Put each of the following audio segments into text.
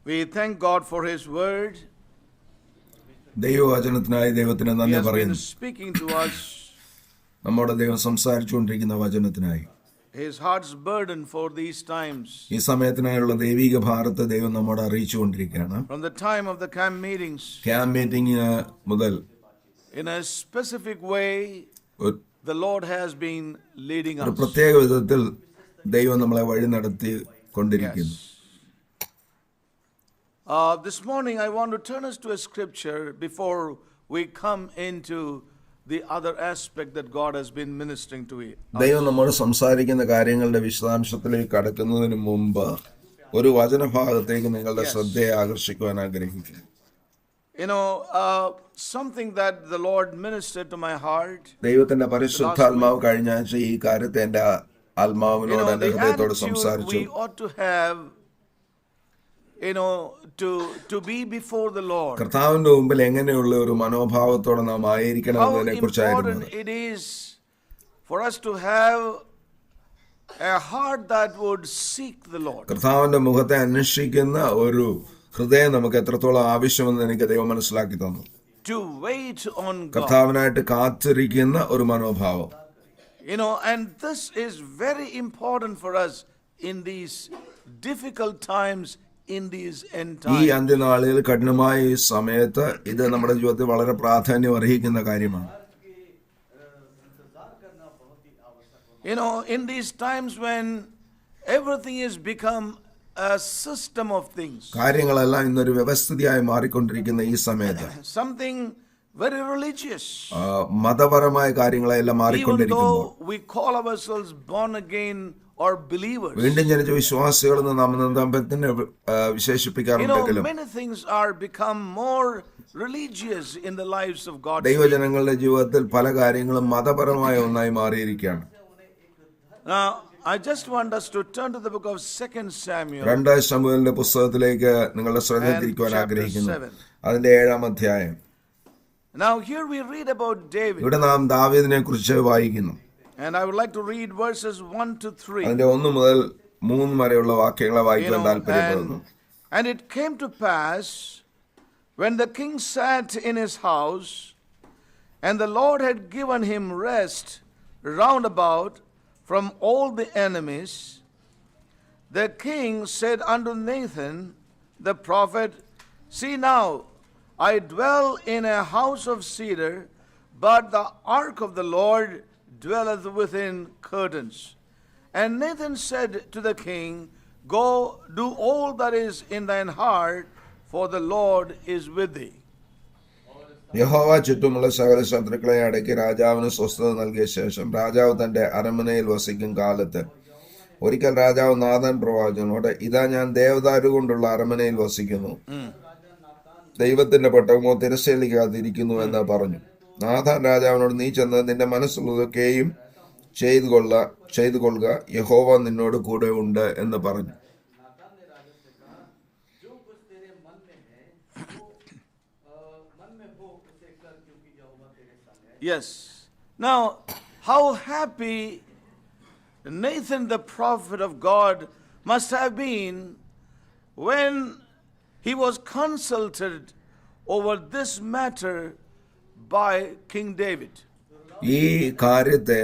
We thank God for His word. ദൈവവചനത്തിനായി ദൈവത്തിന് He നന്ദി has been പറയുന്നു. speaking to us. നമ്മുടെ ദൈവം സംസാരിച്ചുകൊണ്ടിരിക്കുന്ന വചനത്തിനായി, His heart's burden for these times. ഈ സമയത്തിനായുള്ള ദൈവിക ഭാരത്തെ ദൈവം നമ്മോട് അറിയിച്ചുകൊണ്ടിരിക്കുകയാണ്. From the time of the camp meetings, camp meeting മുതൽ in a specific way, the Lord has been leading ഒരു us. പ്രത്യേക വിധത്തിൽ ദൈവം നമ്മളെ വഴി നടത്തി കൊണ്ടിരിക്കുന്നു. This morning I want to turn us to a scripture before we come into the other aspect that God has been ministering to it. ദൈവം നമ്മോട് സംസാരിക്കുന്ന കാര്യങ്ങളുടെ വിശദാംശത്തിലേക്ക് കടക്കുന്നതിന് മുമ്പ് ഒരു വചനഭാഗത്തേക്ക് നിങ്ങളുടെ ശ്രദ്ധയെ ആകർഷിക്കുവാൻ ആഗ്രഹിക്കുന്നു. You know, something that the Lord ministered to my heart. ദൈവത്തിന്റെ പരിശുദ്ധാത്മാവ് കഴിഞ്ഞ ആഴ്ച ഈ കാര്യത്തെ എന്റെ ആത്മാവിനോട് എന്റെ ഹൃദയത്തോട് സംസാരിച്ചു. We ought to have, to be before the Lord. കർത്താവിന്റെ മുമ്പിൽ എങ്ങനെയുള്ള ഒരു മനോഭാവത്തോടെ നാം ആയിരിക്കണം എന്നതിനെ How കുറിച്ചായിരുന്നു. important it is for us to have a heart that would seek the Lord. കർത്താവിന്റെ മുഖത്തെ അന്വേഷിക്കുന്ന ഒരു ഹൃദയം നമുക്ക് എത്രത്തോളം ആവശ്യമെന്ന് എനിക്ക് ദൈവം മനസ്സിലാക്കി തന്നു. To wait on God. കർത്താവിനായിട്ട് കാത്തിരിക്കുന്ന ഒരു മനോഭാവം. And this is very important for us in these difficult times, in these end ഈ times. അന്ത്യനാളിൽ കഠിനമായ ഈ സമയത്ത് ഇത് നമ്മുടെ ജീവിതത്തിൽ വളരെ പ്രാധാന്യം അർഹിക്കുന്ന കാര്യമാണ്. In these times when everything has become a system of things, കാര്യങ്ങളെല്ലാം ഇന്നൊരു വ്യവസ്ഥിതിയായി മാറിക്കൊണ്ടിരിക്കുന്ന ഈ സമയത്ത് something very religious. മതപരമായ കാര്യങ്ങളെല്ലാം Even മാറിക്കൊണ്ടിരിക്കുമ്പോൾ though we call ourselves born again or believers, വീണ്ടും ജനിച്ച വിശ്വാസികളെന്ന് നാം തന്നെ വിശേഷിപ്പിക്കാറുണ്ടെങ്കിലും many things are become more religious in the lives of God. ദൈവജനങ്ങളുടെ ജീവിതത്തിൽ പല കാര്യങ്ങളും മതപരമായ ഒന്നായി മാറിയിരിക്കുകയാണ്. Now, I just want us to turn to the book of 2 Samuel. 2 ശമൂവേലിന്റെ പുസ്തകത്തിലേക്ക് നിങ്ങളുടെ ശ്രദ്ധ തിരിക്കുവാൻ ആഗ്രഹിക്കുന്നു. അതിന്റെ 7-ാം അധ്യായം. Now here we read about David. ഇവിടെ നാം ദാവീദിനെ കുറിച്ച് വായിക്കുന്നു. And I would like to read verses 1 to 3. അതിന്റെ 1 മുതൽ 3 വരെയുള്ള വാക്യങ്ങളെ വായിക്കാൻ താല്പര്യപ്പെടുന്നു. And it came to pass when the king sat in his house, and the Lord had given him rest round about from all the enemies, the king said unto Nathan the prophet, See now, I dwell in a house of cedar, but the ark of the Lord dwelleth within curtains. And Nathan said to the king, Go, do all that is in thine heart, for the Lord is with thee. യഹോവ ചുറ്റുമുള്ള സകല ശത്രുക്കളെ അടക്കി രാജാവിന് സ്വസ്ഥത നൽകിയ ശേഷം രാജാവ് തന്റെ അരമനയിൽ വസിക്കും കാലത്ത് ഒരിക്കൽ രാജാവ് നാഥാൻ പ്രവാചകനോട്, ഇതാ ഞാൻ ദേവദാരു കൊണ്ടുള്ള അരമനയിൽ വസിക്കുന്നു, ദൈവത്തിന്റെ പട്ടകമോ തിരശ്ശേലിക്കാതിരിക്കുന്നു എന്ന് പറഞ്ഞു. നാഥാൻ രാജാവിനോട്, നീ ചെന്ന് നിന്റെ മനസ്സുള്ളതൊക്കെയും ചെയ്തു കൊള്ളുക, യഹോവ നിന്നോട് കൂടെ ഉണ്ട് എന്ന് പറഞ്ഞു. Yes. Now, how happy Nathan the prophet of God must have been when he was consulted over this matter by King David. ഈ കാര്യത്തെ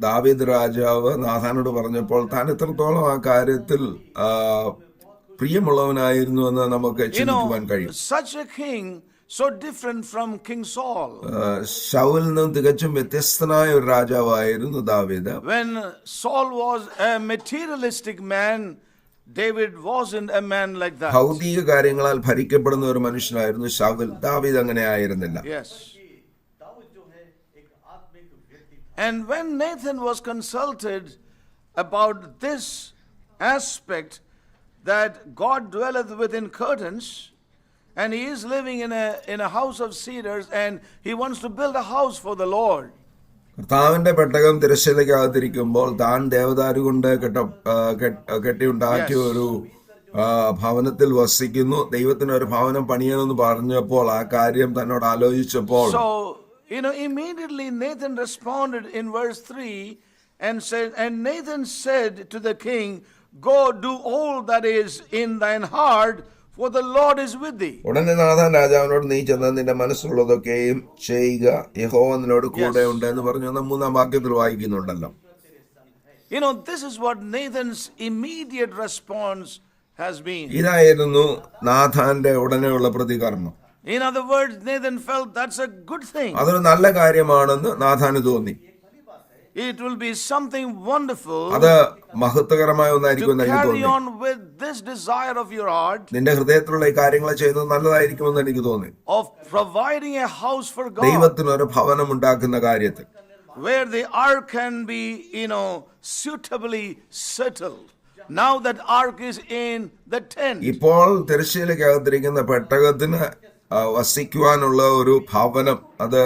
ദാവീദ് രാജാവ് നാഥാനോട് പറഞ്ഞപ്പോൾ താൻ എത്രത്തോളം ആ കാര്യത്തിൽ പ്രിയമുള്ളവനായിരുന്നു എന്ന് നമുക്ക് ചിന്തിക്കുവാൻ കഴിയും. Such a king, so different from King Saul. ശൗലിൽ നിന്നും തികച്ചും വ്യത്യസ്തനായ ഒരു രാജാവായിരുന്നു ദാവീദ്. When Saul was a materialistic man, David wasn't a man like that. ഭൗതിക കാര്യങ്ങളാൽ ഭരിക്കപ്പെടുന്ന ഒരു മനുഷ്യനായിരുന്നു ശൗൽ. ദാവീദ് അങ്ങനെ ആയിരുന്നില്ല. Yes. And when Nathan was consulted about this aspect, that God dwelleth within curtains, and he is living in a house of cedars, and he wants to build a house for the Lord. കർത്താവിന്റെ പെട്ടകം തിരശ്ശീലയ്ക്കകത്തിരിക്കുമ്പോൾ താൻ ദേവദാരു കൊണ്ട് കെട്ടിയുണ്ടാക്കിയ ഒരു ഭവനത്തിൽ വസിക്കുന്നു, ദൈവത്തിന് ഒരു ഭവനം പണിയണമെന്ന് പറഞ്ഞപ്പോൾ ആ കാര്യം തന്നോട് ആലോചിച്ചപ്പോൾ, So, immediately Nathan responded in verse 3 and said, and Nathan said to the king, Go, do all that is in thine heart, for the Lord is with thee. ഉടനെ നാഥാൻ രാജാവിനോട് നീ ചെന്ന് നിന്റെ മനസ്സുള്ളതൊക്കെയും ചെയ്യുക, യഹോവ നിന്നോട് കൂടെ ഉണ്ട് എന്ന് പറഞ്ഞു. 3-ാം വാക്യത്തിൽ വായിക്കുന്നുണ്ടല്ലോ. This is what Nathan's immediate response has been. ഇതായിരുന്നു നാഥാന്റെ ഉടനെയുള്ള പ്രതികരണം. In other words, Nathan felt that's a good thing. അതൊരു നല്ല കാര്യമാണെന്ന് നാഥാന് തോന്നി. It will be something wonderful അത് മഹത്വകരമായ ഒന്നായിരിക്കും to എന്ന് എനിക്ക് carry തോന്നി. on with this desire of your heart നിന്റെ ഹൃദയത്തിലുള്ള ഈ കാര്യങ്ങൾ ചെയ്യുന്നത് നല്ലതായിരിക്കുമെന്ന് എനിക്ക് തോന്നി. of providing a house for God, ദൈവത്തിന് ഒരു ഭവനം ഉണ്ടാക്കുന്ന കാര്യത്തിൽ where the ark can be, suitably settled. Now that ark is in the tent. ഇപ്പോൾ തിരശ്ശീലയ്ക്കകത്തിരിക്കുന്ന പെട്ടകത്തിന് വസിക്കുവാനുള്ള ഒരു ഭവനം, അത്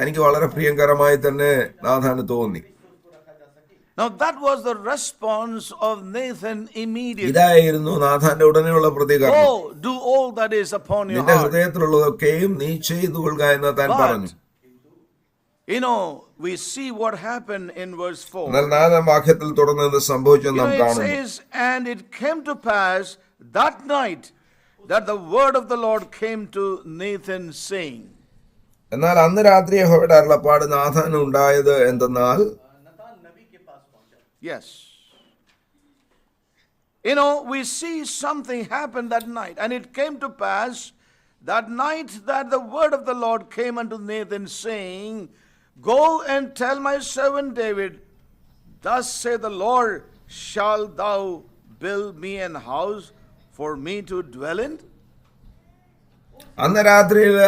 എനിക്ക് വളരെ പ്രിയങ്കരമായി തന്നെ നാഥാന് തോന്നി. Now that was the response of Nathan immediately. ഇതായിരുന്നു നാഥാന്റെ ഉടനെയുള്ള പ്രതികരണം. Oh, do all that is upon your നിന്റെ heart. ഹൃദയത്തിലുള്ളതൊക്കെയും നീ ചെയ്തു കൊള്ളുക എന്ന് താൻ പറഞ്ഞു. We see what happened in verse 4. എന്നാൽ 4-ാം വാക്യത്തിൽ തുടർന്ന് സംഭവിച്ചെന്ന് നാം It കാണുന്നു. says, and it came to pass that night that the word of the Lord came to Nathan saying. എന്നാൽ അന്ന് രാത്രി യഹോവയുടെ അരുളപ്പാട് നാഥാന് ഉണ്ടായത് എന്തെന്നാൽ, Yes. We see something happen that night. And it came to pass that night that the word of the Lord came unto Nathan, saying, Go and tell my servant David, Thus saith the Lord, Shalt thou build me an house for me to dwell in? അന്ന് രാത്രിയിൽ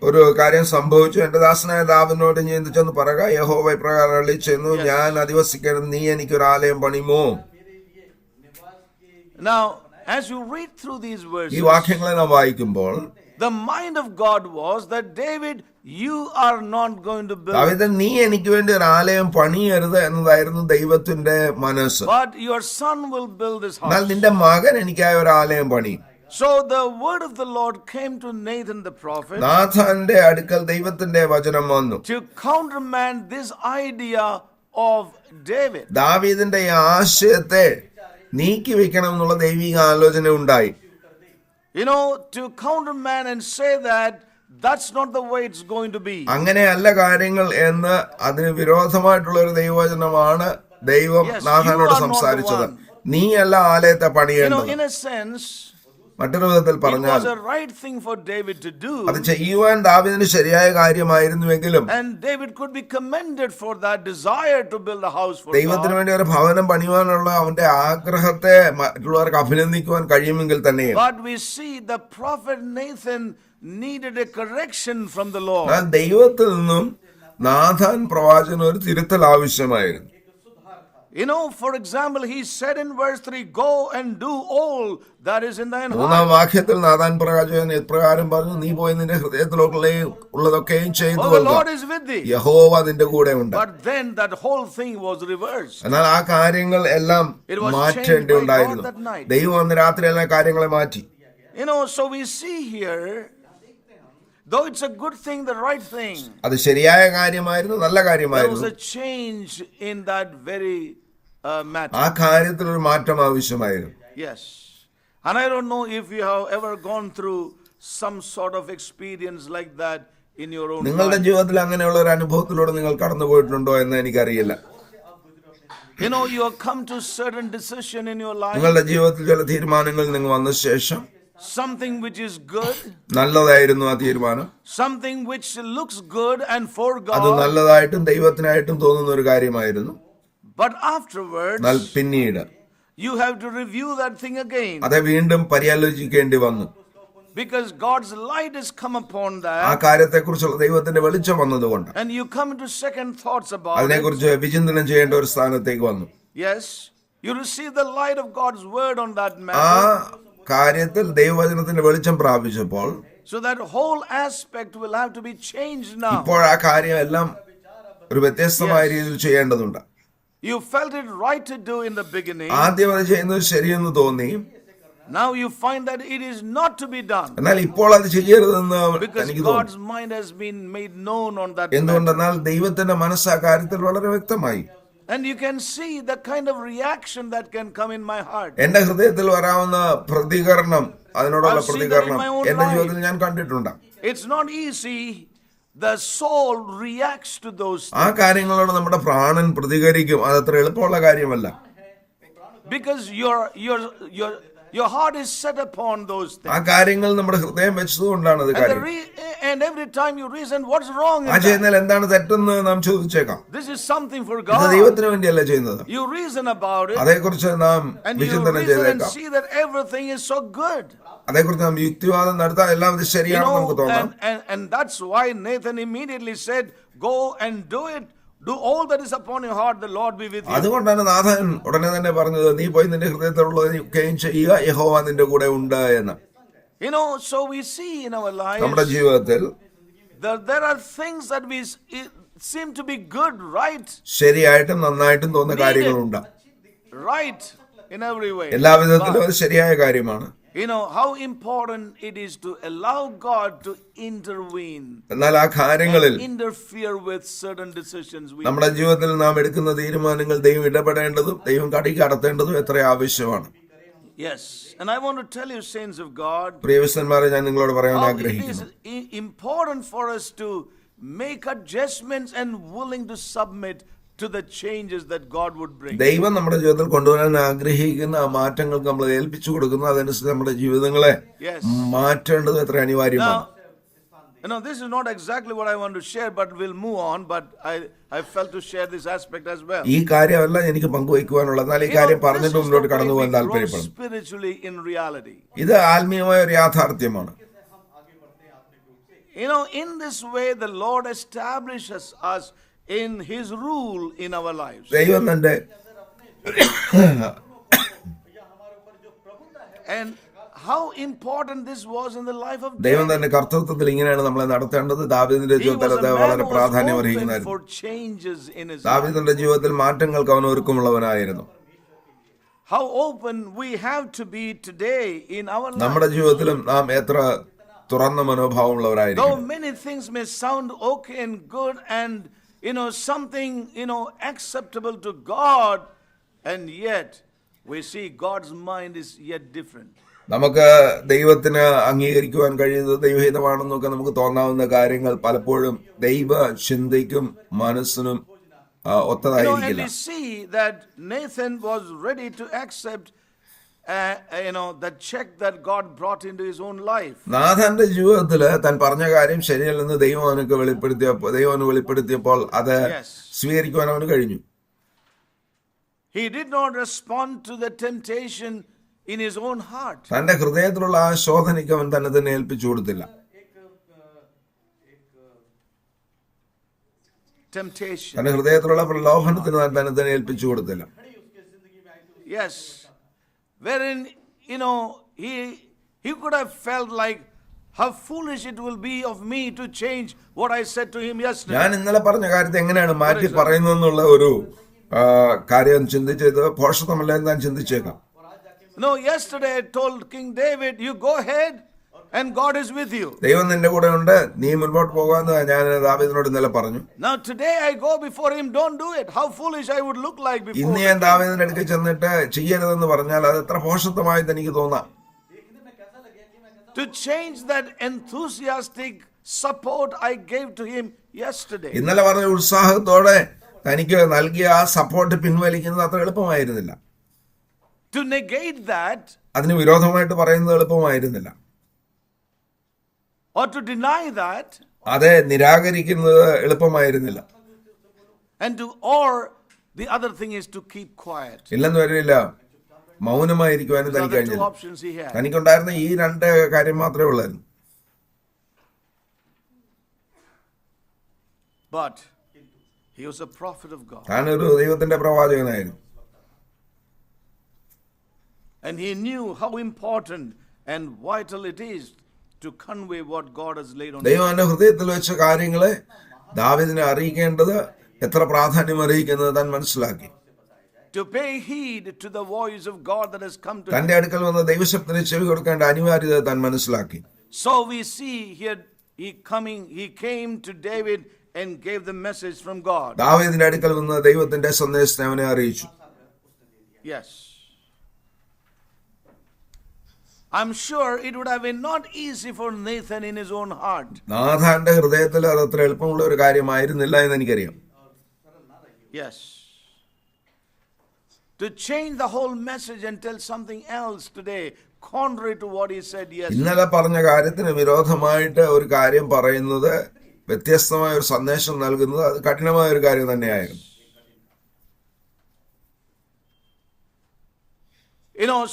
ഒരു കാര്യം സംഭവിച്ചു. എന്റെ ദാസനായ ദാവീദിനോട് നീ എന്ത് ചെന്ന് പറയുക, യഹോവ ഇപ്രകാരം അരുളിച്ചെയ്യുന്നു, ഞാൻ അധിവസിക്കരുത്, നീ എനിക്കൊരു ആലയം പണിയുമോ? Now, as you read through these verses, ഈ വാക്യങ്ങളെ നാം വായിക്കുമ്പോൾ the mind of God was that David, you are not going to build, ദാവീദേ, നീ എനിക്ക് വേണ്ടി ഒരു ആലയം പണിയരുത് എന്നതായിരുന്നു ദൈവത്തിന്റെ മനസ്സ്. but your son will build this എന്നാൽ house. നിന്റെ മകൻ എനിക്കായി ഒരു ആലയം പണിയും. So the word of the Lord came to Nathan the prophet നാഥാന്റെ അടുക്കൽ ദൈവത്തിന്റെ വചനം വന്നു to countermand this idea of David. ദാവീദിന്റെ ഈ ആശയത്തെ നീക്കി വെക്കണം എന്നുള്ള ദൈവിക ആലോചന ഉണ്ടായി. To countermand and say that that's not the way it's going to be. അങ്ങനെയല്ല കാര്യങ്ങൾ എന്ന് അതിന് വിരോധമായിട്ടുള്ള ഒരു ദൈവവചനമാണ് ദൈവം Yes, നാഥാനോട് you are not സംസാരിച്ചത്. the one. നീയല്ല ആലയത്തെ പണിയേണ്ടത്. In a sense, മറ്റൊരു വിധത്തിൽ it പറഞ്ഞാൽ was a right thing for David to do. അത് ചെയ്യുവാൻ ദാവീദിന് ശരിയായ കാര്യമായിരുന്നുവെങ്കിലും And David could be commended for that desire to build a house for ദൈവത്തിന് God. വേണ്ടി ഒരു ഭവനം പണിയുവാനുള്ള അവന്റെ ആഗ്രഹത്തെ മറ്റുള്ളവർക്ക് അഭിനന്ദിക്കുവാൻ കഴിയുമെങ്കിൽ തന്നെയും But we see the prophet Nathan needed a correction from the Lord. എന്നാൽ ദൈവത്തിൽ നിന്നും നാഥാൻ പ്രവാചകന് ഒരു തിരുത്തൽ ആവശ്യമായിരുന്നു. For example, he said in verse 3, Go and do all that is in thine 3-ാം heart. വാക്യത്തിൽ നാഥാൻ പ്രവാചകൻ ഇപ്രകാരം പറഞ്ഞു, നീ പോയി നിന്റെ ഹൃദയത്തിലുള്ളതൊക്കെയും ചെയ്തു Oh, the കൊള്ളുക, Lord is with thee. യഹോവ നിന്റെ കൂടെ ഉണ്ട്. But then that whole thing was reversed. എന്നാൽ ആ കാര്യങ്ങൾ എല്ലാം It was മാറ്റേണ്ടിയുണ്ടായിരുന്നു. changed by God that night. ദൈവം അന്ന് രാത്രി എല്ലാ കാര്യങ്ങളെ മാറ്റി. So we see here, though it's a good thing, the right thing, അത് ശരിയായ കാര്യമായിരുന്നു, നല്ല there was കാര്യമായിരുന്നു. a change in that very matter. ആ കാര്യത്തിൽ ഒരു മാറ്റം ആവശ്യമായിരുന്നു. Yes. And I don't know if you have ever gone through some sort of experience like that in your own നിങ്ങളുടെ life. ജീവിതത്തിൽ അങ്ങനെയുള്ള ഒരു അനുഭവത്തിലൂടെ നിങ്ങൾ കടന്നു പോയിട്ടുണ്ടോ എന്ന് എനിക്കറിയില്ല. You have come to certain decision in your life, നിങ്ങളുടെ ജീവിതത്തിൽ ചില തീരുമാനങ്ങൾ നിങ്ങൾ വന്ന ശേഷം something which is good, നല്ലതായിരുന്നു ആ തീരുമാനം, something which looks good and for അത് God, നല്ലതായിട്ടും ദൈവത്തിനായിട്ടും തോന്നുന്ന ഒരു കാര്യമായിരുന്നു. but afterwards എന്നാൽ പിന്നീട് you have to review that thing again, അത് വീണ്ടും പര്യാലോചിക്കേണ്ടി വന്നു. because God's light has come upon ആ that, കാര്യത്തെക്കുറിച്ചുള്ള ദൈവത്തിന്റെ വെളിച്ചം വന്നതുകൊണ്ട് and you come into second thoughts about it. അതിനെക്കുറിച്ച് വിചിന്തനം ചെയ്യേണ്ട ഒരു സ്ഥാനത്തേക്ക് വന്നു. Yes, you receive the light of God's word on that ആ matter, കാര്യത്തിൽ ദൈവവചനത്തിന്റെ വെളിച്ചം പ്രാപിച്ചപ്പോൾ so that whole aspect will have to be changed now. ഇപ്പോൾ ആ കാര്യം എല്ലാം ഒരു വ്യത്യസ്തമായ രീതിയിൽ ചെയ്യേണ്ടതുണ്ട്. You felt it right to do in the beginning. ആദ്യം അത് ചെയ്യുന്നത് ശരിയെന്ന് തോന്നി, Now you find that it is not to be done, എന്നാൽ ഇപ്പോൾ അത് ചെയ്യരുതെന്ന് because എനിക്ക് തോന്നി. God's mind has been made known on that matter. എന്തുകൊണ്ടെന്നാൽ ദൈവത്തിന്റെ മനസ്സ് ആ കാര്യത്തിൽ വളരെ വ്യക്തമായി. And you can see the kind of reaction that can come in my heart. എന്റെ ഹൃദയത്തിൽ വരാവുന്ന പ്രതികരണം അതിനോടുള്ള I've seen that in പ്രതികരണം my own എന്റെ life. ജീവിതത്തിൽ ഞാൻ കണ്ടിട്ടുണ്ട്. It's not easy. The soul reacts to those ആ things കാര്യങ്ങളോട് നമ്മുടെ പ്രാണൻ പ്രതികരിക്കും. അതത്ര എളുപ്പമുള്ള കാര്യമല്ല. because your heart is set upon those ആ things. കാര്യങ്ങൾ നമ്മുടെ ഹൃദയം വെച്ചതുകൊണ്ടാണ് അത് കാര്യം. And every time you reason, what's wrong in ആ that? ചെയ്യുന്നതിൽ എന്താണ് തെറ്റെന്ന് നാം ചോദിച്ചേക്കാം. This is something for ഇത് God. ദൈവത്തിന് വേണ്ടിയല്ല ചെയ്യുന്നത്. You reason about it അതേക്കുറിച്ച് നാം and you വിചിന്തനം reason and ചെയ്തേക്കാം. see that everything is so good. അതേക്കുറിച്ച് നാം യുക്തിവാദം നടത്താൻ എല്ലാം ഇത് ശരിയാണെന്ന് നമുക്ക് തോന്നാം. And that's why Nathan immediately said, go and do it. Do all that is upon your heart, the Lord be with you. അതുകൊണ്ടാണ് നാഥൻ ഉടനെ തന്നെ പറഞ്ഞത്, നീ പോയി നിന്റെ ഹൃദയത്തിലുള്ളതൊക്കെയും ചെയ്യുക, യഹോവ നിന്റെ കൂടെ ഉണ്ട് എന്ന്. So we see in our lives നമ്മുടെ ജീവിതത്തിൽ that there are things that we seem to be good, right? ശരിയായിട്ടും നന്നായിട്ടും തോന്നുന്ന കാര്യങ്ങളുണ്ട്. Right in every way. എല്ലാ വിധത്തിലും അത് ശരിയായ കാര്യമാണ്. How important it is to allow God to intervene, എന്നാൽ ആ കാര്യങ്ങളിൽ interfere with certain decisions we നമ്മുടെ ജീവിതത്തിൽ നാം എടുക്കുന്ന തീരുമാനങ്ങൾ ദൈവം ഇടപെടേണ്ടതും ദൈവം കടത്തേണ്ടതും എത്ര ആവശ്യമാണ്. Yes, and I want to tell you, saints of God, പ്രിയവിശ്വന്മാരെ, ഞാൻ നിങ്ങളോട് പറയാൻ how it ആഗ്രഹിക്കുന്നു. is important for us to make adjustments and willing to submit to the changes that God would bring. ദൈവം നമ്മുടെ ജീവിതത്തിൽ കൊണ്ടുവരാൻ ആഗ്രഹിക്കുന്ന ആ മാറ്റങ്ങൾക്ക് നമ്മൾ ഏൽപ്പിച്ചു കൊടുക്കുന്നു. അതനുസരിച്ച് നമ്മുടെ ജീവിതങ്ങളെ മാറ്റേണ്ടത് എത്ര അനിവാര്യമാണ്. This is not exactly what I want to share, but we'll move on. But I felt to share this aspect as well. ഈ കാര്യമല്ല എനിക്ക് പങ്കുവയ്ക്കുവാനുള്ളത്. എന്നാൽ ഈ കാര്യം പറഞ്ഞിട്ട് മുന്നോട്ട് കടന്നു പോകാൻ താല്പര്യപ്പെടുന്നു. Spiritually, in reality, ഇത് ആത്മീയമായ ഒരു യാഥാർത്ഥ്യമാണ്. In this way, the Lord establishes us in His rule in our lives. ദൈവം തന്റെ And how important this was in the life of ദൈവം David. തന്റെ കർത്തൃത്വത്തിൽ ഇങ്ങനെയാണ് നമ്മളെ നടത്തേണ്ടത്. ദാവീദിന്റെ He was ജീവിതത്തിൽ a അത് man വളരെ who was പ്രാധാന്യം open അർഹിക്കുന്നതായിരുന്നു. for changes in his life. ദാവീദിന്റെ ജീവിതത്തിൽ മാറ്റങ്ങൾക്ക് അവൻ ഒരുക്കമുള്ളവനായിരുന്നു. How open we have to be today in our life. നമ്മുടെ ജീവിതത്തിലും നാം എത്ര തുറന്ന Though മനോഭാവമുള്ളവരായിരിക്കും. many things may sound okay and good and something acceptable to God, and yet we see God's mind is yet different. നമുക്ക് ദൈവത്തിന് അംഗീകരിക്കുവാൻ കഴിയുന്നത് ദൈവഹിതമാണെന്നൊക്കെ നമുക്ക് തോന്നാവുന്ന കാര്യങ്ങൾ പലപ്പോഴും ദൈവ ചിന്തയ്ക്കും മനസ്സിനും ഒത്തതായിരിക്കില്ല. And we see that Nathan was ready to accept the check that God brought into his own life. നാഥന്റെ ജീവിതത്തില് താൻ പറഞ്ഞ കാര്യം ശരിയല്ലെന്ന് ദൈവം അവനക്ക് വെളിപ്പെടുത്തിയപ്പോൾ അത് സ്വീകരിക്കുവാൻ അവന് കഴിഞ്ഞു. He did not respond to the temptation in his own heart. തന്റെ ഹൃദയത്തിലുള്ള ആ ശോധനയ്ക്ക് അവൻ തന്നെ ഏൽപ്പിച്ചു കൊടുത്തില്ല. Temptation. തന്റെ ഹൃദയത്തിലുള്ള പ്രലോഭനത്തിന് താൻ തന്നെ ഏൽപ്പിച്ചു കൊടുത്തില്ല. Yes. Wherein, he could have felt like, how foolish it will be of me to change what I said to him yesterday. ഞാൻ ഇന്നലെ പറഞ്ഞ കാര്യത്തെ എങ്ങനെയാണ് മാറ്റി പറയുന്നതെന്നുള്ള ഒരു കാര്യം ചിന്തിച്ചത് ഭോഷത്വമല്ല എന്ന് ഞാൻ ചിന്തിച്ചേക്കാം. No, yesterday I told King David, you go ahead and God is with you. ദൈവം നിന്റെ കൂടെ ഉണ്ട്, നീ മുൻപോട്ട് പോകാമെന്ന് ഞാൻ ദാവീദിനോട് ഇന്നലെ പറഞ്ഞു. Now today I go before him, don't do it. How foolish I would look like before. ഇന്ന് ഞാൻ ദാവീദിന്റെ അടുക്കൽ ചെന്നിട്ട് ചെയ്യരുതെന്ന് പറഞ്ഞാൽ അത് എത്ര ഭോഷത്വമായിട്ട് എനിക്ക് തോന്നാം. To change that enthusiastic support I gave to him yesterday. ഇന്നലെ പറഞ്ഞ ഉത്സാഹത്തോടെ തനിക്ക് നൽകിയ ആ സപ്പോർട്ട് പിൻവലിക്കുന്നത് അത്ര എളുപ്പമായിരുന്നില്ല. To negate that, അതിന് വിരോധമായിട്ട് പറയുന്നത് എളുപ്പമായിരുന്നില്ല. or to deny that, അതെ നിരാകരിക്കുന്നത് എളുപ്പമായിരുന്നില്ല. or the other thing is to keep quiet. ഇല്ലെന്ന് വരില്ല, മൗനമായിരിക്കുവാനും Those are തനിക്ക് the two കഴിഞ്ഞില്ല. options he had. തനിക്കുണ്ടായിരുന്ന ഈ രണ്ട് കാര്യം മാത്രമേ ഉള്ളായിരുന്നു. But he was a prophet of God. താനൊരു ദൈവത്തിന്റെ പ്രവാചകനായിരുന്നു. And he knew how important and vital it is to convey what God has laid on him. ദൈവം അവന്റെ ഹൃദയത്തിൽ വെച്ച കാര്യങ്ങളെ ദാവീദിനെ അറിയിക്കേണ്ടത് എത്ര പ്രാധാന്യം അറിയിക്കുന്നത് താൻ മനസ്സിലാക്കി. To pay heed to the voice of God that has come to തന്റെ him. അടുക്കൽ വന്ന ദൈവശബ്ദത്തിന് ചെവി കൊടുക്കേണ്ട അനിവാര്യത താൻ മനസ്സിലാക്കി. So we see here he came to David and gave the message from God. ദാവീദിന്റെ അടുക്കൽ വന്ന ദൈവത്തിന്റെ സന്ദേശത്തെ അവനെ അറിയിച്ചു. Yes. I'm sure it would have been not easy for Nathan in his own heart. നാഥാന്റെ ഹൃദയത്തിൽ അത് അത്ര എളുപ്പമുള്ള ഒരു കാര്യമായിരുന്നില്ല എന്ന് എനിക്കറിയാം. Yes. To change the whole message and tell something else today, contrary to what he said yesterday. ഇന്നലെ പറഞ്ഞ കാര്യത്തിന് വിരോധമായിട്ട് ഒരു കാര്യം പറയുന്നത്, വ്യത്യസ്തമായ ഒരു സന്ദേശം നൽകുന്നത്, അത് കഠിനമായ ഒരു കാര്യം തന്നെയായിരുന്നു.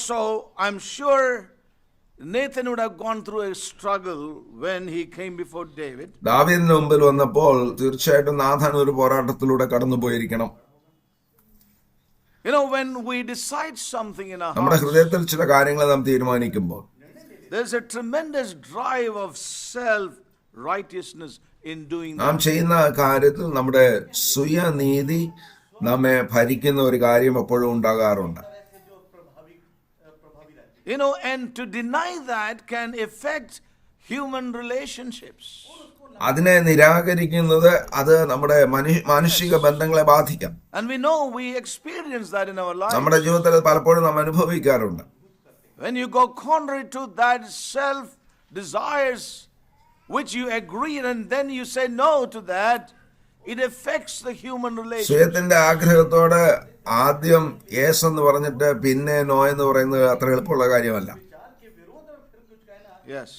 So I'm sure Nathan would have gone through a struggle when he came before David. ദാവീദിന് മുമ്പിൽ വന്നപ്പോൾ തീർച്ചയായിട്ടും നാഥാൻ ഒരു പോരാട്ടത്തിലൂടെ കടന്നുപോയിരിക്കണം. When we decide something in our നമ്മുടെ hearts, ഹൃദയത്തിൽ ചില കാര്യങ്ങൾ നാം തീരുമാനിക്കുമ്പോൾ there's a tremendous drive of self-righteousness in doing നാം that. ചെയ്യുന്ന കാര്യത്തിൽ നമ്മുടെ സ്വയനീതി നമ്മെ ഭരിക്കുന്ന ഒരു കാര്യം എപ്പോഴും ഉണ്ടാകാറുണ്ട്. And to deny that can affect human relationships. അതിനെ നിരാകരിക്കുന്നത് അത് നമ്മുടെ മാനുഷിക ബന്ധങ്ങളെ ബാധിക്കാം. And we experience that in our life. നമ്മുടെ ജീവിതത്തിൽ പലപ്പോഴും നാം അനുഭവിക്കാറുണ്ട്. When you go contrary to that self desires which you agree and then you say no to that, it affects the human relationship. സ്വയത്തിന്റെ ആഗ്രഹത്തോട് ആദ്യം യേസ് എന്ന് പറഞ്ഞിട്ട് പിന്നെ no എന്ന് പറയുന്നത് അത്ര എളുപ്പമുള്ള കാര്യമല്ല. Yes.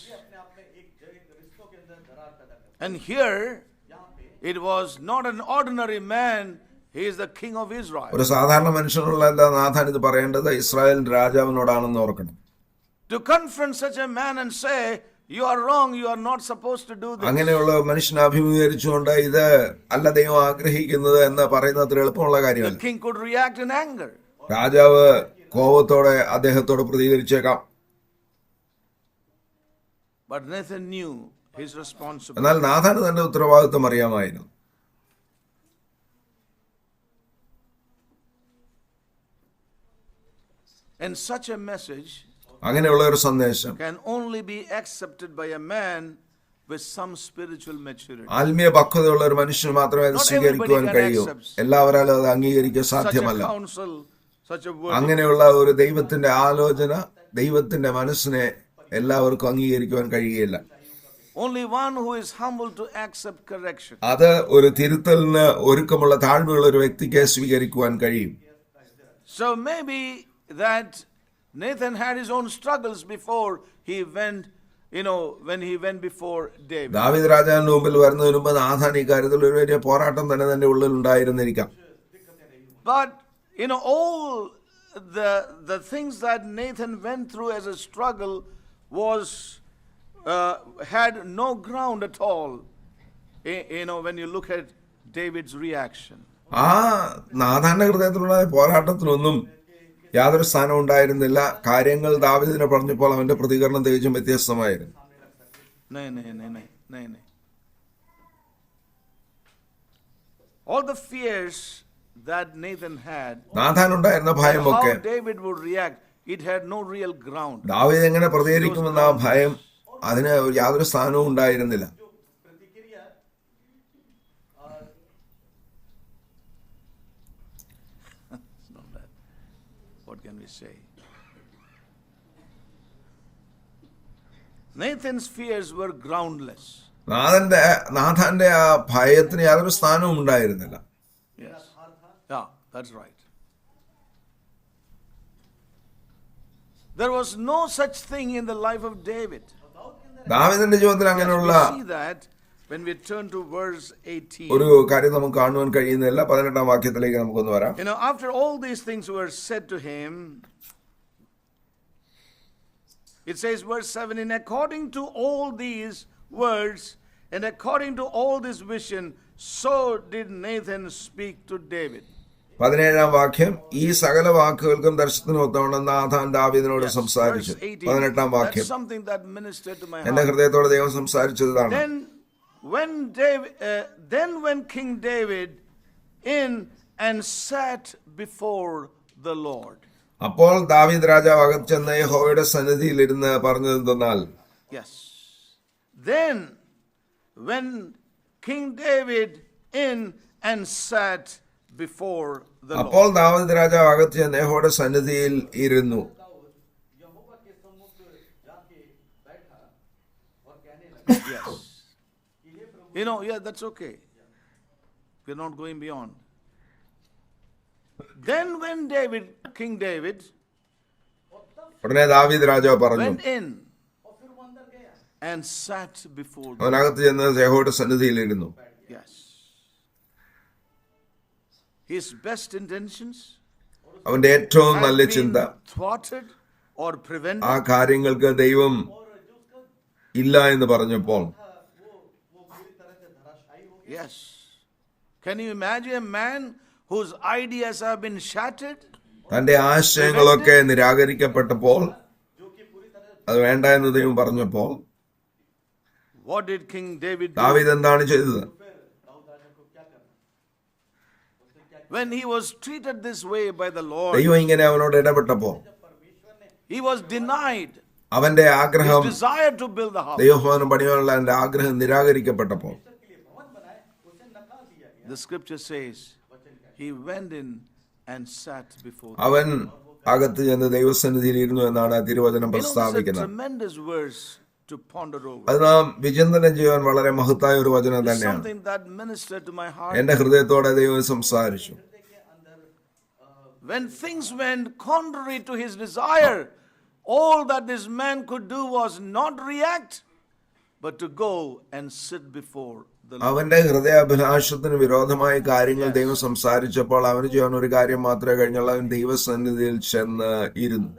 And here it was not an ordinary man, he is the king of Israel. ഒരു സാധാരണ മനുഷ്യനുള്ള നാഥാൻ ഇത് പറയേണ്ടത് ഇസ്രായേൽ രാജാവിനോടാണെന്ന് ഓർക്കണം. To confront such a man and say, you are wrong, you are not supposed to do this. അങ്ങനെയുള്ള മനുഷ്യനെ അഭിമുഖീകരിച്ചുകൊണ്ട് ഇത് അല്ല ദൈവം ആഗ്രഹിക്കുന്നത് എന്ന് പറയുന്നത് അത്ര എളുപ്പമുള്ള The കാര്യമല്ല. king could react in anger. രാജാവ് കോപത്തോടെ അദ്ദേഹത്തോട് പ്രതികരിച്ചേക്കാം. But Nathan knew his responsibility. എന്നാൽ നാഥാന് തന്റെ ഉത്തരവാദിത്വം അറിയാമായിരുന്നു. And such a message അങ്ങനെയുള്ള ഒരു സന്ദേശം can only be accepted by a man with some spiritual maturity. ആത്മീയ പക്വതയുള്ള ഒരു മനുഷ്യന് മാത്രമേ അത് സ്വീകരിക്കുവാൻ കഴിയൂ. എല്ലാവരാലും അത് അംഗീകരിക്കാൻ Such a സാധ്യമല്ല. counsel, such a word. അങ്ങനെയുള്ള ഒരു ദൈവത്തിന്റെ ആലോചന, ദൈവത്തിന്റെ മനസ്സിനെ എല്ലാവർക്കും അംഗീകരിക്കുവാൻ കഴിയുകയില്ല. Only one who is humble to accept correction. അത് ഒരു തിരുത്തലിന് ഒരുക്കമുള്ള താഴ്മയുള്ള ഒരു വ്യക്തിക്ക് സ്വീകരിക്കുവാൻ കഴിയും. So maybe that Nathan had his own struggles before he went, when he went before David. ദാവീദ് രാജാവിന്റെ മുമ്പിൽ വരുന്നതിന് മുമ്പ് നാഥാൻ ഈ കാര്യത്തിൽ ഒരു വലിയ പോരാട്ടം തന്നെ തന്റെ ഉള്ളിൽ ഉണ്ടായിരുന്നിരിക്കാം. But all the things that Nathan went through as a struggle was had no ground at all. When you look at David's reaction. ആ നാഥാന്റെ ഹൃദയത്തിലുള്ള പോരാട്ടത്തിനൊന്നും യാതൊരു സ്ഥാനം ഉണ്ടായിരുന്നില്ല. കാര്യങ്ങൾ ദാവീദിനെ പറഞ്ഞപ്പോൾ അവന്റെ പ്രതികരണം തികച്ചും വ്യത്യസ്തമായിരുന്നു. All the fears that Nathan had, Nathan ഉണ്ടായിരുന്ന ഭയമൊക്കെ, how David would react, it had no real ground. ദാവീദ് എങ്ങനെ പ്രതികരിക്കുമെന്ന ആ ഭയം, അതിന് യാതൊരു സ്ഥാനവും ഉണ്ടായിരുന്നില്ല. What can we say? Nathan's fears were groundless. നാഥാന്റെ ആ ഭയത്തിന് യാതൊരു സ്ഥാനവും ഉണ്ടായിരുന്നില്ല. Yes. Yeah, that's right. There was no such thing in the life of David. ദാവീദിന്റെ ജീവിതത്തിൽ അങ്ങനെയുള്ള We see that when we turn to verse 18. ഒരു കാര്യം നമുക്ക് കാണുവാൻ കഴിയുന്നില്ല. 18-ാം വാക്യത്തിലേക്ക് നമുക്കൊന്ന് വരാം. After all these things were said to him, it says, verse 17, according to all these words and according to all this vision, so did Nathan speak to David. 17-ാം വാക്യം, ഈ സകല വാക്കുകൾക്കും ദർശനത്തിനും ഒത്തവണ്ണം നാഥാൻ ദാവീദിനോട് സംസാരിച്ചു. 18-ാം വാക്യം, That's something that ministered to my എന്റെ heart. ഹൃദയത്തോടെ ദൈവം സംസാരിച്ചതാണ്. Then when King David in and sat before the Lord. അപ്പോൾ ദാവീദ് രാജാവ് അകത്ത് ചെന്ന് യഹോവയുടെ സന്നിധിയിൽ ഇരുന്ന് പറഞ്ഞതെന്തെന്നാൽ, Yes. Then when King David in and sat before the അപ്പോൾ Lord. ദാവീദ് രാജാവ് അകത്ത് ചെന്ന് യഹോവയുടെ സന്നിധിയിൽ ഇരുന്നു. Yeah, that's okay. We're not going beyond. Then when King David ഉടനെ ദാവീദ് രാജാവ് പറഞ്ഞു, went in and sat before God. അവനകത്ത് ചെന്ന് യഹോവയുടെ സന്നിധിയിലിരുന്നു. Yes. His best intentions അവന്റെ ഏറ്റവും had നല്ല ചിന്ത been thwarted or prevented. ആ കാര്യങ്ങൾക്ക് ദൈവം ഇല്ല എന്ന് പറഞ്ഞപ്പോൾ, Yes. Can you imagine a man whose ideas have been shattered? തന്റെ ആശയങ്ങളൊക്കെ നിരാകരിക്കപ്പെട്ടപ്പോൾ, അത് വേണ്ട എന്ന് ദൈവം പറഞ്ഞപ്പോൾ, What did King David do? ദാവീദ് എന്താണ് ചെയ്തത്? When he was treated this way by the Lord, ദൈവം ഇങ്ങനെ അവനോട് ഇടപെട്ടപ്പോൾ, he was denied അവന്റെ ആഗ്രഹം, his desire to build the house. ദൈവഭവനം പണിയാനുള്ള അവന്റെ ആഗ്രഹം നിരാകരിക്കപ്പെട്ടപ്പോൾ, The scripture says he went in and sat before God. അവൻ അകത്ത് ചെന്ന് ദൈവസന്നിധിയിൽ ഇരുന്നു എന്നാണ് തിരുവചനം It's a പ്രസ്താവിക്കുന്നത്. tremendous verse to ponder over. അത് നാം വിചിന്തനം ചെയ്യാൻ വളരെ മഹത്തായ ഒരു വചനം It's തന്നെയാണ്. something that ministered to my heart. എന്റെ ഹൃദയത്തോടെ ദൈവം സംസാരിച്ചു. When things went contrary to his desire, all that this man could do was not react, but to go and sit before the Lord. അവന്റെ ഹൃദയാഭിലാഷത്തിന് വിരോധമായ കാര്യങ്ങൾ ദൈവം സംസാരിച്ചപ്പോൾ അവന് ചെയ്യാൻ ഒരു കാര്യം മാത്രമേ കഴിഞ്ഞുള്ളൂ, അവൻ ദൈവസന്നിധിയിൽ ചെന്ന് ഇരുന്നു.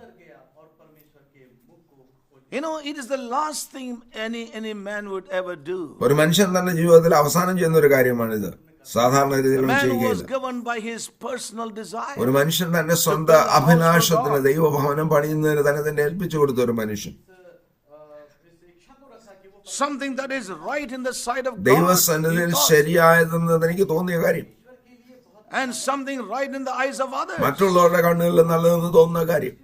It is the last thing any man would ever do. ഒരു മനുഷ്യൻ തന്റെ ജീവിതത്തിൽ അവസാനം ചെയ്യുന്ന ഒരു കാര്യമാണിത്. സാധാരണ The രീതിയിലും man who was ചെയ്യുകയില്ല. governed by his personal desire. ഒരു മനുഷ്യൻ തന്റെ സ്വന്തം അഭിലാഷത്തിന് ദൈവഭവനം പണിയുന്നതിന് തന്നെ ഏൽപ്പിച്ചു കൊടുത്ത ഒരു മനുഷ്യൻ, Something that is right in the sight of God. ദൈവസന്നിധിയിൽ he thought, ശരിയായതെന്ന് എനിക്ക് തോന്നിയ കാര്യം, and something right in the eyes of others. മറ്റുള്ളവരുടെ കണ്ണുകളിൽ നല്ലതെന്ന് തോന്നുന്ന കാര്യം.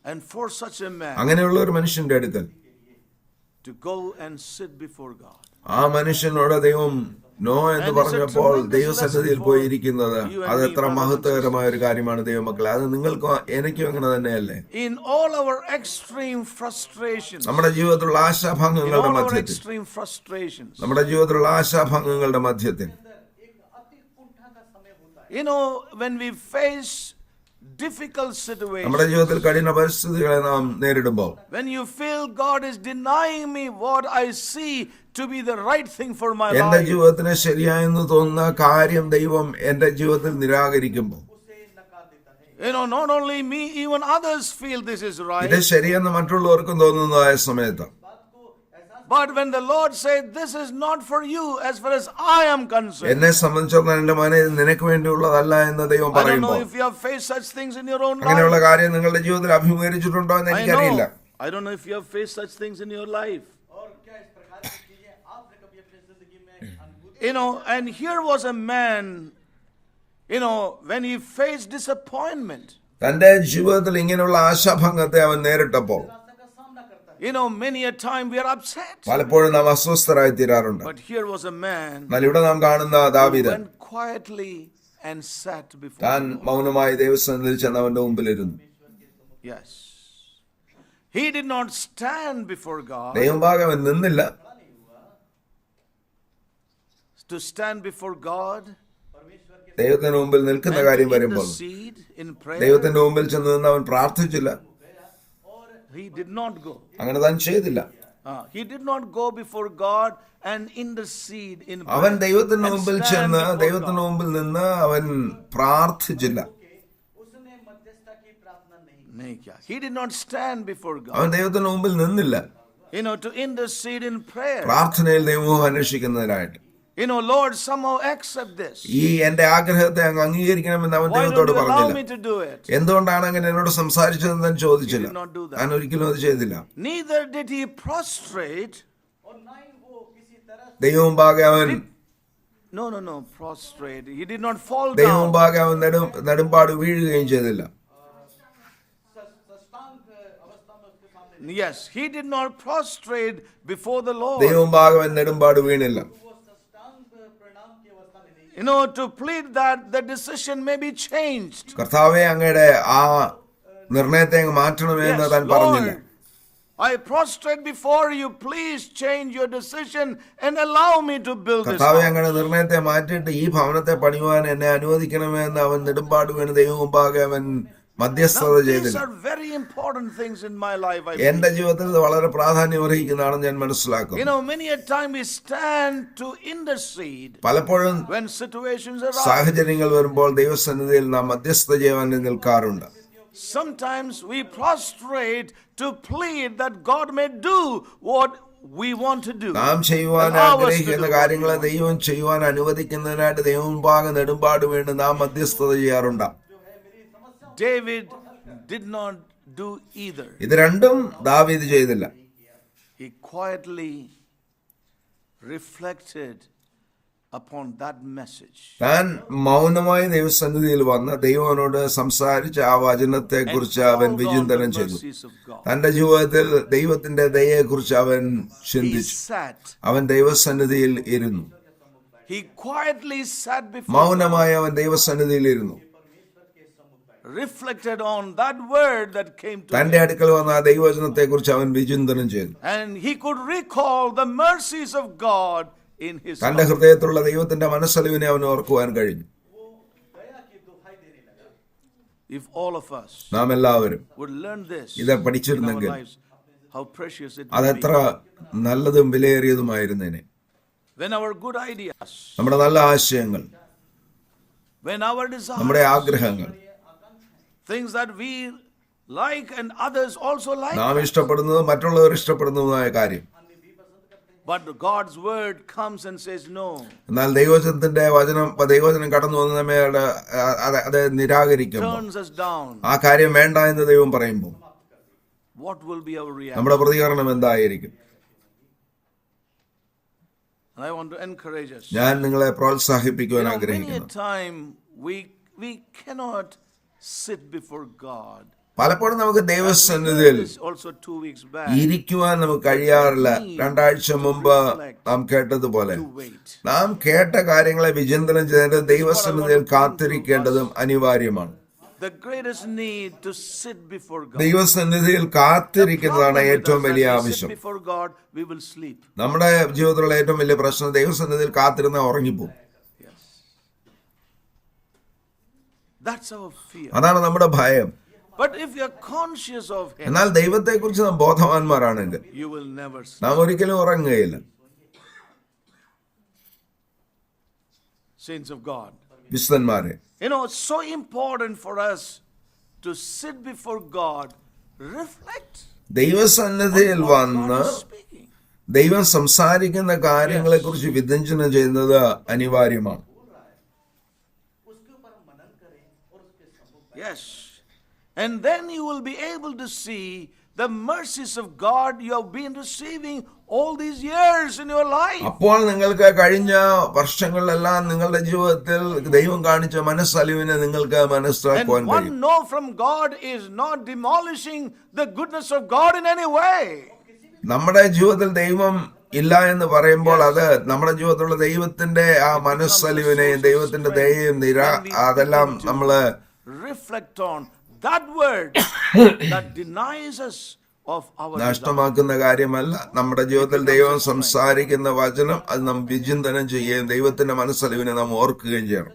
And for such a man അങ്ങനെയുള്ള ഒരു മനുഷ്യന്റെ അടുക്കൽ to go and sit before God. ആ മനുഷ്യനോട് ദൈവം നോ എന്ന് പറഞ്ഞപ്പോൾ ദൈവസന്നിധിയിൽ പോയിരിക്കുന്നത് അത് എത്ര മഹത്വകരമായ ഒരു കാര്യമാണ് ദൈവമക്കളെ. അത് നിങ്ങൾക്കും എനിക്കും അങ്ങനെ തന്നെയല്ലേ? In all our extreme frustrations, നമ്മുടെ ജീവിതത്തിലുള്ള ആശാഭംഗങ്ങളുടെ our മധ്യത്തിൽ, extreme frustrations, നമ്മുടെ ജീവിതത്തിലുള്ള ആശാഭംഗങ്ങളുടെ മധ്യത്തിൽ, when we face difficult situations, നമ്മുടെ ജീവിതത്തിൽ കഠിന പരിസ്ഥിതികളെ നാം നേരിടുമ്പോൾ, when you feel God is denying me what I see to be the right thing for my എന്റെ life, ജീവിതത്തിന് ശരിയായെന്ന് തോന്നുന്ന കാര്യം ദൈവം എന്റെ ജീവിതത്തിൽ നിരാകരിക്കുമ്പോൾ, not only me, even others feel this is ഇത് right. ശരിയെന്ന് മറ്റുള്ളവർക്കും തോന്നുന്നതായ സമയത്ത്, But when the Lord said, this is not for you as far as I am concerned. എന്നെ സംബന്ധിച്ചിടത്തോളം എന്റെ മനെ നിനക്ക് വേണ്ടിയുള്ളതല്ല എന്ന് ദൈവം I don't know പറയുമ്പോൾ, if you have faced such things in your own അങ്ങനെയുള്ള life. കാര്യം നിങ്ങളുടെ ജീവിതത്തിൽ അഭിമുഖീകരിച്ചിട്ടുണ്ടോ എന്ന് എനിക്കറിയില്ല. I don't know if you have faced such things in your life. And here was a man, when he faced disappointment. തന്റെ ജീവിതത്തിൽ ഇങ്ങനെയുള്ള ആശാഭംഗത്തെ അവൻ നേരിട്ടപ്പോൾ, Many a time we are upset. പലപ്പോഴും നാം അസ്വസ്ഥരായി തീരാറുണ്ട്. But here was a man എന്നാൽ ഇവിടെ നാം കാണുന്ന who ദാവീദ് went quietly and sat before താൻ the Lord. മൗനമായി ദൈവസന്നിധിയിൽ ചെന്ന് അവന്റെ മുമ്പിലിരുന്നു. Yes. He did not stand before God. ദൈവഭാഗം അവൻ നിന്നില്ല. To stand before God ദൈവത്തിന് മുമ്പിൽ നിൽക്കുന്ന and കാര്യം to വരുമ്പോൾ intercede in prayer. ദൈവത്തിന്റെ മുമ്പിൽ ചെന്ന് നിന്ന് അവൻ പ്രാർത്ഥിച്ചില്ല. He did not go. അങ്ങനെ താൻ ചെയ്തില്ല. He did not go before God and intercede in prayer. അവൻ ദൈവത്തിന്റെ and മുമ്പിൽ stand ചെന്ന് before ദൈവത്തിന്റെ God. മുമ്പിൽ നിന്ന് അവൻ പ്രാർത്ഥിച്ചില്ല. नहीं किया. He did not stand before God. അവൻ ദൈവത്തിന്റെ മുമ്പിൽ നിന്നില്ല To intercede in prayer. പ്രാർത്ഥനയിൽ ദൈവം അന്വേഷിക്കുന്നതിനായിട്ട്. Lord, somehow accept this. ഈ എന്റെ ആഗ്രഹത്തെ അങ്ങ് അംഗീകരിക്കണമെന്ന് അവൻ Why don't ദൈവത്തോട് you allow പറഞ്ഞില്ല. me to do it? എന്തുകൊണ്ടാണ് അങ്ങനെ എന്നോട് സംസാരിച്ചതെന്ന് താൻ ചോദിച്ചില്ല. He did not do that. താൻ ഒരിക്കലും അത് ചെയ്തില്ല. Neither did he prostrate. ദൈവമുമ്പാകെ അവൻ prostrate. He did not fall down. ദൈവമുമ്പാകെ അവൻ നെടുമ്പാട് വീഴുകയും ചെയ്തില്ല. Yes, he did not prostrate before the Lord. ദൈവമുമ്പാകെ അവൻ നെടുമ്പാട് വീണില്ല. To plead that the decision may be changed. കർത്താവെ അങ്ങയുടെ ആ നിർണയത്തെ അങ്ങ് മാറ്റണമേ എന്ന് താൻ പറഞ്ഞില്ല. I prostrate before you. Please change your decision and allow me to build this കർത്താവെ, house. അങ്ങനെ നിർണയത്തെ മാറ്റിയിട്ട് ഈ ഭവനത്തെ പണിയുവാൻ എന്നെ അനുവദിക്കണമെന്ന് അവൻ നെടുമ്പാട് വീണ് ദൈവം മുമ്പാകെ അവൻ മധ്യസ്ഥത Now, these ചെയ്തില്ല. are very important things in my life. I എന്റെ believe. ജീവിതത്തിൽ ഇത് വളരെ പ്രാധാന്യം അർഹിക്കുന്നതാണെന്ന് ഞാൻ മനസ്സിലാക്കുന്നു. Many a time we stand to intercede പലപ്പോഴും when situations arise. സാഹചര്യങ്ങൾ വരുമ്പോൾ ദൈവസന്നിധിയിൽ നാം മധ്യസ്ഥത ചെയ്യാൻ നിൽക്കാറുണ്ട്. Sometimes we prostrate to plead that God may do what we want to do. നാം ചെയ്യുവാൻ Allow us to ആഗ്രഹിക്കുന്ന do what കാര്യങ്ങളെ we want. ദൈവം ചെയ്യുവാൻ അനുവദിക്കുന്നതിനായിട്ട് ദൈവം മുമ്പാകെ നെടുമ്പാട് വീണ് നാം മധ്യസ്ഥത ചെയ്യാറുണ്ട്. David did not do either. ഇത് രണ്ടും ദാവീദ് ചെയ്തില്ല. He quietly reflected upon that message. താൻ മൗനമായി ദൈവസന്നിധിയിൽ വന്ന് ദൈവനോട് സംസാരിച്ച ആ വചനത്തെ And കുറിച്ച് അവൻ called on വിചിന്തനം the ചെയ്തു. mercies of God. തന്റെ ജീവിതത്തിൽ ദൈവത്തിന്റെ ദയയെക്കുറിച്ച് അവൻ He ചിന്തിച്ചു. sat. അവൻ ദൈവസന്നിധിയിൽ ഇരുന്നു. He quietly sat before God, മൗനമായി അവൻ ദൈവസന്നിധിയിൽ ഇരുന്നു. reflected on that word that came to തന്റെ him. അടുക്കൽ വന്ന ആ ദൈവവചനത്തെ കുറിച്ച് അവൻ വിചിന്തനം ചെയ്തു. And he could recall the mercies of God in his തന്റെ life. ഹൃദയത്തിലുള്ള ദൈവത്തിന്റെ മനസ്സലിവിനെ അവൻ ഓർക്കുവാൻ കഴിഞ്ഞു. If all of us നാം എല്ലാവരും would learn this ഇത് in our പഠിച്ചിരുന്നെങ്കിൽ lives, how precious it would അതെത്ര be. നല്ലതും വിലയേറിയതുമായിരുന്നേനെ. When our good ideas, നമ്മുടെ നല്ല ആശയങ്ങൾ, when our നമ്മുടെ desires, ആഗ്രഹങ്ങൾ, things that we like and others also like, നാം ഇഷ്ടപ്പെടുന്നതും മറ്റുള്ളവർ ഇഷ്ടപ്പെടുന്നതുമായ കാര്യം, but God's word comes and says no. എന്നാൽ ദൈവവചനം കടന്നു വന്ന് നമ്മെ അത് നിരാകരിക്കുമ്പോൾ, Turns us down. ആ കാര്യം വേണ്ട എന്ന് ദൈവം പറയുമ്പോൾ What will be our reaction? നമ്മുടെ പ്രതികരണം എന്തായിരിക്കും? And I want to encourage us. ഞാൻ നിങ്ങളെ പ്രോത്സാഹിപ്പിക്കുവാൻ Many a ആഗ്രഹിക്കുന്നു. time we cannot sit before God. പലപ്പോഴും നമുക്ക് ദൈവസന്നിധിയിൽ This also 2 weeks back ഇരിക്കുവാൻ നമുക്ക് കഴിയാറില്ല. 2 ആഴ്ച മുമ്പ് നാം കേട്ടതുപോലെ to wait. നാം കേട്ട കാര്യങ്ങളെ വിചിന്തനം ചെയ്തത് ദൈവസന്നിധിയിൽ കാത്തിരിക്കേണ്ടതും അനിവാര്യമാണ്. The greatest need to sit before God. ദൈവസന്നിധിയിൽ കാത്തിരിക്കുന്നതാണ് ഏറ്റവും വലിയ As we ആവശ്യം. sit before God, we will sleep. നമ്മുടെ ജീവിതത്തിലുള്ള ഏറ്റവും വലിയ പ്രശ്നം ദൈവസന്നിധിയിൽ കാത്തിരുന്ന ഉറങ്ങിപ്പോകും. Yes. That's our fear. അതാണ് നമ്മുടെ ഭയം. But if you are conscious of Him, എന്നാൽ ദൈവത്തെക്കുറിച്ച് നാം ബോധവാന്മാരാണെങ്കിൽ you will never sleep. നാം ഒരിക്കലും ഉറങ്ങുകയില്ല. Saints of God. വിശുദ്ധന്മാരെ, It's so important for us to sit before God, reflect ദൈവസന്നിധിയിൽ on what വന്ന് God is speaking. ദൈവം സംസാരിക്കുന്ന കാര്യങ്ങളെ കുറിച്ച് വിചിന്തനം ചെയ്യുന്നത് അനിവാര്യമാണ്. Yes. And then you will be able to see the mercies of God you have been receiving all these years in your life. അപ്പോൾ നിങ്ങൾക്ക് കഴിഞ്ഞ വർഷങ്ങളിലെല്ലാം നിങ്ങളുടെ ജീവിതത്തിൽ ദൈവം കാണിച്ച മനസ്സലിവിനെ നിങ്ങൾക്ക് And മനസ്സിലാക്കുവാൻ one കഴിയും. no from God is not demolishing the goodness of God in any way. നമ്മുടെ ജീവിതത്തിൽ ദൈവം ഇല്ല എന്ന് പറയുമ്പോൾ അത് നമ്മുടെ ജീവിതത്തിലുള്ള ദൈവത്തിന്റെ ആ മനസ്സലിവിനെയും ദൈവത്തിന്റെ ദയയും അതെല്ലാം നമ്മള് Reflect on that word that denies us of our desire. നഷ്ടമാക്കുന്ന കാര്യമല്ല. നമ്മുടെ ജീവിതത്തിൽ ദൈവം സംസാരിക്കുന്ന വചനം അത് നാം വിചിന്തനം ചെയ്യുകയും ദൈവത്തിന്റെ മനസ്സലിവിനെ നാം ഓർക്കുകയും ചെയ്യണം.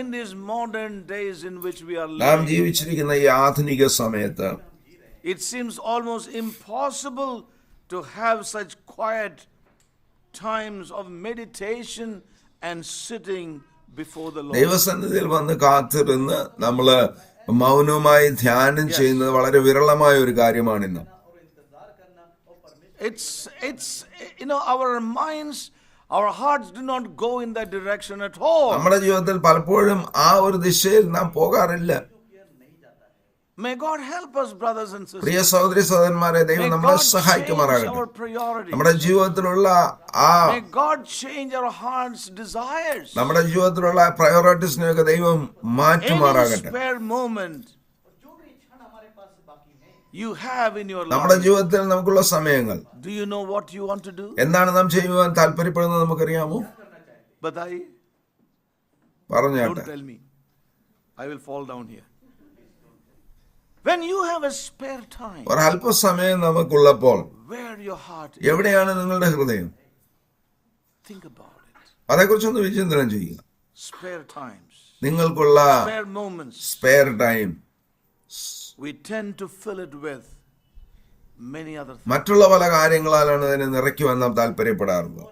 In these modern days in which we are നാം living, ജീവിച്ചിരിക്കുന്ന ഈ ആധുനിക സമയത്ത് it seems almost impossible to have such quiet times of meditation and sitting before the Lord. ദൈവസന്നിധിയിൽ വന്ന് കാത്തിരുന്ന് നമ്മള് മൗനമായി ധ്യാനം ചെയ്യുന്നത് വളരെ വിരളമായ ഒരു കാര്യമാണിന്ന്. It's our minds, our hearts do not go in that direction at all. നമ്മുടെ ജീവിതത്തിൽ പലപ്പോഴും ആ ഒരു ദിശയിൽ നാം പോകാറില്ല. May God help us, brothers and sisters. പ്രിയ സഹോദരി സഹോദരന്മാരെ, ദൈവം May നമ്മളെ God change സഹായിക്കുമാറാകട്ടെ. our priorities. നമ്മുടെ ജീവിതത്തിലുള്ള ആ May God change our heart's desires. നമ്മുടെ ജീവിതത്തിലുള്ള പ്രയോറിറ്റീസിനെയൊക്കെ ദൈവം Any മാറ്റുമാറാകട്ടെ. spare moment you have in your നമ്മുടെ life, ജീവിതത്തിൽ നമുക്കുള്ള സമയങ്ങൾ do you know what you want to do? എന്താണ് നാം ചെയ്യുവാൻ താല്പര്യപ്പെടുന്നത് നമുക്കറിയാമോ? But പറഞ്ഞാട്ടെ. don't tell me. I will fall down here. When you have a spare time, ഒരല്പസമയം നമുക്കുള്ളപ്പോൾ where your heart is, എവിടെയാണ് നിങ്ങളുടെ ഹൃദയം? think about it. അതേക്കുറിച്ചൊന്ന് വിചിന്തനം ചെയ്യുക. Spare times, നിങ്ങൾക്കുള്ള spare moments, spare time we tend to fill it with many other things. മറ്റുള്ള പല കാര്യങ്ങളാലാണ് അതിനെ നിറയ്ക്കുവാൻ നാം താല്പര്യപ്പെടാറുള്ളത്.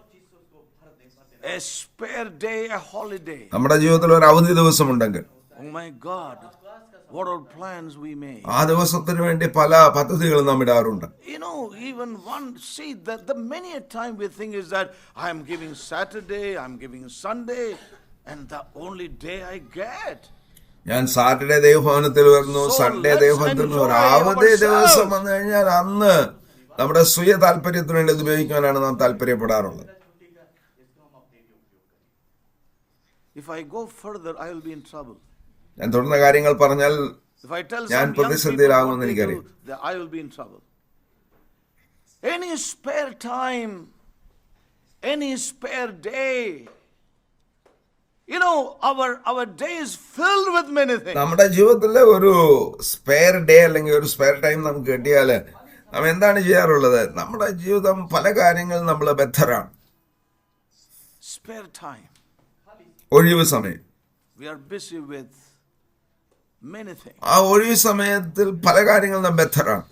A spare day, a holiday. നമ്മുടെ ജീവിതത്തിൽ ഒരു അവധി ദിവസമുണ്ടെങ്കിൽ Oh my God, what all plans we make. ആ ദിവസത്തിന് വേണ്ടി പല പദ്ധതികളും നാം ഇടാറുണ്ട്. You know, even one, see, the many a time we think is that I'm giving Saturday, I'm giving Sunday, and the only day I get. ഞാൻ Saturday ദൈവഭവനത്തിൽ വരുന്നു, Sunday ദൈവഭവനത്തിൽ വരുന്നു. ഒരു അവധി ദിവസം വന്നു കഴിഞ്ഞാൽ അന്ന് നമ്മുടെ സ്വയ താല്പര്യത്തിന് വേണ്ടി ഇത് ഉപയോഗിക്കാനാണ് നാം താല്പര്യപ്പെടാറുള്ളത്. If I go further, I will be in trouble. ഞാൻ തുടർന്ന കാര്യങ്ങൾ പറഞ്ഞാൽ If I tell ഞാൻ some young people പ്രതിസന്ധിയിലാകുമെന്ന് what they എനിക്കറിയാം. do, I will be in trouble. Any spare time, any spare day, you know, our day is filled with many things. നമ്മുടെ ജീവിതത്തിലെ ഒരു spare day അല്ലെങ്കിൽ ഒരു spare time നമുക്ക് കിട്ടിയാല് നാം എന്താണ് ചെയ്യാറുള്ളത്? നമ്മുടെ ജീവിതം പല കാര്യങ്ങളിൽ നമ്മൾ ബദ്ധരാണ്. Spare time. ഒഴിവ് സമയം. We are busy with many things. ആ ഒഴിവ് സമയത്തിൽ പല കാര്യങ്ങൾ നാം ബദ്ധരാണ്.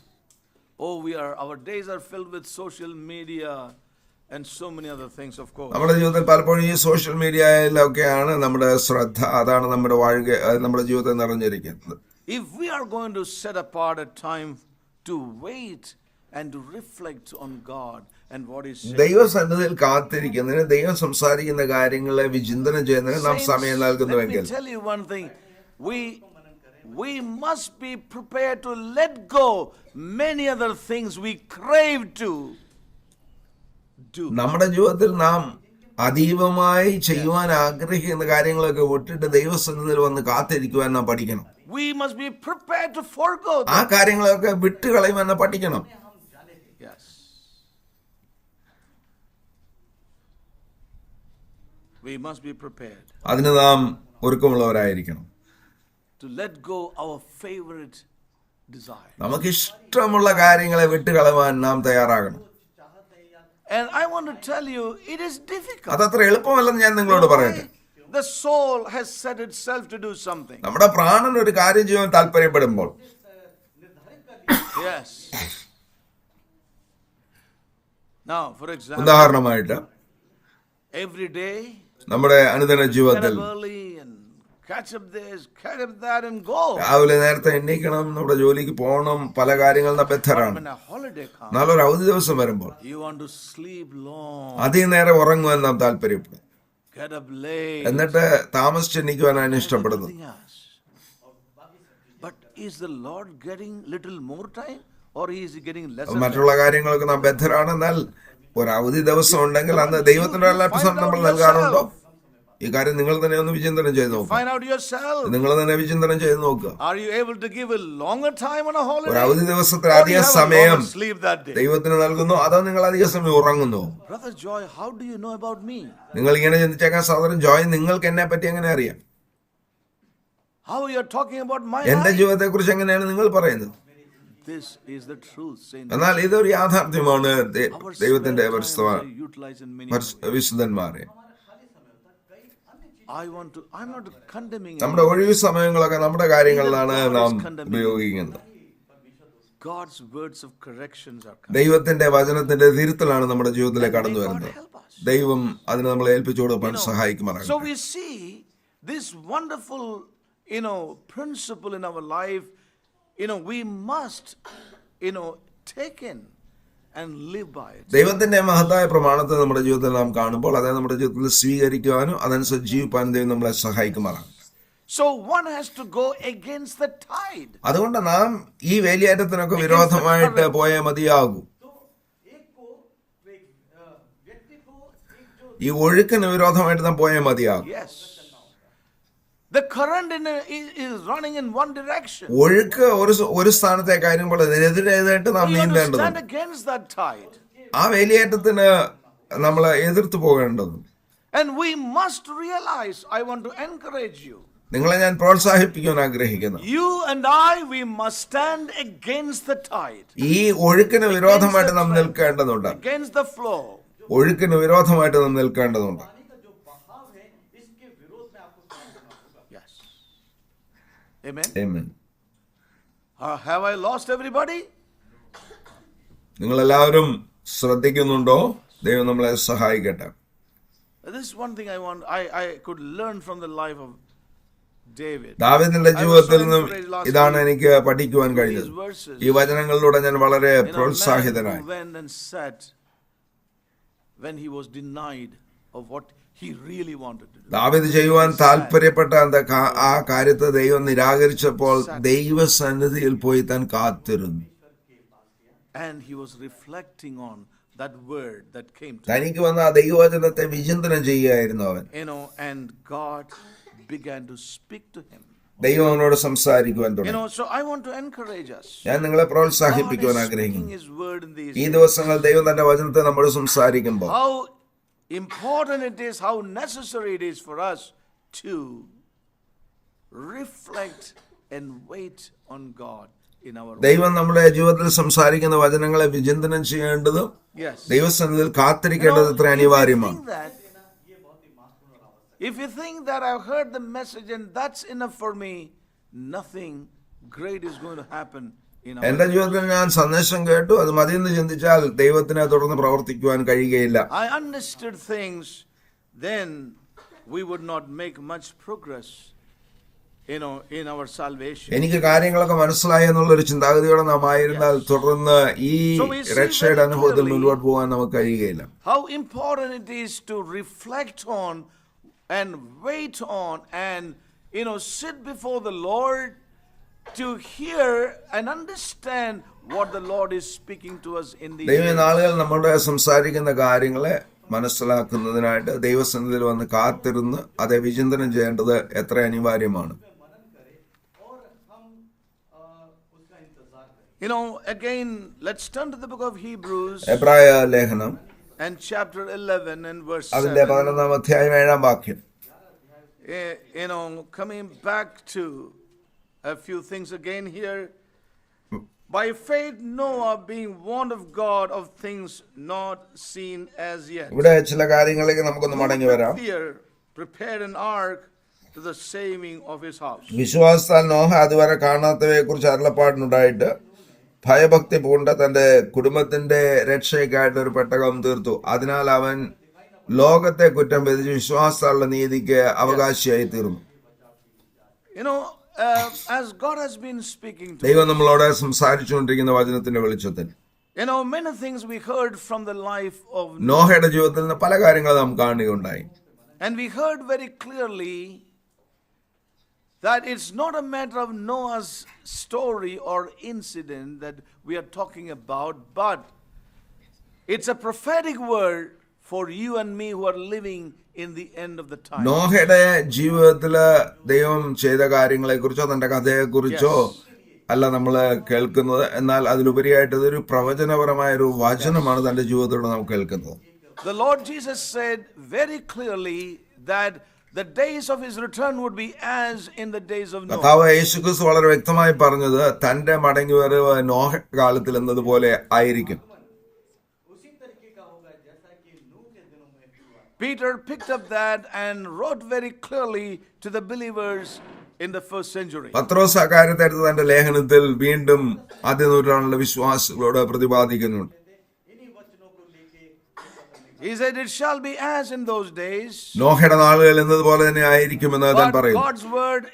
Oh, our days are filled with social media and so many other things, of course. നമ്മുടെ ജീവിതത്തിൽ പലപ്പോഴും ഈ സോഷ്യൽ മീഡിയയിലൊക്കെയാണ് നമ്മുടെ ശ്രദ്ധ, അതാണ് നമ്മുടെ നമ്മുടെ ജീവിതത്തെ നിറഞ്ഞിരിക്കുന്നത്. If we are going to set apart a time to wait and to reflect on God and what He says, ദൈവസന്നിധിയിൽ കാത്തിരിക്കുന്നതിന്, ദൈവം സംസാരിക്കുന്ന കാര്യങ്ങളെ വിചിന്തനം ചെയ്യുന്നതിന് നാം സമയം let നൽകുന്നുവെങ്കിൽ me tell you one thing. We must be prepared to let go many other things we crave to do. നമ്മുടെ ജീവിതത്തിൽ നാം അതീവമായി ചെയ്യുവാൻ ആഗ്രഹിക്കുന്ന കാര്യങ്ങളൊക്കെ വിട്ടിട്ട് ദൈവസന്നിധിയിൽ വന്ന് കാത്തിരിക്കുവാൻ നാം പഠിക്കണം. We must be prepared to forego ആ them. കാര്യങ്ങളൊക്കെ വിട്ടുകളയുവാൻ നാം പഠിക്കണം. Yes. We must be prepared അതിന് നാം ഒരുക്കമുള്ളവരായിരിക്കണം. to let go our favorite desire. നമുക്ക് ഇഷ്ടമുള്ള കാര്യങ്ങളെ വിട്ടുകളയുവാൻ നാം തയ്യാറാകണം. And I want to tell you, it is difficult. അതത്ര എളുപ്പമല്ലെന്ന് ഞാൻ നിങ്ങളോട് പറയട്ടെ. The soul has set itself to do something. നമ്മുടെ പ്രാണൻ ഒരു കാര്യം ചെയ്യാൻ താല്പര്യപ്പെടുമ്പോൾ Yes. Now, for example, ഉദാഹരണമായിട്ട് every day, നമ്മുടെ അനുദിന get ജീവിതത്തിൽ up early and catch up this, catch up that, and go. രാവിലെ നേരത്തെ എണ്ണീക്കണം, നമ്മുടെ ജോലിക്ക് പോകണം, പല കാര്യങ്ങൾ നാം ബദ്ധരാണ്. When a holiday comes, നല്ലൊരു അവധി ദിവസം വരുമ്പോൾ you want to sleep long, അധികം നേരം ഉറങ്ങുവാൻ നാം താല്പര്യപ്പെടും. get up late, എന്നിട്ട് താമസിച്ചെണ്ണിക്കുവാനാണ് ഇഷ്ടപ്പെടുന്നത്. everything else. But is the Lord getting little more time, or is He getting less? മറ്റുള്ള കാര്യങ്ങളൊക്കെ നാം ബദ്ധരാണെന്നാൽ ഒരു അവധി ദിവസം ഉണ്ടെങ്കിൽ അന്ന് ദൈവത്തിന്റെ അല്പസം നമ്മൾ നൽകാറുണ്ടോ? ഈ കാര്യം നിങ്ങൾ തന്നെ ഒന്ന് വിചിന്തനം ചെയ്ത് നോക്കുക. Find out yourself. നിങ്ങൾ തന്നെ വിചിന്തനം ചെയ്ത് നോക്കുക. Are you able to give a longer time on a ഒരു holiday? അവധി ദിവസത്തിൽ Or you അധികം have a സമയം longer sleep that day? ദൈവത്തിന് നൽകുന്നു, അതോ നിങ്ങൾ അധിക സമയം ഉറങ്ങുന്നു? Brother Joy, how do you know about me? നിങ്ങൾ ഇങ്ങനെ ചിന്തിച്ചേക്കാൻ സഹോദരൻ ജോയ്, നിങ്ങൾക്ക് എന്നെ പറ്റി എങ്ങനെ അറിയാം? How you are talking about my എന്റെ life? ജീവിതത്തെ കുറിച്ച് എങ്ങനെയാണ് നിങ്ങൾ പറയുന്നത്? This is the truth, saints. എന്നാൽ ഇതൊരു യാഥാർത്ഥ്യമാണ്. Our ദൈവത്തിന്റെ spare time we utilize in many ways. വിശുദ്ധന്മാരെ, I'm not condemning നമ്മുടെ ഒഴിവ് സമയങ്ങളൊക്കെ നമ്മുടെ കാര്യങ്ങളിലാണ് നാം ഉപയോഗിക്കുന്നത്. God's words of corrections are coming. ദൈവത്തിന്റെ വചനത്തിന്റെ തിരുത്തലാണ് നമ്മുടെ ജീവിതത്തിലേക്ക് കടന്നു God വരുന്നത്. help us. ദൈവം അതിന് നമ്മളെ ഏൽപ്പിച്ചു കൊടുക്കാൻ So സഹായിക്കുമാറാകട്ടെ. we see this wonderful, principle in our life. We must, take in and live by it. ദൈവത്തിന്റെ മഹത്തായ പ്രമാണത്തെ നമ്മുടെ ജീവിതത്തിൽ നാം കാണുമ്പോൾ അത് നമ്മുടെ ജീവിതത്തിൽ സ്വീകരിക്കുവാനും അതനുസരിച്ച് ജീവിക്കാനും ദൈവം നമ്മളെ സഹായിക്കുമാറാകട്ടെ. So one has to go against the tide. അതുകൊണ്ട് നാം ഈ വേലിയേറ്റത്തിനൊക്കെ വിരോധമായിട്ട് പോയേ മതിയാകൂ. ഈ ഒഴുക്കിന് വിരോധമായിട്ട് നാം പോയേ മതിയാകും. Yes. The current is running in one direction. ഒഴുക്ക് ഒരു സ്ഥാനത്തേക്കായിരുമ്പോൾ അതിനെതിരായിട്ട് നാം We have to stand നീന്തേണ്ടതുണ്ട്. against that tide. ആ വേലിയേറ്റത്തിന് നമ്മൾ എതിർത്ത് പോകേണ്ടതുണ്ട്. And we must realize, I want to encourage you. നിങ്ങളെ ഞാൻ പ്രോത്സാഹിപ്പിക്കാൻ ആഗ്രഹിക്കുന്നു. You and I, we must stand against the tide, ഈ ഒഴുക്കിന് വിരോധമായിട്ട് നാം നിൽക്കേണ്ടതുണ്ട്. against the flow. ഒഴുക്കിന് വിരോധമായിട്ട് നാം നിൽക്കേണ്ടതുണ്ട്. Yes. Amen. Amen. Have I lost everybody? നിങ്ങൾ എല്ലാവരും ശ്രദ്ധിക്കുന്നുണ്ടോ? ദൈവം നമ്മളെ സഹായിക്കട്ടെ. This is one thing I could learn from the life of David. ദാവീദിന്റെ ജീവിതത്തിൽ നിന്നും ഇതാണ് എനിക്ക് പഠിക്കുവാൻ കഴിഞ്ഞത്. ഈ വചനങ്ങളിലൂടെ ഞാൻ വളരെ പ്രോത്സാഹിതനായി. When he was denied of what he really wanted to do. ദാവീദ് ചെയ്യുവാൻ താല്പര്യപ്പെട്ട ആ കാര്യത്തെ ദൈവം നിരാകരിച്ചപ്പോൾ ദൈവസന്നിധിയിൽ പോയി താൻ കാത്തിരുന്നു. And he was reflecting on that word that came to him. തനിക്ക് വന്ന ആ ദൈവവചനത്തെ വിചിന്തനം ചെയ്യുകയായിരുന്നു അവൻ. And God began to speak to him. ദൈവം അവനോട് സംസാരിക്കുവാൻ തുടങ്ങി. So I want to encourage us. ഞാൻ നിങ്ങളെ പ്രോത്സാഹിപ്പിക്കുവാൻ ആഗ്രഹിക്കുന്നു. His word in these ഈ ദിവസങ്ങൾ ദൈവം തന്റെ വചനത്തെ നമ്മോട് സംസാരിക്കുമ്പോൾ how important it is, how necessary it is for us to reflect and wait on God in our life. ദൈവം നമ്മുടെ ജീവിതത്തിൽ സംസാരിക്കുന്ന വചനങ്ങളെ വിചിന്തനം ചെയ്യേണ്ടതും ദൈവസന്നിധിയിൽ കാത്തിരിക്കേണ്ടത് എത്ര അനിവാര്യമാണ്. If you think that I've heard the message and that's enough for me, nothing great is going to happen in our എന്റെ ജീവിതത്തിൽ ഞാൻ സന്ദേശം കേട്ടു, അത് മതിയെന്ന് ചിന്തിച്ചാൽ ദൈവത്തിനെ തുടർന്ന് പ്രവർത്തിക്കുവാൻ കഴിയുകയില്ല. I understood things, then we would not make much progress, in our salvation. എനിക്ക് കാര്യങ്ങളൊക്കെ മനസ്സിലായി എന്നുള്ളൊരു ചിന്താഗതിയോടെ നാം ആയിരുന്നാൽ തുടർന്ന് ഈ രക്ഷയുടെ അനുഭവത്തിൽ മുന്നോട്ട് പോകാൻ നമുക്ക് കഴിയുകയില്ല. How important it is to reflect on and wait on and sit before the Lord to hear and understand what the Lord is speaking to us in these days. നാളുകൾ നമ്മുടെ സംസാരിക്കുന്ന കാര്യങ്ങളെ മനസ്സിലാക്കുന്നതിനായിട്ട് ദൈവസന്നിധിയിൽ വന്ന് കാത്തിരുന്ന് അതേ വിചിന്തനം ചെയ്യേണ്ടത് എത്ര അനിവാര്യമാണ്. Again, let's turn to the book of Hebrews. എബ്രായ ലേഖനം and chapter 11 and verse 7. അതിന്റെ 11-ാം അധ്യായം 7-ാം വാക്യം. Coming back to a few things again here. By faith Noah, being warned of God of things not seen as yet, ഇവിടെ ചില കാര്യങ്ങളിലേക്ക് നമുക്കൊന്ന് മടങ്ങി വരാം. prepared an ark to the saving of his house. വിശ്വാസത്താൽ നോഹ അതുവരെ കാണാത്തവയെ കുറിച്ച് അരുളപ്പാടുണ്ടായിട്ട് ഭയഭക്തി പൂണ്ട തന്റെ കുടുംബത്തിന്റെ രക്ഷയ്ക്കായിട്ട് ഒരു പെട്ടകം തീർത്തു. അതിനാൽ അവൻ ലോകത്തെ കുറ്റം വിധിച്ച് വിശ്വാസത്താലുള്ള നീതിക്ക് അവകാശിയായി തീർന്നു. As God has been speaking to ദൈവം നമ്മളോട് സംസാരിച്ചുകൊണ്ടിരിക്കുന്ന വചനത്തിന്റെ വെളിച്ചത്തിൽ many things we heard from the life of നോഹയുടെ ജീവിതത്തിൽ നിന്ന് പല കാര്യങ്ങൾ നാം കാണുകയുണ്ടായി. And we heard very clearly that it's not a matter of Noah's story or incident that we are talking about, but it's a prophetic word for you and me who are living in the end of the time. നോഹയുടെ ജീവിതത്തില് ദൈവം ചെയ്ത കാര്യങ്ങളെ കുറിച്ചോ തന്റെ കഥയെ കുറിച്ചോ അല്ല നമ്മൾ കേൾക്കുന്നത്, എന്നാൽ അതിലുപരിയായിട്ട് ഇതൊരു പ്രവചനപരമായ ഒരു വചനമാണ് തന്റെ ജീവിതത്തിലൂടെ നാം കേൾക്കുന്നത്. The Lord Jesus said very clearly that the days of his return would be as in the days of Noah. കർത്താവ് യേശുക്രിസ്തു വളരെ വ്യക്തമായി പറഞ്ഞത് തന്റെ മടങ്ങിവരവ് നോഹ കാലത്തിൽ എന്നതുപോലെ ആയിരിക്കും. Peter picked up that and wrote very clearly to the believers in the first century. പത്രോസ് ആ കാര്യത്തെ എടുത്ത് തന്റെ ലേഖനത്തിൽ വീണ്ടും ആദ്യ നൂറ്റാണ്ടിലെ വിശ്വാസികളോട് പ്രതിപാദിക്കുന്നുണ്ട്. He said it shall be as in those days. നോഹയുടെ നാളുകൾ എന്നതുപോലെ തന്നെ ആയിരിക്കുമെന്ന് താൻ പറയുന്നു. God's word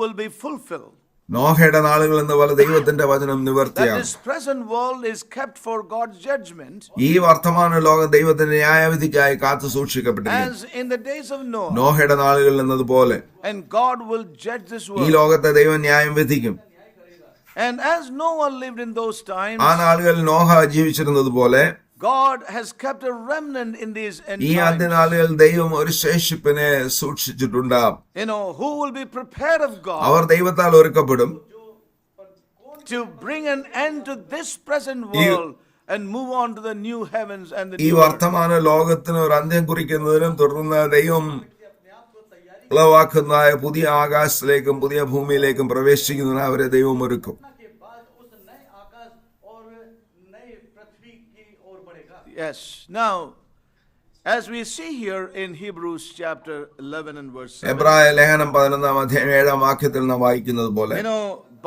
will be fulfilled. നോഹയുടെ നാളുകൾ എന്നപോലെ ദൈവത്തിന്റെ വചനം നിവർത്തിയാകും. This present world is kept for God's judgment. ഈ വർത്തമാന ലോകം ദൈവത്തിന്റെ ന്യായവിധിക്കായി കാത്തു സൂക്ഷിക്കപ്പെട്ടിരിക്കുന്നു. As in the days of Noah. നോഹയുടെ നാളുകൾ എന്നതുപോലെ. And God will judge this world. ഈ ലോകത്തെ ദൈവം ന്യായം വിധിക്കും. And as Noah lived in those times. ആ നാളുകളിൽ Noah ജീവിച്ചിരുന്നതുപോലെ God has kept a remnant in these end times. ഈ ആദ്യനാളുകളിൽ ദൈവം ഒരു ശേഷിപ്പിനെ സൂക്ഷിച്ചിട്ടുണ്ട്. Who will be prepared of God. അവർ ദൈവത്താൽ ഒരുക്കപ്പെടും. To bring an end to this present world and move on to the new heavens and the ഈ new earth. വർത്തമാന ലോകത്തിന് ഒരു അന്ത്യം കുറിക്കുന്നതിനും തുടർന്ന് ദൈവം ഉളവാക്കുന്നതായ പുതിയ ആകാശത്തിലേക്കും പുതിയ ഭൂമിയിലേക്കും പ്രവേശിക്കുന്നതിന് അവരെ ദൈവം ഒരുക്കും. के बाद उस नए आकाश और नए पृथ्वी की ओर बढ़ेगा. Yes. Now, as we see here in Hebrews chapter 11 and verse 7, എബ്രായ ലേഖനം 11-7 നാം വായിക്കുന്നത് പോലെ,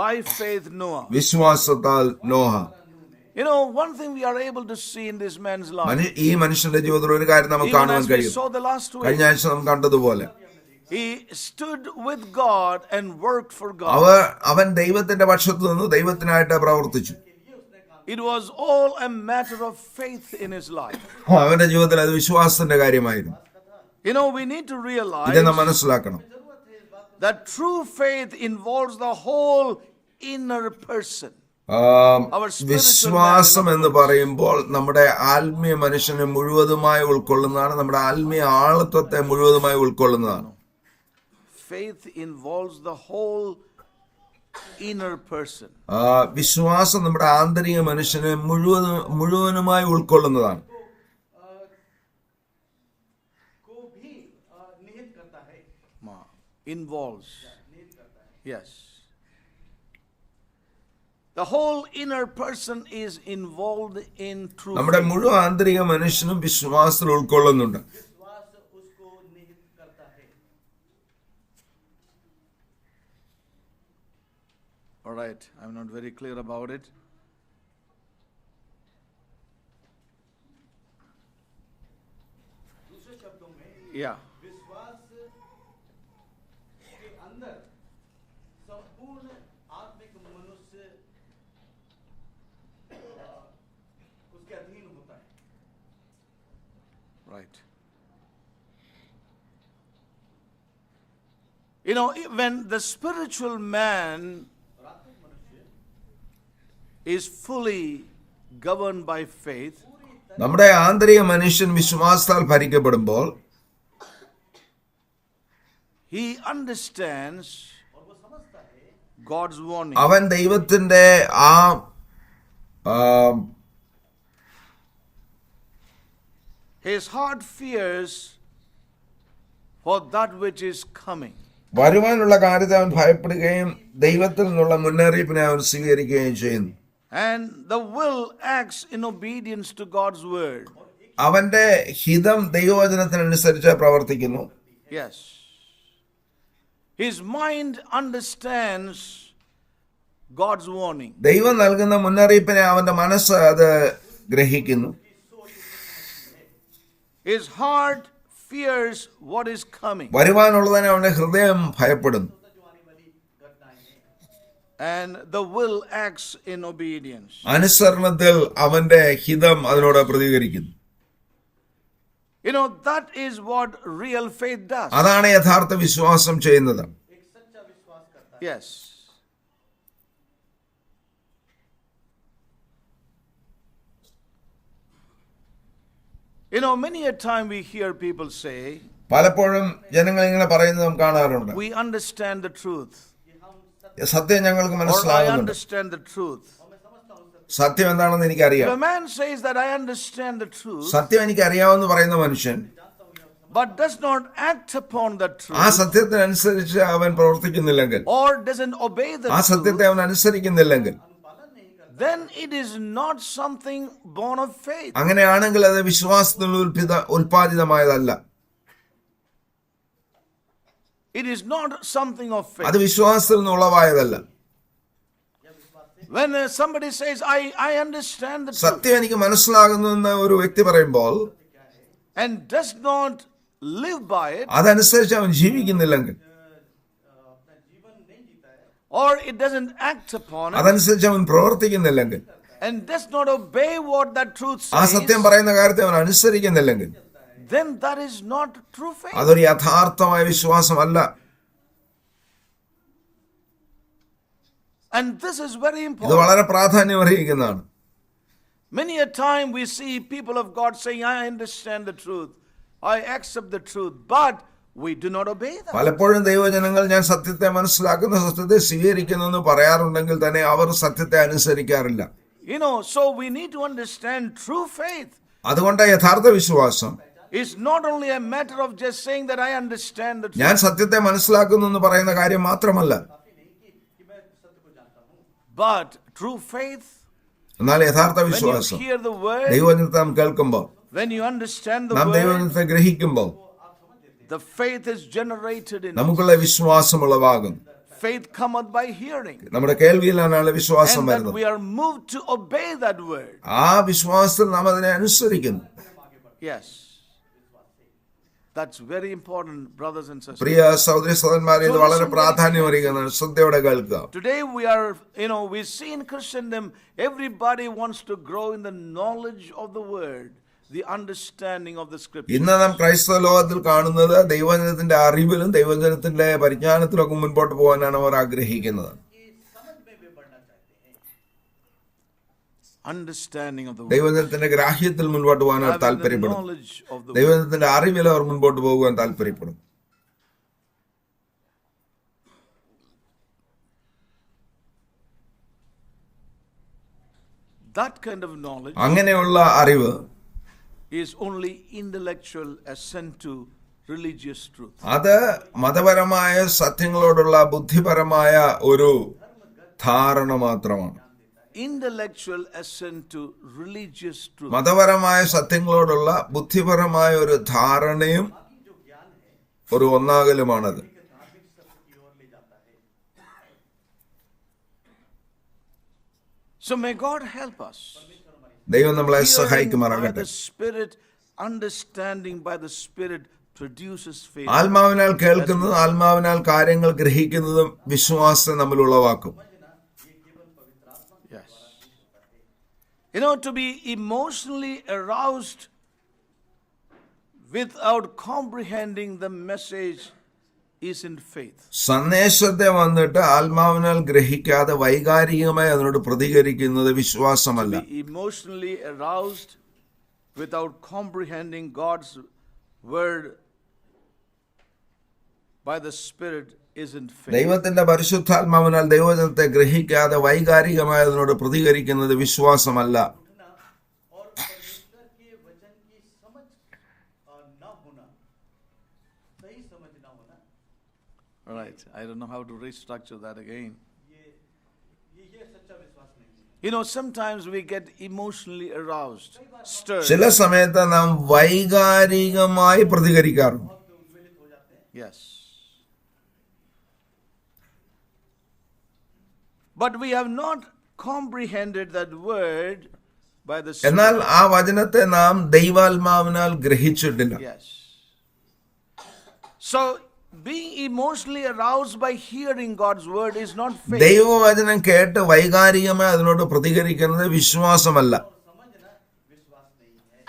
by faith Noah. വിശ്വാസത്താൽ Noah. One thing we are able to see in this man's life, ഈ മനുഷ്യന്റെ ജീവിതത്തിൽ ഒരു കാര്യം നമുക്ക് even കാണുവാൻ as we കഴിയും. saw the last week, കഴിഞ്ഞ ആഴ്ച നാം കണ്ടതുപോലെ he stood with God and worked for God. അവൻ ദൈവത്തിന്റെ പക്ഷത്ത് നിന്ന് ദൈവത്തിനായിട്ട് പ്രവർത്തിച്ചു. It was all a matter of faith in his life. അവന്റെ ജീവിതത്തിൽ അത് വിശ്വാസത്തിന്റെ കാര്യമായിരുന്നു. We need to realize ഇത് നാം മനസ്സിലാക്കണം. that true faith involves the whole inner person. വിശ്വാസം എന്ന് പറയുമ്പോൾ നമ്മുടെ ആത്മീയ മനുഷ്യനെ മുഴുവതുമായി ഉൾക്കൊള്ളുന്നതാണ്, നമ്മുടെ ആത്മീയ ആളത്വത്തെ മുഴുവതുമായി ഉൾക്കൊള്ളുന്നതാണ്. Faith involves the whole inner person. വിശ്വാസം നമ്മുടെ ആന്തരിക മനുഷ്യനെ മുഴുവനുമായി ഉൾക്കൊള്ളുന്നതാണ്. को भी निहित करता है. Involves. Yes. The whole inner person is involved in true നമ്മുടെ faith. മുഴുവൻ ആന്തരിക മനുഷ്യനും വിശ്വാസത്തിൽ ഉൾക്കൊള്ളുന്നുണ്ട്. विश्वास उसको निहित करता है. All right, I'm not very clear about it. दूसरे शब्दों में Yeah. विश्वास के अंदर संपूर्ण आत्मिक मनुष्य उसके अधीन होता है. Right. When the spiritual man और आत्मिक मनुष्य is fully governed by faith, നമ്മുടെ ആന്തരിക മനുഷ്യൻ വിശ്വാസത്താൽ ഭരിക്കപ്പെടുമ്പോൾ he understands God's warning. അവൻ ദൈവത്തിന്റെ His heart fears for that which is coming. വരുവാനുള്ള കാര്യത്തെ അവൻ ഭയപ്പെടുകയും ദൈവത്തിൽ നിന്നുള്ള മുന്നറിയിപ്പിനെ അവൻ സ്വീകരിക്കുകയും ചെയ്യുന്നു. And the will acts in obedience to God's word. അവന്റെ ഹിതം ദൈവവചനത്തിനനുസരിച്ച് പ്രവർത്തിക്കുന്നു. Yes. His mind understands God's warning. ദൈവം നൽകുന്ന മുന്നറിയിപ്പിനെ അവന്റെ മനസ്സ് അത് ഗ്രഹിക്കുന്നു. His heart fears what is coming. വരുവാനുള്ളതിനെ അവന്റെ ഹൃദയം ഭയപ്പെടുന്നു. And the will acts in obedience. അനുസരണത്തിൽ അവന്റെ ഹിതം അതിനോട് പ്രതികരിക്കുന്നു. That is what real faith does. അതാണ് യഥാർത്ഥ വിശ്വാസം ചെയ്യുന്നത്. एक सच्चा विश्वास करता है. Yes. Many a time we hear people say, പലപ്പോഴും ജനങ്ങൾ ഇങ്ങനെ പറയുന്നത് നാം കാണാറുണ്ട്. we understand the truth. സത്യം ഞങ്ങൾക്ക് Or I മനസ്സിലാകുന്നുണ്ട്. understand the truth. സത്യം എന്താണെന്ന് എനിക്കറിയാം. If a man says that I understand the truth, സത്യം എനിക്ക് അറിയാമെന്ന് പറയുന്ന മനുഷ്യൻ but does not act upon the ആ truth, സത്യത്തിനനുസരിച്ച് അവൻ പ്രവർത്തിക്കുന്നില്ലെങ്കിൽ, or doesn't obey the ആ സത്യത്തെ truth, അവൻ അനുസരിക്കുന്നില്ലെങ്കിൽ, then it is not something born of faith. അങ്ങനെയാണെങ്കിൽ അത് വിശ്വാസത്തിൽ ഉൽപാദിതമായതല്ല. It is not something of അത് faith. വിശ്വാസത്തിൽ നിന്ന് ഉളവായതല്ല. When somebody says, I understand the truth, സത്യം എനിക്ക് മനസ്സിലാകുന്നു എന്ന് ഒരു വ്യക്തി പറയുമ്പോൾ and does not live by it, അതനുസരിച്ച് അവൻ ജീവിക്കുന്നില്ലെങ്കിൽ, अपना जीवन नहीं जीता है. or it doesn't act upon it, അതനുസരിച്ച് അവൻ പ്രവർത്തിക്കുന്നില്ലെങ്കിൽ, and does not obey what that truth ആ says, സത്യം പറയുന്ന കാര്യത്തെ അവൻ അനുസരിക്കുന്നില്ലെങ്കിൽ, then that is not true faith. അതൊരു യഥാർത്ഥമായ വിശ്വാസമല്ല. And this is very ഇത് important. വളരെ പ്രാധാന്യം അർഹിക്കുന്നതാണ്. Many a time we see people of God saying, I understand the truth, I accept the truth, but we do not obey them. പലപ്പോഴും ദൈവജനങ്ങൾ ഞാൻ സത്യത്തെ മനസ്സിലാക്കുന്ന, സത്യത്തെ സ്വീകരിക്കുന്നു എന്ന് പറയാറുണ്ടെങ്കിൽ തന്നെ അവർ സത്യത്തെ അനുസരിക്കാറില്ല. So we need to understand true faith. അതുകൊണ്ട് യഥാർത്ഥ വിശ്വാസം It's not only a matter of just saying that I understand the ഞാൻ truth, സത്യത്തെ മനസ്സിലാക്കുന്നു എന്ന് പറയുന്ന കാര്യം മാത്രമല്ല, काफी नहीं कि मैं सत्य को जानता हूँ, but true faith, എന്നാൽ യഥാർത്ഥ when you വിശ്വാസം hear the word, ദൈവവചനത്തെ നാം കേൾക്കുമ്പോൾ, when you understand the നാം word, ദൈവവചനത്തെ ഗ്രഹിക്കുമ്പോൾ the faith is generated in us. നമുക്കുള്ള വിശ്വാസം ഉളവാകും. Faith cometh by hearing. നമ്മുടെ കേൾവിയിലാണ് വിശ്വാസം And that വരുന്നത്. we are moved to obey that word. ആ വിശ്വാസത്തിൽ നാം അതിനെ അനുസരിക്കുന്നു. Yes. That's very important, brothers and sisters. പ്രിയ സഹോദരി സഹോദരന്മാരെ, ഇത് വളരെ പ്രാധാന്യമറിയിക്കുന്നതാണ്. ശ്രദ്ധയോടെ കേൾക്കുക. Today we are, we see in Christendom, everybody wants to grow in the knowledge of the word, the understanding of the scripture. ഇന്ന് നാം ക്രൈസ്തവ ലോകത്തിൽ കാണുന്നത് ദൈവവചനത്തിന്റെ അറിവിലും ദൈവവചനത്തിന്റെ പരിജ്ഞാനത്തിലൊക്കെ മുൻപോട്ട് പോകാനാണ് അവർ ആഗ്രഹിക്കുന്നത്. कि समझ में भी बढ़ना चाहते हैं, Understanding of the word. ദൈവവചനത്തിന്റെ ഗ്രാഹ്യത്തിൽ മുൻപോട്ട് പോകാൻ അവർ Having the താല്പര്യപ്പെടും. knowledge of the word. ദൈവവചനത്തിന്റെ അറിവിൽ അവർ മുൻപോട്ട് പോകുവാൻ താല്പര്യപ്പെടും. That kind of knowledge അങ്ങനെയുള്ള അറിവ് is only intellectual assent to religious truth. അത് മതപരമായ സത്യങ്ങളോടുള്ള ബുദ്ധിപരമായ ഒരു ധാരണ മാത്രമാണ്. Intellectual assent to religious truth. മതപരമായ സത്യങ്ങളോടുള്ള ബുദ്ധിപരമായ ഒരു ധാരണയും ഒരു ഒന്നാകലുമാണത്. धार्मिक सत्य की ओर ले जाता है। So may God help us. ദൈവം നമ്മളെ Hearing by സഹായിക്കുമാറാകട്ടെ. the Spirit, understanding by the Spirit produces faith. ആത്മാവിനാൽ കേൾക്കുന്നതും ആത്മാവിനാൽ കാര്യങ്ങൾ ഗ്രഹിക്കുന്നതും വിശ്വാസം നമ്മൾ ഉളവാക്കും. Yes. To be emotionally aroused without comprehending the message is in faith. സന്ദേശത്തെ വന്നിട്ട് ആത്മാവിനാൽ ഗ്രഹിക്കാതെ വൈകാരികമായി അതിനോട് പ്രതികരിക്കുന്നത് വിശ്വാസമല്ല. Be emotionally aroused without comprehending God's word by the Spirit is in faith. ദൈവത്തിന്റെ പരിശുദ്ധാത്മാവിനാൽ ദൈവവചനത്തെ ഗ്രഹിക്കാതെ വൈകാരികമായി അതിനോട് പ്രതികരിക്കുന്നത് വിശ്വാസമല്ല. और परमेश्वर के वचन की समझ ना होना, सही समझ ना होना, All right. I don't know how to restructure that again. ये सच्चा विश्वास नहीं है। Sometimes we get emotionally aroused, stirred. ചില സമയത്ത് നാം വൈകാരികമായി പ്രതികരിക്കാറുണ്ട്. Yes. But we have not comprehended that word by the Spirit. എന്നാൽ ആ വചനത്തെ നാം ദൈവാത്മാവിനാൽ ഗ്രഹിച്ചിട്ടില്ല. Yes. So, being emotionally aroused by hearing God's word is not faith. ദൈവവചനം കേട്ട് വൈകാരികമായി അതിനോട് പ്രതികരിക്കുന്നത് വിശ്വാസമല്ല. समझना विश्वास नहीं है।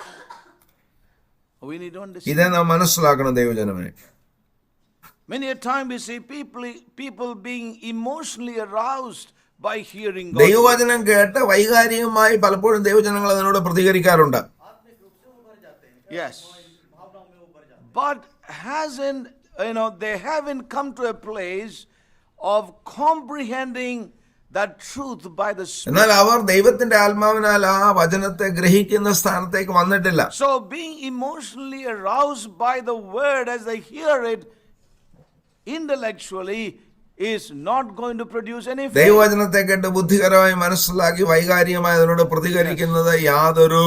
We need to understand. ഇതേ നാം മനസ്സിലാക്കണം ദൈവജനമേ. Many a time we see people being emotionally aroused by hearing God's word. ദൈവവചനം കേട്ട് വൈകാരികമായി പലപ്പോഴും ദൈവജനങ്ങൾ അതിനോട് പ്രതികരിക്കാറുണ്ട്. आत्मिक रूप से उभर जाते हैं, Yes. भावनाओं में उभर जाते हैं, But they haven't come to a place of comprehending that truth by the Spirit. എന്നാൽ അവർ ദൈവത്തിന്റെ ആത്മാവിനാൽ ആ വചനത്തെ ഗ്രഹിക്കുന്ന സ്ഥാനത്തേക്ക് വന്നിട്ടില്ല. So being emotionally aroused by the word as they hear it intellectually is not going to produce any faith. ദൈവവചനത്തെ കേട്ട് ബുദ്ധികരമായി മനസ്സിലാക്കി വൈകാരികമായി അതിനോട് പ്രതികരിക്കുന്നത് യാതൊരു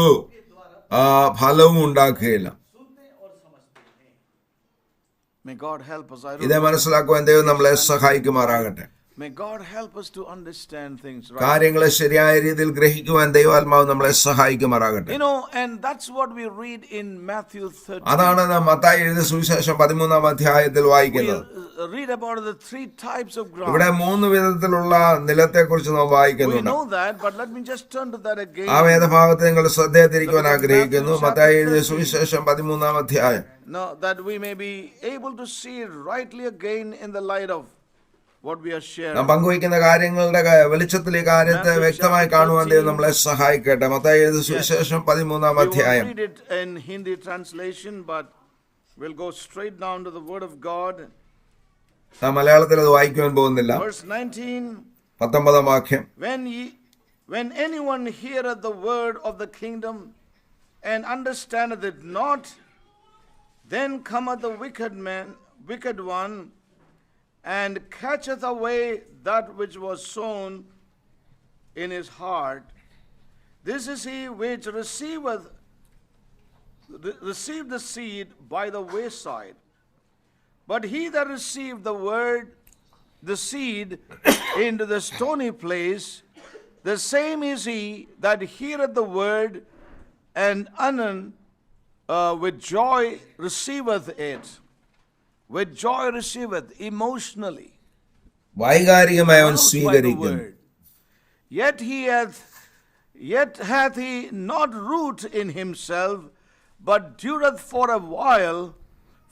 ഫലവും ഉണ്ടാക്കുകയില്ല. सुनते और समझते हैं। May God help us. ഇതേ മനസ്സിലാക്കുവാൻ ദൈവം നമ്മളെ സഹായിക്കുമാറാകട്ടെ. May God help us to understand things right. കാര്യങ്ങളെ ശരിയായ രീതിയിൽ ഗ്രഹിക്കുവാൻ ദൈവാത്മാവ് നമ്മളെ സഹായിക്കുമാറാകട്ടെ. And that's what we read in Matthew 13. അതാണ് നാം മത്തായി എഴുതിയ സുവിശേഷം 13-ാം അധ്യായത്തിൽ We വായിക്കുന്നത്. read about the three types of ground. ഇവിടെ 3 വിധത്തിലുള്ള നിലത്തെ കുറിച്ച് നാം We വായിക്കുന്നുണ്ട്. know that, but let me just turn to that again. ആ വേദഭാഗത്ത് നിങ്ങൾ ശ്രദ്ധയെ തിരിക്കുവാൻ ആഗ്രഹിക്കുന്നു. മത്തായി എഴുതിയ സുവിശേഷം 13-ാം അധ്യായം. Now that we may be able to see it rightly again in the light of what we are sharing. നാം പങ്കുവയ്ക്കുന്ന കാര്യങ്ങളുടെ വെളിച്ചത്തിൽ ഈ കാര്യത്തെ വ്യക്തമായി കാണുവാൻ ദൈവം നമ്മളെ സഹായിക്കട്ടെ. മത്തായി എഴുതിയ സുവിശേഷം 13-ാം We will അധ്യായം. read it in Hindi translation, but we'll go straight down to the Word of God. നാം മലയാളത്തിൽ അത് വായിക്കുവാൻ പോകുന്നില്ല. Verse 19. 19-ാം വാക്യം. When anyone heareth the word of the kingdom and understandeth it not, Then cometh the wicked one, and catcheth away that which was sown in his heart. This is he which received the seed by the wayside. But he that received the seed into the stony place, the same is he that heareth the word, and anon with joy receiveth it. With joy receiveth, emotionally. വൈകാരികമായി അവൻ Aroused by the സ്വീകരിക്കുന്നു. word. Yet hath he not root in himself, but dureth for a while.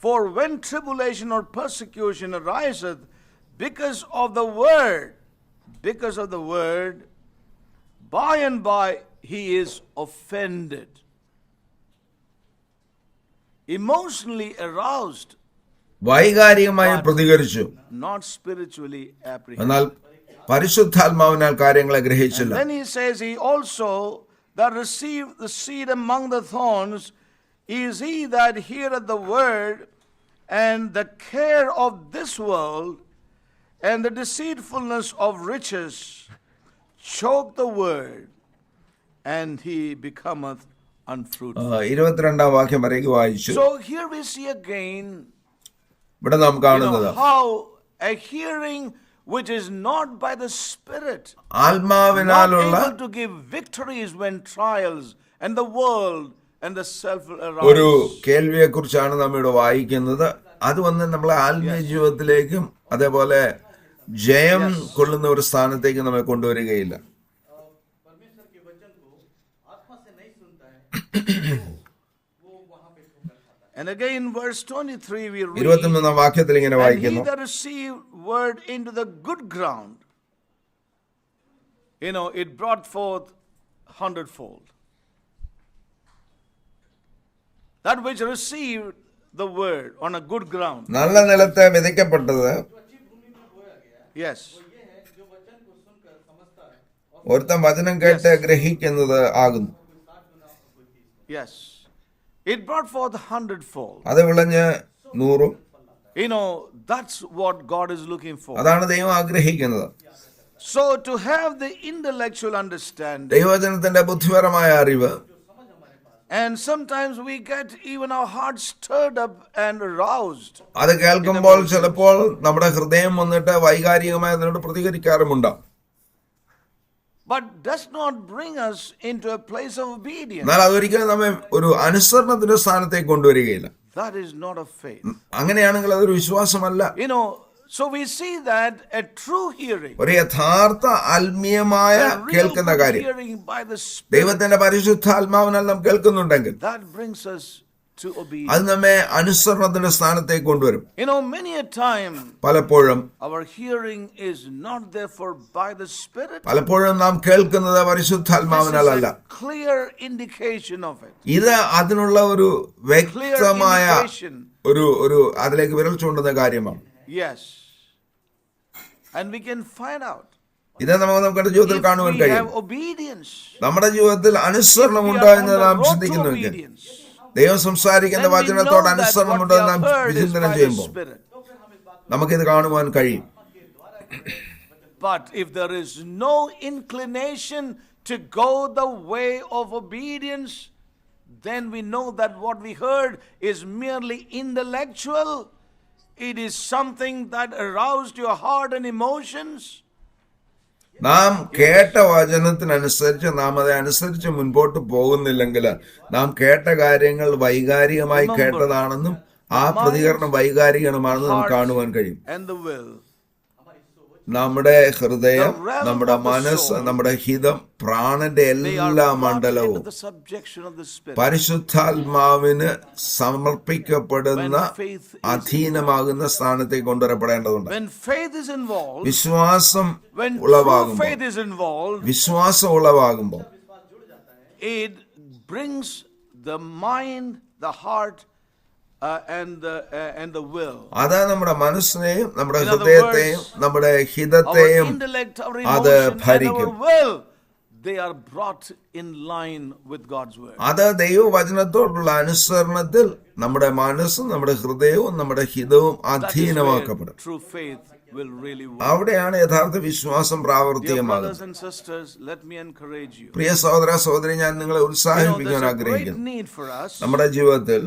For when tribulation or persecution ariseth because of the word, by and by he is offended. Emotionally aroused, വൈകാരികമായി പ്രതികരിച്ചു, not spiritually apprehended. എന്നാൽ പരിശുദ്ധാത്മാവിനാൽ കാര്യങ്ങളെ ഗ്രഹിച്ചില്ല. And then he says, he also that received the seed among the thorns is he that heareth the word, and the care of this world and the deceitfulness of riches choke the word, and he becometh unfruitful. 22 വാക്യം വരേക്ക് വായിച്ചു. So here we see again, ഇവിടെ നാം കാണുന്നത് how a hearing which is not by the Spirit, not ആത്മാവിനാലുള്ള able to give victories when trials and the world and the self ഒരു arise. കേൾവിയെ കുറിച്ചാണ് നാം ഇവിടെ വായിക്കുന്നത്. അത് വന്ന് നമ്മളെ ആത്മീയ ജീവിതത്തിലേക്കും അതേപോലെ ജയം കൊള്ളുന്ന ഒരു സ്ഥാനത്തേക്ക് നമ്മെ കൊണ്ടുവരികയില്ല. परमेश्वर के वचन को आत्मा से नहीं सुनता है वो वहां पे ठोकर खाता है. And again, verse 23, we read, 23 വാക്യത്തിൽ ഇങ്ങനെ and he വായിക്കുന്നു. that received word into the good ground, it brought forth 100-fold. That which received the word on a good ground. നല്ല നിലത്ത് വിതയ്ക്കപ്പെട്ടത് Yes. ये है जो वचन को सुनकर समझता है और ഒരുത്തൻ വചനം കേട്ട് ഗ്രഹിക്കുന്നത് ആകുന്നു. कोई 60 गुना और कोई 30 गुना. Yes. It brought forth 100-fold. അത് വിളഞ്ഞ് 100. That's what God is looking for. അതാണ് ദൈവം ആഗ്രഹിക്കുന്നത്. So to have the intellectual understanding, ദൈവവചനത്തിന്റെ ബുദ്ധിപരമായ അറിവ്, and sometimes we get even our hearts stirred up and aroused. അത് കേൾക്കുമ്പോൾ ചിലപ്പോൾ നമ്മുടെ ഹൃദയം വന്നിട്ട് വൈകാരികമായി അതിനോട് പ്രതികരിക്കാറുമുണ്ടാവും. But does not bring us into a place of obedience. എന്നാൽ അതൊരിക്കലും നമ്മെ ഒരു അനുസരണത്തിന്റെ സ്ഥാനത്തേക്ക് കൊണ്ടുവരികയില്ല. That is not of faith. അങ്ങനെയാണെങ്കിൽ അതൊരു വിശ്വാസമല്ല. So we see that a true hearing, ഒരു യഥാർത്ഥ ആത്മീയമായ a real കേൾക്കുന്ന good കാര്യം hearing by the Spirit, ദൈവത്തിന്റെ പരിശുദ്ധാത്മാവിനാൽ നാം കേൾക്കുന്നുണ്ടെങ്കിൽ that brings us to obedience. അത് നമ്മെ അനുസരണത്തിന്റെ സ്ഥാനത്തേക്ക് കൊണ്ടുവരും. Many a time പലപ്പോഴും our hearing is not therefore by the Spirit. പലപ്പോഴും നാം കേൾക്കുന്നത് This is പരിശുദ്ധാത്മാവിനല്ല. a clear indication of it. ഇത് അതിനുള്ള ഒരു Clear വ്യക്തമായ indication. ഒരു അതിലേക്ക് വിരൽ ചൂണ്ടുന്ന കാര്യമാണ്. Yes. And we can find out ഇത് നമ്മുടെ ജീവിതത്തിൽ if കാണുവാൻ we കഴിയും. have obedience. നമ്മുടെ ജീവിതത്തിൽ അനുസരണം We ഉണ്ടോ are on എന്ന് the നാം road to ചിന്തിക്കുന്നുവെങ്കിൽ, obedience. ദൈവം സംസാരിക്കുന്ന Then we know വചനത്തോട് that അനുസരണമുണ്ടോ what എന്ന് we നാം have heard is വിചിന്തനം by the ചെയ്യുമ്പോൾ Spirit. നമുക്കിത് കാണുവാൻ കഴിയും. But if there is no inclination to go the way of obedience, then we know that what we heard is merely intellectual. It is something that aroused your heart and emotions. നാം കേട്ട വചനത്തിനനുസരിച്ച് നാം അത് അനുസരിച്ച് മുൻപോട്ട് പോകുന്നില്ലെങ്കിൽ നാം കേട്ട കാര്യങ്ങൾ വൈകാരികമായി കേട്ടതാണെന്നും ആ പ്രതികരണം വൈകാരികമാണെന്ന് നാം കാണുവാൻ കഴിയും. And the will. നമ്മുടെ ഹൃദയം, നമ്മുടെ മനസ്സ്, നമ്മുടെ ഹിതം, പ്രാണന്റെ They are എല്ലാ brought മണ്ഡലവും into the subjection of the Spirit. പരിശുദ്ധാത്മാവിന് സമർപ്പിക്കപ്പെടുന്ന അധീനമാകുന്ന സ്ഥാനത്തേക്ക് കൊണ്ടുവരപ്പെടേണ്ടതുണ്ട്. When faith is involved, വിശ്വാസം when true ഉളവാകുമ്പോൾ, faith is involved, വിശ്വാസം ഉളവാകുമ്പോൾ it brings the mind, the heart, and the will. അത് നമ്മുടെ മനസ്സിനെയും നമ്മുടെ In other ഹൃദയത്തെയും words, നമ്മുടെ Our ഹിതത്തെയും intellect, our അത് emotion, and our ഭരിക്കും. will, they are brought in line with God's word. അത് ദൈവവചനത്തോടുള്ള അനുസരണത്തിൽ നമ്മുടെ മനസ്സും നമ്മുടെ ഹൃദയവും നമ്മുടെ ഹിതവും That is where അധീനമാക്കപ്പെടും. true faith will really work. അവിടെയാണ് യഥാർത്ഥ വിശ്വാസം Dear പ്രാവർത്തികമാകുന്നത്. brothers and sisters, let me encourage you. പ്രിയ സഹോദര സഹോദരി, ഞാൻ നിങ്ങളെ You know, ഉത്സാഹിപ്പിക്കാൻ there's a great ആഗ്രഹിക്കുന്നു. need for us, നമ്മുടെ ജീവിതത്തിൽ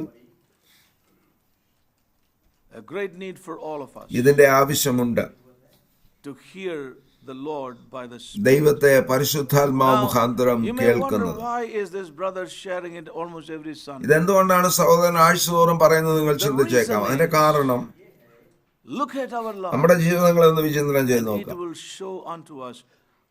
a great need for all of us, ഇതിന്റെ ആവശ്യമുണ്ട്. to hear the Lord by the Spirit. ദൈവത്തെ പരിശുദ്ധാത്മാവ് Now, മുഖാന്തരം you may wonder കേൾക്കുന്നത്. why is this brother sharing it almost every Sunday. ഇതെന്തുകൊണ്ടാണ് സഹോദരൻ ആഴ്ചതോറും പറയുന്നത് നിങ്ങൾ ചിന്തിച്ചേക്കാം. അതിന്റെ കാരണം Look at our life. നമ്മുടെ ജീവിതങ്ങളെ ഒന്ന് വിചിന്തനം ചെയ്ത് It നോക്കാം. will show unto us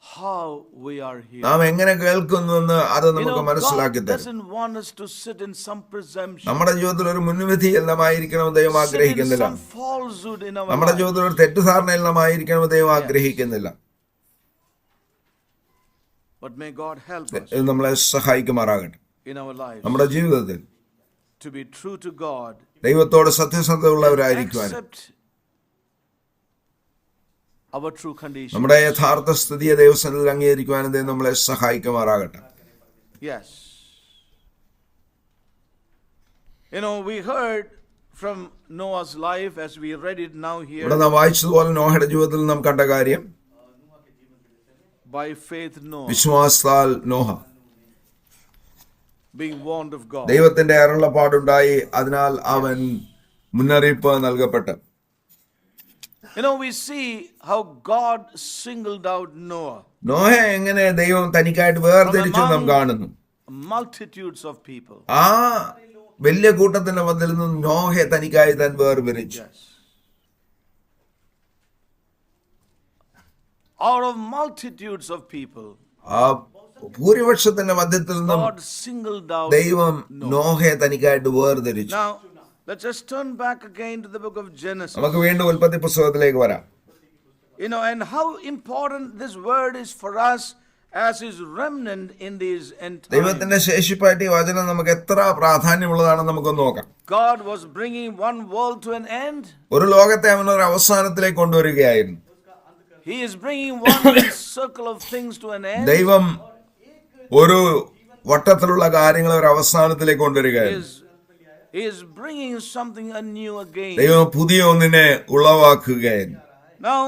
how we are here. നാം എങ്ങനെ കേൾക്കുന്നുവെന്ന് അത് You നമുക്ക് know, മനസ്സിലാക്കി God തരും. doesn't want us to sit in some presumption, നമ്മുടെ ജീവിതത്തിൽ ഒരു മുൻവിധിയിൽ നാം ആയിരിക്കണമെന്ന് ദൈവം sit in ആഗ്രഹിക്കുന്നില്ല. some falsehood in our നമ്മുടെ life. ജീവിതത്തിൽ ഒരു തെറ്റുധാരണയിൽ നാം ആയിരിക്കണമെന്ന് ദൈവം ആഗ്രഹിക്കുന്നില്ല. But may God help us ഇത് നമ്മളെ സഹായിക്കുമാറാകട്ടെ. in our lives നമ്മുടെ ജീവിതത്തിൽ to be true to God, ദൈവത്തോട് സത്യസന്ധതയുള്ളവരായിരിക്കുവാൻ, accept our true condition. നമ്മുടെ യഥാർത്ഥ സ്ഥിതിയെ ദൈവസന്നിധിയിൽ അംഗീകരിക്കുവാനും ദൈവം നമ്മളെ സഹായിക്കുമാറാകട്ടെ. Yes. You know, we heard from Noah's life as we read it now here. ഇവിടെ നാം വായിച്ചതുപോലെ നോഹയുടെ ജീവിതത്തിൽ നാം കണ്ട കാര്യം, By faith Noah, വിശ്വാസത്താൽ Noah being warned of God. ദൈവത്തിന്റെ അരുളപ്പാടുണ്ടായി, അതിനാൽ അവൻ മുന്നറിയിപ്പ് നൽകപ്പെട്ടു. You know, we see how God singled out Noah നോഹയെ എങ്ങനെ ദൈവം തനിക്കായിട്ട് വേർതിരിച്ചു നാം കാണുന്നു. multitudes of people. ആ വലിയ കൂട്ടത്തിന്റെ മധ്യത്തിൽ നിന്നും നോഹയെ തനിക്കായി താൻ വേർതിരിച്ചു. Yes. Out of multitudes of people, ആ ഭൂരിപക്ഷത്തിന്റെ മധ്യത്തിൽ നിന്നും God singled out ദൈവം Noah. നോഹയെ തനിക്കായിട്ട് വേർതിരിച്ചു. Now, let's just turn back again to the book of Genesis. നമുക്ക് വീണ്ടും ഉൽപ്പത്തി പുസ്തകത്തിലേക്ക് വരാം. You know, and how important this word is for us as his remnant in these end times. ദൈവത്തിന്റെ ശേഷിപ്പായിട്ട് ഈ വചനം നമുക്ക് എത്ര പ്രാധാന്യമുള്ളതാണെന്ന് നമുക്കൊന്ന് നോക്കാം. God was bringing one world to an end. ഒരു ലോകത്തെ അവൻ ഒരു അവസാനത്തിലേക്ക് കൊണ്ടുവരികയായിരുന്നു. He is bringing one circle of things to an end. ദൈവം ഒരു വട്ടത്തിലുള്ള കാര്യങ്ങളെ ഒരു അവസാനത്തിലേക്ക് കൊണ്ടുവരികയായിരുന്നു. He is bringing something anew again. ദൈവം പുതിയ ഒന്നിനെ ഉളവാക്കുകയായിരുന്നു. Now,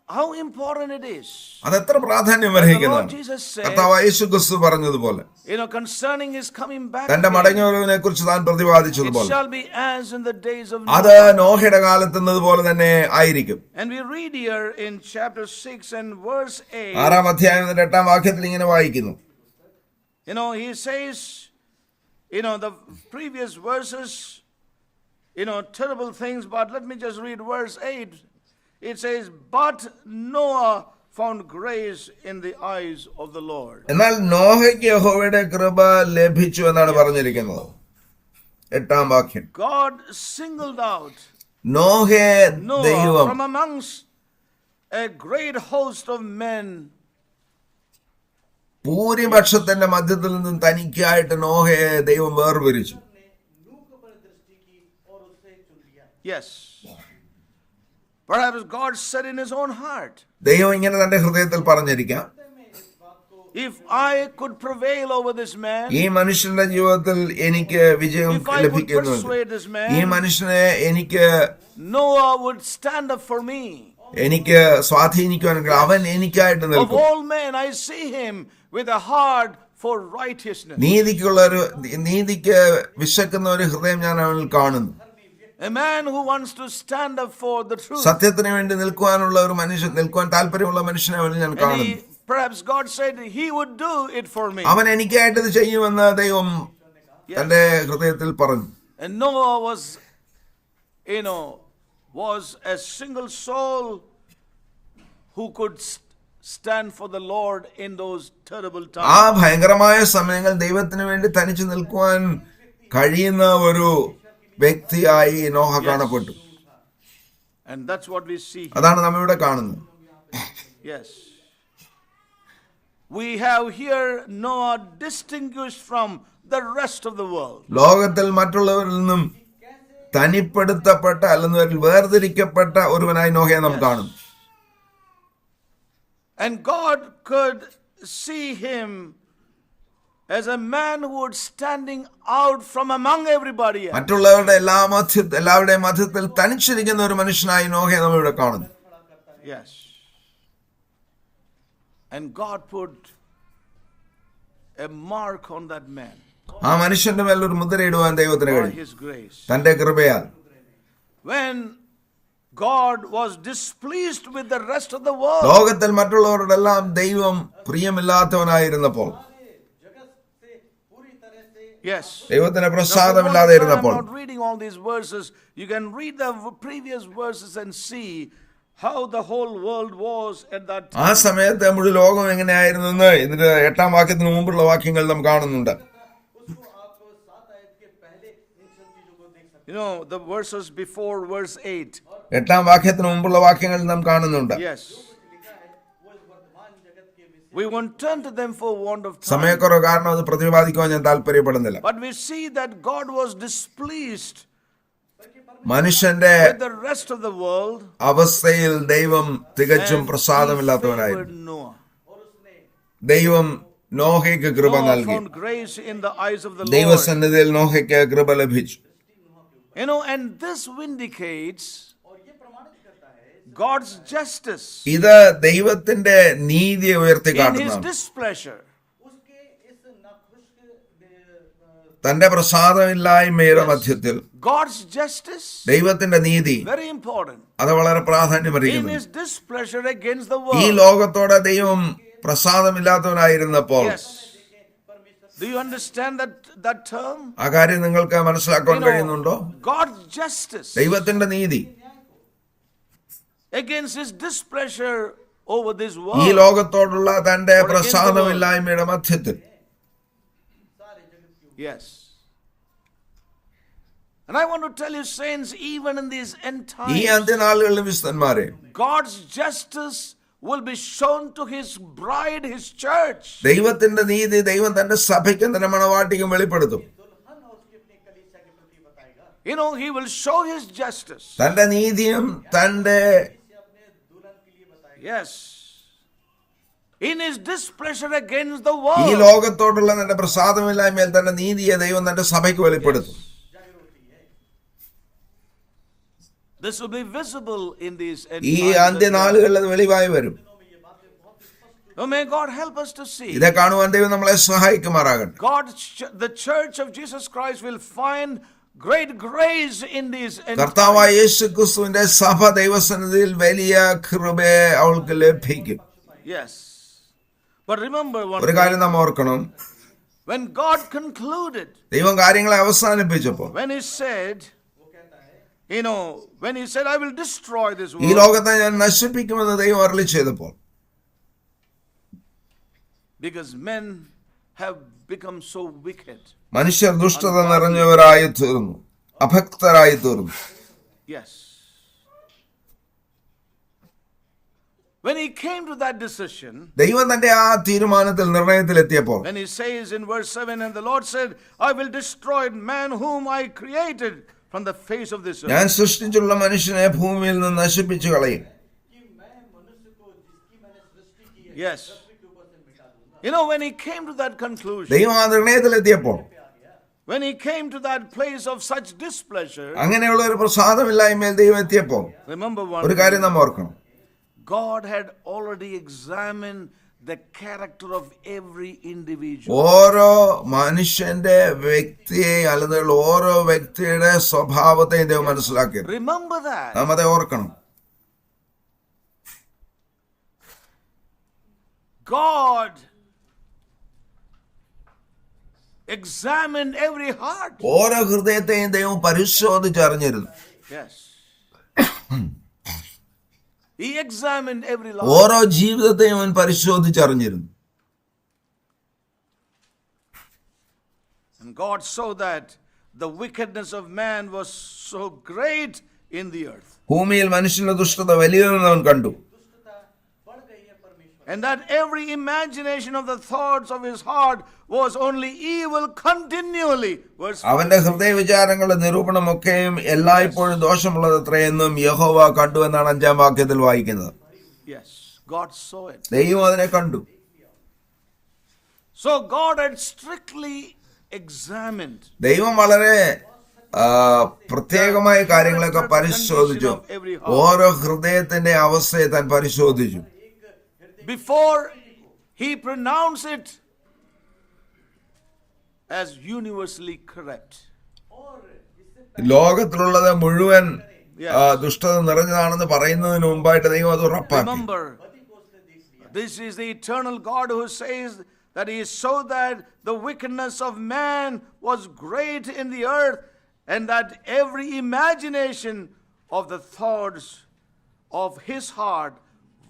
how important it is. അതെത്ര പ്രാധാന്യം The Lord അർഹിക്കുന്നതാണ്. Jesus said, കർത്താവായ യേശു ക്രിസ്തു പറഞ്ഞതുപോലെ, you know, concerning his coming back, തന്റെ again, മടങ്ങിവരവിനെ കുറിച്ച് താൻ it പ്രതിപാദിച്ചതുപോലെ shall be as in the days of അത് Noah. നോഹയുടെ കാലത്തുന്നതുപോലെ തന്നെ ആയിരിക്കും. And we read here in chapter 6 and verse 8, 6-ാം അധ്യായത്തിന്റെ 8-ാം വാക്യത്തിൽ ഇങ്ങനെ വായിക്കുന്നു. you know, he says, you know, the previous verses, you know, terrible things, but let me just read verse 8. It says, but Noah found grace in the eyes of the Lord. എന്നാൽ നോഹയ്ക്ക് യഹോവയുടെ കൃപ ലഭിച്ചു എന്നാണ് പറഞ്ഞിരിക്കുന്നത്. 8-ാം വാക്യം, God singled out നോഹയെ Noah ദൈവം from amongst a great host of men. ഭൂരിപക്ഷത്തിന്റെ മധ്യത്തിൽ നിന്നും തനിക്കായിട്ട് നോഹയെ ദൈവം വേർപിരിച്ചു. Yes. Perhaps God said in his own heart, ദൈവം ഇങ്ങനെ തന്റെ ഹൃദയത്തിൽ പറഞ്ഞിരിക്കാം, if I could prevail over this man, ഈ മനുഷ്യന്റെ ജീവിതത്തിൽ എനിക്ക് വിജയം if I could ലഭിക്കുന്നുണ്ട്, persuade this ഈ man, മനുഷ്യനെ എനിക്ക് Noah would stand up for me. സ്വാധീനിക്കുവാനെങ്കിൽ അവൻ എനിക്കായിട്ട് Of നിൽക്കും. all men, I see him with a heart for righteousness. നീതിക്ക് വിശക്കുന്ന ഒരു ഹൃദയം ഞാൻ അവനിൽ കാണുന്നു. A man who wants to stand up for the truth. സത്യത്തിന് വേണ്ടി നിൽക്കുവാനുള്ള ഒരു മനുഷ്യൻ, നിൽക്കുവാൻ താല്പര്യമുള്ള മനുഷ്യനെ അവനിൽ ഞാൻ And കാണുന്നു. perhaps God said he would do it for me. അവൻ എനിക്കായിട്ട് ഇത് ചെയ്യുമെന്ന് ദൈവം തന്റെ ഹൃദയത്തിൽ പറഞ്ഞു. And Noah was, you know, was a single soul who could stand for the Lord in those terrible ആ times. ഭയങ്കരമായ സമയങ്ങൾ ദൈവത്തിന് വേണ്ടി തനിച്ച് നിൽക്കുവാൻ കഴിയുന്ന ഒരു വ്യക്തിയായി നോഹ കാണപ്പെട്ടു. And that's what we see here. അതാണ് നാം ഇവിടെ കാണുന്നത്. Yes. We have here Noah distinguished from the rest of the world. ലോകത്തിൽ മറ്റുള്ളവരിൽ നിന്നും തനിപ്പെടുത്തപ്പെട്ട അല്ലെങ്കിൽ വേർതിരിക്കപ്പെട്ട ഒരുവനായി നോഹയെ നാം കാണുന്നു. And God could see him as a man who was standing out from among everybody else. മറ്റുള്ളവരുടെ എല്ലാവരുടെയും മധ്യത്തിൽ തനിച്ചിരിക്കുന്ന ഒരു മനുഷ്യനായി നോഹയെ നമ്മൾ ഇവിടെ കാണുന്നു. Yes. And God put a mark on that man ആ മനുഷ്യന്റെ മേൽ ഒരു മുദ്രയിടുവാൻ ദൈവത്തിന് by കഴിയും his grace. തന്റെ കൃപയാൽ. When God was displeased with the rest of the world, ലോകത്തിൽ മറ്റുള്ളവരോടെല്ലാം ദൈവം പ്രിയമില്ലാത്തവനായിരുന്നപ്പോൾ, yes, ദൈവത്തിന് I'm പ്രസാദമില്ലാതെ ഇരുന്നപ്പോൾ, not reading all these verses. You can read the previous verses and see how the whole world was at that ആ time. സമയത്ത് മുഴുവൻ ലോകം എങ്ങനെയായിരുന്നു എന്ന് ഇതിന്റെ 8-ാം വാക്യത്തിന് മുമ്പുള്ള വാക്യങ്ങൾ നാം കാണുന്നുണ്ട്. उसको आप 7 आयत के पहले इन सब चीजों को देख सकते You know, the verses before verse 8. 8-ാം വാക്യത്തിന് മുമ്പുള്ള വാക്യങ്ങൾ നാം കാണുന്നുണ്ട്. Yes. लिखा है वो इस वर्तमान जगत के विषय We won't turn to them for want of time. സമയക്കുറവ് കാരണം അത് പ്രതിപാദിക്കുവാൻ ഞാൻ താല്പര്യപ്പെടുന്നില്ല. But we see that God was displeased മനുഷ്യന്റെ with the rest of the world അവസ്ഥയിൽ ദൈവം തികച്ചും and he പ്രസാദമില്ലാത്തവനായിരുന്നു. favored Noah. और उसने ദൈവം നോഹയ്ക്ക് കൃപ Noah നൽകി. found grace in the eyes of the Lord. ദൈവസന്നിധിയിൽ നോഹയ്ക്ക് കൃപ ലഭിച്ചു. You know, and this vindicates और ये प्रमाणित करता है God's justice ഇത് ദൈവത്തിന്റെ നീതിയെ ഉയർത്തി in his കാട്ടുന്നതാണ്. displeasure. उसके इस नाखुश തന്റെ പ്രസാദമില്ലായ്മയുടെ മധ്യത്തിൽ God's justice, ദൈവത്തിന്റെ നീതി very important. അത് വളരെ In പ്രാധാന്യമറിയിക്കുന്നു. his displeasure against the ഈ world. ലോകത്തോടെ ദൈവം പ്രസാദമില്ലാത്തവനായിരുന്നപ്പോൾ, Yes. Do you understand that term? ആ കാര്യം നിങ്ങൾക്ക് മനസ്സിലാക്കാൻ You കഴിയുന്നുണ്ടോ? know, God's justice ദൈവത്തിന്റെ നീതി against his displeasure over this ഈ world. ലോകത്തോടുള്ള തന്റെ പ്രസാദമില്ലായ്മയുടെ മധ്യത്തിൽ. सारे जगत की Yes. And I want to tell you, saints, even in these end ഈ times, അന്ത്യനാളുകളിലെ വിശുദ്ധന്മാരെ, God's justice will be shown to his bride, his church. ദൈവത്തിന്റെ നീതി ദൈവം തന്റെ സഭയ്ക്കും തന്റെ മണവാട്ടിക്കും വെളിപ്പെടുത്തും. दुल्हन और उसकी अपनी कलीसिया के प्रति बताएगा You know, he will show his justice. തന്റെ നീതിയും തന്റെ इसे अपने दुल्हन के लिए बताएगा Yes. In his displeasure against the ഈ world. ലോകത്തോടുള്ള തന്റെ പ്രസാദമില്ലായ്മയിൽ തന്റെ നീതിയെ ദൈവം തന്റെ സഭയ്ക്ക് വെളിപ്പെടുത്തും. जाहिर होती है This will be visible in these end ഈ times. അന്ത്യനാളുകളിൽ അത് വെളിവായി വരും. Oh, may God help us to see. ഇതെ കാണുവാൻ ദൈവം നമ്മളെ സഹായിക്കുമാറാകട്ടെ. The church of Jesus Christ will find great grace in these end കർത്താവായ times. യേശു ക്രിസ്തുവിന്റെ സഭ ദൈവസന്നിധിയിൽ വലിയ കൃപയെ അവൾക്ക് ലഭിക്കും. Yes. But remember one ഒരു thing. കാര്യം നാം ഓർക്കണം. When God concluded, ദൈവം കാര്യങ്ങളെ അവസാനിപ്പിച്ചപ്പോൾ, when he said, you know, when he said, I will destroy this ഈ world, ലോകത്തെ ഞാൻ നശിപ്പിക്കുമെന്ന് ദൈവം അരുളി ചെയ്തപ്പോൾ, because men have become so wicked. മനുഷ്യർ ദുഷ്ടത നിറഞ്ഞവരായി തീർന്നു, അഭക്തരായി തീർന്നു. Yes. When he came to that decision, ദൈവം തന്റെ ആ തീരുമാനത്തിൽ നിർണയത്തിലെത്തിയപ്പോൾ, when he says in verse 7, and the Lord said, I will destroy man whom I created from the face of this ഞാൻ earth. സൃഷ്ടിച്ചുള്ള മനുഷ്യനെ ഭൂമിയിൽ നിന്ന് നശിപ്പിച്ചു കളയും. कि मैं मनुष्य को जिसकी मैंने सृष्टि की है Yes. पृथ्वी के ऊपर से मिटा दूंगा You know, when he came to that conclusion, ദൈവം ആ നിർണയത്തിലെത്തിയപ്പോൾ, when he came to that place of such displeasure, അങ്ങനെയുള്ള ഒരു പ്രസാദമില്ലായ്മയിൽ ദൈവം എത്തിയപ്പോൾ, remember ഒരു one കാര്യം thing, നാം ഓർക്കണം. God had already examined the character of every individual. ഓരോ മനുഷ്യന്റെ വ്യക്തിയെ അല്ലെങ്കിൽ ഓരോ വ്യക്തിയുടെ സ്വഭാവത്തെയും ദൈവം മനസ്സിലാക്കിയത്. Remember that. നാം അത് ഓർക്കണം. God examined every heart. ഓരോ ഹൃദയത്തെയും ദൈവം പരിശോധിച്ചറിഞ്ഞിരുന്നു. Yes. He examined every life. ഓരോ ജീവിതത്തെയും അവൻ പരിശോധിച്ചറിഞ്ഞിരുന്നു. And God saw that the wickedness of man was so great in the earth. ഭൂമിയിൽ മനുഷ്യന്റെ ദുഷ്ടത വലിയതെന്ന് അവൻ കണ്ടു. दुष्टता बढ़ गई है परमेश्वर And that every imagination of the thoughts of his heart was only evil continually. Verse 5. അവന്റെ ഹൃദയ വിചാരങ്ങളുടെ നിരൂപണമൊക്കെയും എല്ലായ്പ്പോഴും ദോഷമുള്ളതത്രയെന്നും യഹോവ കണ്ടു എന്നാണ് 5-ാം വാക്യത്തിൽ വായിക്കുന്നത്. Yes, God saw it. ദൈവം അതിനെ കണ്ടു. So God had strictly examined ദൈവം വളരെ പ്രത്യേകമായ കാര്യങ്ങളൊക്കെ പരിശോധിച്ചു. ഓരോ ഹൃദയത്തിന്റെ അവസ്ഥയെ താൻ പരിശോധിച്ചു. before he pronounced it as universally correct. ലോകത്തിലുള്ളത് മുഴുവൻ ദുഷ്ടത നിറഞ്ഞതാണെന്ന് പറയുന്നതിന് മുമ്പായിട്ട് ദൈവം അത് ഉറപ്പാക്കി. Remember, this is the eternal God who says that he saw that the wickedness of man was great in the earth, and that every imagination of the thoughts of his heart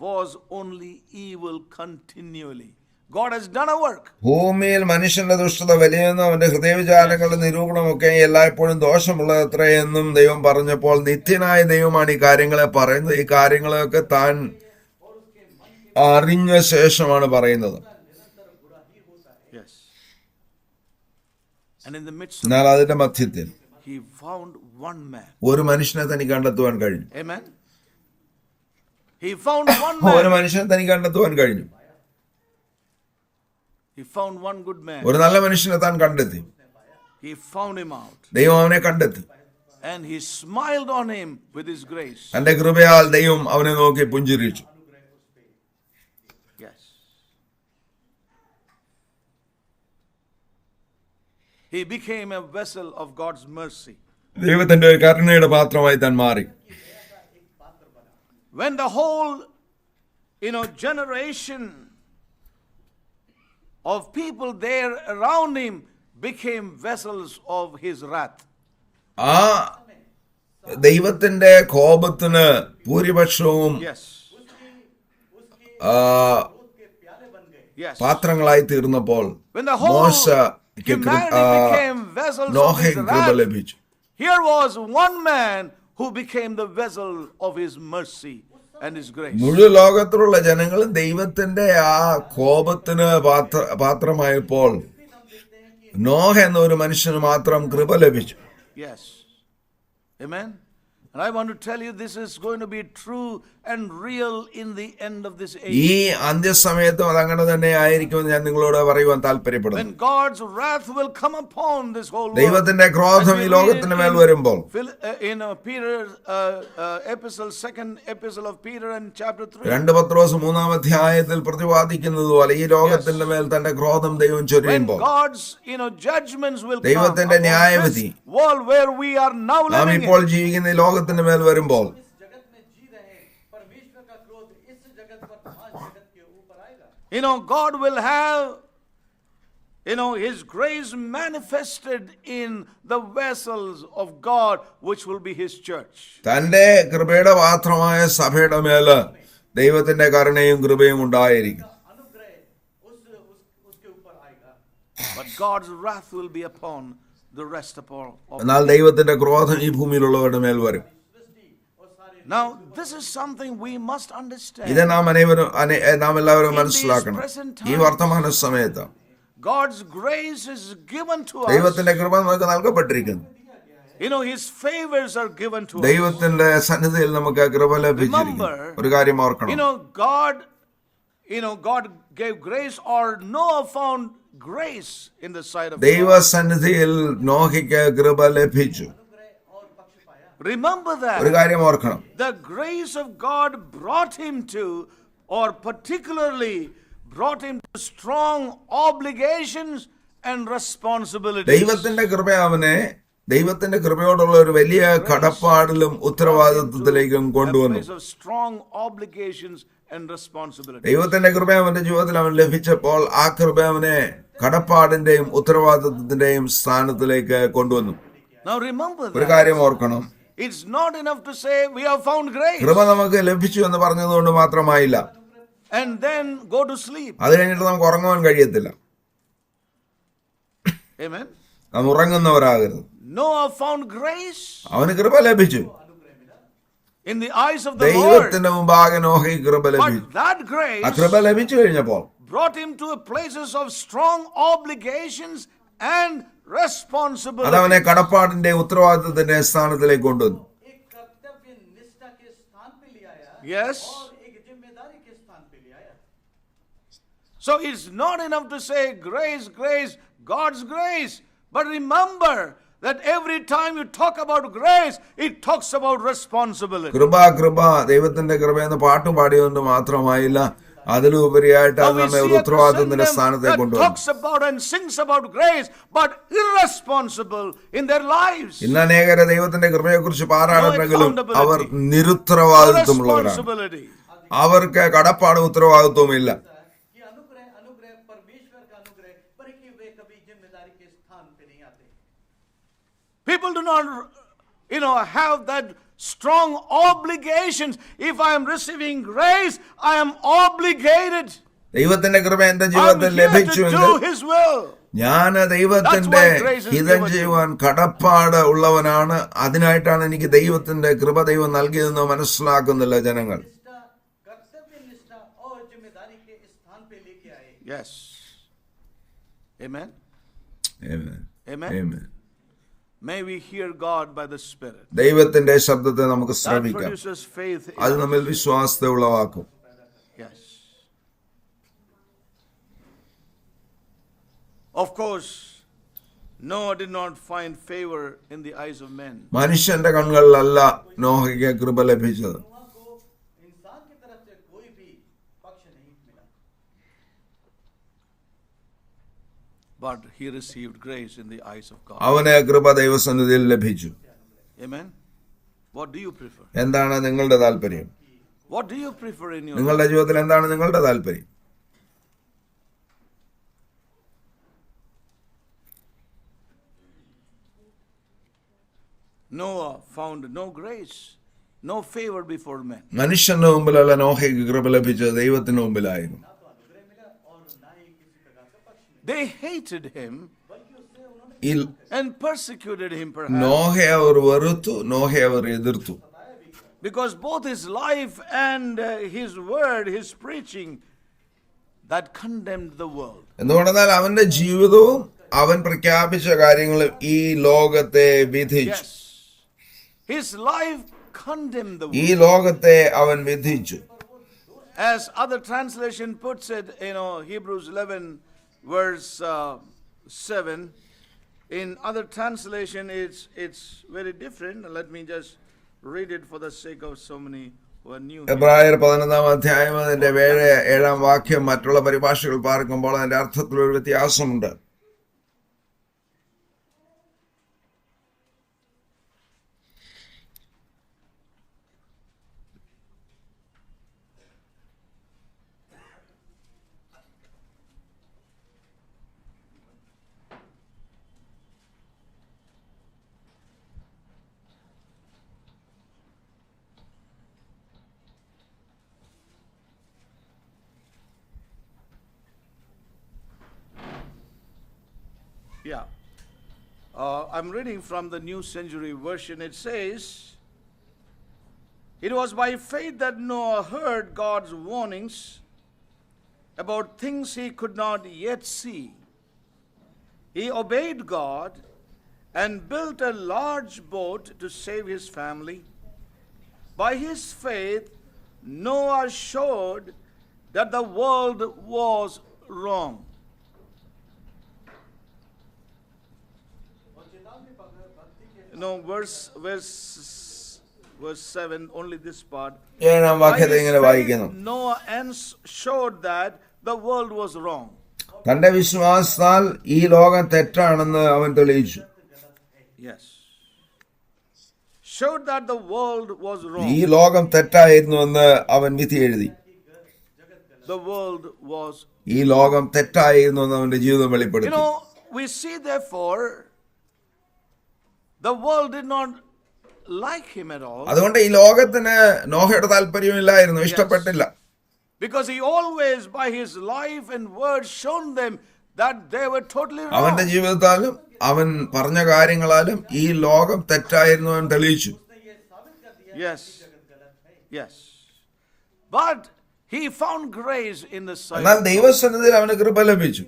was only evil continually. God has done a work. ഭൂമിയിൽ മനുഷ്യന്റെ ദുഷ്ടത വലിയെന്നും അവന്റെ ഹൃദയവിചാരങ്ങളുടെ നിരൂപണമൊക്കെ എല്ലായ്പ്പോഴും ദോഷമുള്ളതത്രേ എന്നും ദൈവം പറഞ്ഞപ്പോൾ നിത്യനായ ദൈവമാണ് ഈ കാര്യങ്ങളെ പറയുന്നത്. ഈ കാര്യങ്ങളൊക്കെ താൻ അറിഞ്ഞ ശേഷമാണ് പറയുന്നത്. Yes. And in the midst of എന്നാൽ അതിന്റെ മധ്യത്തിൽ he found one man. ഒരു മനുഷ്യനെ തനിക്ക് കണ്ടെത്തുവാൻ കഴിഞ്ഞു. Amen. He found one ഒരു man. മനുഷ്യനെ തനിക്ക് കണ്ടെത്തുവാൻ കഴിഞ്ഞു. He found one good man. ഒരു നല്ല മനുഷ്യനെ താൻ കണ്ടെത്തി. He found him out. ദൈവം അവനെ കണ്ടെത്തി. And he smiled on him with his grace. തന്റെ കൃപയാൽ ദൈവം അവനെ നോക്കി പുഞ്ചിരിച്ചു. Yes. He became a vessel of God's mercy. ദൈവത്തിന്റെ ഒരു കരുണയുടെ പാത്രമായി താൻ മാറി. When the whole, generation of people there around him became vessels of his wrath. ആ ദൈവത്തിന്റെ കോപത്തിന് ഭൂരിപക്ഷവും Yes. Yes. പാത്രങ്ങളായി തീർന്നപ്പോൾ When the whole humanity became vessels of his നോഹയ്ക്ക് കൃപ wrath, ലഭിച്ചു. here was one man who became the vessel of his mercy and his grace. മുഴുവൻ ലോകത്തിലുള്ള ജനങ്ങളും ദൈവത്തിന്റെ ആ കോപത്തിന് പാത്രമായപ്പോൾ നോഹ എന്ന ഒരു മനുഷ്യന് മാത്രം കൃപ ലഭിച്ചു. Yes. Amen. And I want to tell you, this is going to be true and real in the end of this age. ഈ അന്ത്യസമയത്തും അതങ്ങനെ തന്നെ ആയിരിക്കുമെന്ന് ഞാൻ നിങ്ങളോട് പറയുവാൻ താല്പര്യപ്പെടുന്നു. When God's wrath will come upon this whole world. ദൈവത്തിന്റെ ക്രോധം ഈ ലോകത്തിന് മേൽ വരുമ്പോൾ In Peter's epistle, second epistle of Peter and chapter 3. 2 പത്രോസ് 3-ാം അധ്യായത്തിൽ പ്രതിപാദിക്കുന്നത് പോലെ ഈ ലോകത്തിന്റെ മേൽ തന്റെ ക്രോധം ദൈവം When ചൊരിയുമ്പോൾ God's judgments will come ദൈവത്തിന്റെ upon ന്യായവിധി this world where we are now നാം living ഇപ്പോൾ in. ജീവിക്കുന്ന ഈ ലോകത്തിന്റെ മേൽ വരുമ്പോൾ जगत में जी रहे हैं, परमेश्वर का क्रोध इस जगत पर समाज जगत के ऊपर आएगा. God will have his grace manifested in the vessels of God, which will be his church. തന്റെ കൃപയുടെ പാത്രമായ സഭയുടെ മേല് ദൈവത്തിന്റെ കരുണയും കൃപയും ഉണ്ടായിരിക്കും. अनुग्रह उसके ऊपर आएगा. But God's wrath will be upon the rest of all. എന്നാൽ ദൈവത്തിന്റെ ക്രോധം ഈ ഭൂമിയിലുള്ളവരുടെ മേൽ വരും. Now, this is something we must understand. ഇത് നാം എല്ലാവരും മനസ്സിലാക്കണം. ഈ വർത്തമാന സമയത്ത് God's grace is given to us. ദൈവത്തിന്റെ കൃപ നമുക്ക് നൽകപ്പെട്ടിരിക്കുന്നു. His favors are given to us. ദൈവത്തിന്റെ സന്നിധിയിൽ നമുക്ക് കൃപ ലഭിച്ചിരിക്കുന്നു. ഒരു കാര്യം ഓർക്കണം. God gave grace, or Noah found grace in the sight of God. ദൈവസന്നിധിയിൽ നോഹയ്ക്ക് കൃപ ലഭിച്ചു. Remember that. ഒരു കാര്യം ഓർക്കണം. The grace of God brought him to, or particularly brought him to strong obligations and responsibilities. ദൈവത്തിന്റെ കൃപ അവനെ ദൈവത്തിന്റെ കൃപയോടുള്ള ഒരു വലിയ കടപ്പാടിലും ഉത്തരവാദിത്വത്തിലേക്കും കൊണ്ടുവന്നു. A place of strong obligations and responsibilities. ദൈവത്തിന്റെ കൃപ അവന്റെ ജീവിതത്തിൽ അവൻ ലഭിച്ചപ്പോൾ ആ കൃപ അവനെ കടപ്പാടിന്റെയും ഉത്തരവാദിത്വത്തിന്റെയും സ്ഥാനത്തിലേക്ക് കൊണ്ടുവന്നു. Now remember ഒരു that. കാര്യം ഓർക്കണം. It's not enough to say we have found grace കൃപ നമുക്ക് ലഭിച്ചു എന്ന് പറഞ്ഞതുകൊണ്ട് മാത്രമായില്ല. and then go to sleep. അത് കഴിഞ്ഞിട്ട് നമുക്ക് ഉറങ്ങുവാൻ കഴിയത്തില്ല. Amen. നാം ഉറങ്ങുന്നവരാകരുത്. Noah found grace അവന് കൃപ ലഭിച്ചു. in the eyes of the Lord. ദൈവത്തിന്റെ മുമ്പാകെ നോഹയ്ക്ക് കൃപ But ലഭിച്ചു. that ആ grace കൃപ ലഭിച്ചു കഴിഞ്ഞപ്പോൾ brought him to places of strong obligations and responsibility. അതവനെ കടപ്പാടിന്റെ ഉത്തരവാദിത്വത്തിന്റെ സ്ഥാനത്തിലേക്ക് കൊണ്ടുവന്നു. एक कर्तव्य निष्ठा के स्थान पे ले आया. Yes. और एक जिम्मेदारी के स्थान पे ले आया. So it's not enough to say grace, grace, God's grace. But remember that every time you talk about grace, it talks about responsibility. കൃപ കൃപ ദൈവത്തിന്റെ കൃപ എന്ന് പാട്ടും പാടിയോണ്ട് മാത്രമായില്ല, അതിലുപരിയായിട്ട് അത് Now we നമ്മെ see ഒരു a ഉത്തരവാദിത്തത്തിന്റെ Christendom സ്ഥാനത്തേക്ക് that കൊണ്ടുവന്നു. talks about and sings about grace, but irresponsible in their lives. ഇന്ന് അനേകരെ ദൈവത്തിന്റെ കൃപയെക്കുറിച്ച് പാരാടുന്നെങ്കിലും No accountability. അവർ No നിരുത്തരവാദിത്വമുള്ളവരാണ്. responsibility. അവർക്ക് കടപ്പാടും ഉത്തരവാദിത്വവും ഇല്ല. कि अनुग्रह अनुग्रह परमेश्वर का अनुग्रह, पर कि वे कभी जिम्मेदारी के स्थान पे नहीं आते. People do not, have that strong obligations. If I am receiving grace, I am obligated. ദൈവത്തിന്റെ കൃപ എന്റെ I am ജീവിതത്തിൽ here to ലഭിച്ചുവെങ്കിൽ do His will. ഞാൻ ദൈവത്തിന്റെ That's why grace is ഹിതം given. ചെയ്യുവാൻ കടപ്പാട് ഉള്ളവനാണ്. അതിനായിട്ടാണ് എനിക്ക് ദൈവത്തിന്റെ കൃപ ദൈവം നൽകിയതെന്ന് മനസ്സിലാക്കുന്നില്ല ജനങ്ങൾ. निष्ठा, कर्तव्य निष्ठा और जिम्मेदारी के स्थान पे लेके आए. Yes. Amen. Amen. Amen. Amen. May we hear God by the Spirit. ദൈവത്തിന്റെ ശബ്ദത്തെ നമുക്ക് That ശ്രവിക്കാം. produces faith. അത് നമ്മിൽ വിശ്വാസത്തെ ഉളവാക്കും. Yes. Of course, Noah did not find favor in the eyes of men. മനുഷ്യന്റെ കണ്ണുകളിലല്ല നോഹയ്ക്ക് കൃപ ലഭിച്ചത്. नोआ को इंसान की तरफ से कोई भी पक्ष नहीं मिला, But he received grace in the eyes of God. അവന് കൃപ ദൈവസന്നിധിയിൽ ലഭിച്ചു. Amen. What do you prefer? എന്താണ് നിങ്ങളുടെ താല്പര്യം? What do you prefer in your life? നിങ്ങളുടെ ജീവിതത്തിൽ എന്താണ് നിങ്ങളുടെ താല്പര്യം? Noah found no grace, no favor before men. മനുഷ്യന്റെ മുമ്പിലല്ല നോഹയ്ക്ക് കൃപ ലഭിച്ചത്, ദൈവത്തിന് മുമ്പിലായിരുന്നു. ना तो अनुग्रह मिला और ना ही किसी प्रकार का पक्ष मिला, They hated him बल्कि उससे उन्होंने ഈ and persecuted him perhaps നോഹയെ അവർ വെറുത്തു, നോഹയെ അവർ എതിർത്തു. because both his life and his word, his preaching, that condemned the world. എന്തുകൊണ്ടെന്നാൽ അവന്റെ ജീവിതവും അവൻ പ്രഖ്യാപിച്ച കാര്യങ്ങളും ഈ ലോകത്തെ വിധിച്ചു. Yes. His life condemned the ഈ world. ലോകത്തെ അവൻ വിധിച്ചു. As other translation puts it, Hebrews 11 verse 7. In other translation, it's very different. Let me just read it for the sake of so many who are new here. എബ്രായർ 11-ാം അധ്യായം അതിന്റെ 7-ാം വാക്യം മറ്റുള്ള പരിഭാഷകൾ പാർക്കുമ്പോൾ അതിന്റെ അർത്ഥത്തിൽ ഒരു വ്യത്യാസമുണ്ട്. Yeah. I'm reading from the New Century Version. It says, "It was by faith that Noah heard God's warnings about things he could not yet see. He obeyed God and built a large boat to save his family. By his faith, Noah showed that the world was wrong." और चेतावनी पाकर भक्ति के No, verse 7, only this part. 7-ാം By വാക്യത്തെ his ഇങ്ങനെ faith, വായിക്കുന്നു. Noah showed that the world was wrong. തന്റെ വിശ്വാസത്താൽ ഈ ലോകം തെറ്റാണെന്ന് അവൻ തെളിയിച്ചു. Yes. Showed that the world was ഈ wrong. ലോകം തെറ്റായിരുന്നുവെന്ന് അവൻ വിധി എഴുതി. The world was. ഈ ലോകം തെറ്റായിരുന്നുവെന്ന് അവന്റെ ജീവിതം വെളിപ്പെടുത്തി. We see therefore, the world did not like him at all. അതുകൊണ്ട് ഈ ലോകത്തിന് നോഹയുടെ താല്പര്യമില്ലായിരുന്നു, ഇഷ്ടപ്പെട്ടില്ല. Because he always, by his life and words, shown them that they were totally wrong. അവന്റെ ജീവിതത്താലും അവൻ പറഞ്ഞ കാര്യങ്ങളാലും ഈ ലോകം തെറ്റായിരുന്നു എന്ന് തെളിയിച്ചു. Yes. Yes. But he found grace in the sight എന്നാൽ of God. ദൈവസന്നിധിയിൽ അവന് കൃപ ലഭിച്ചു.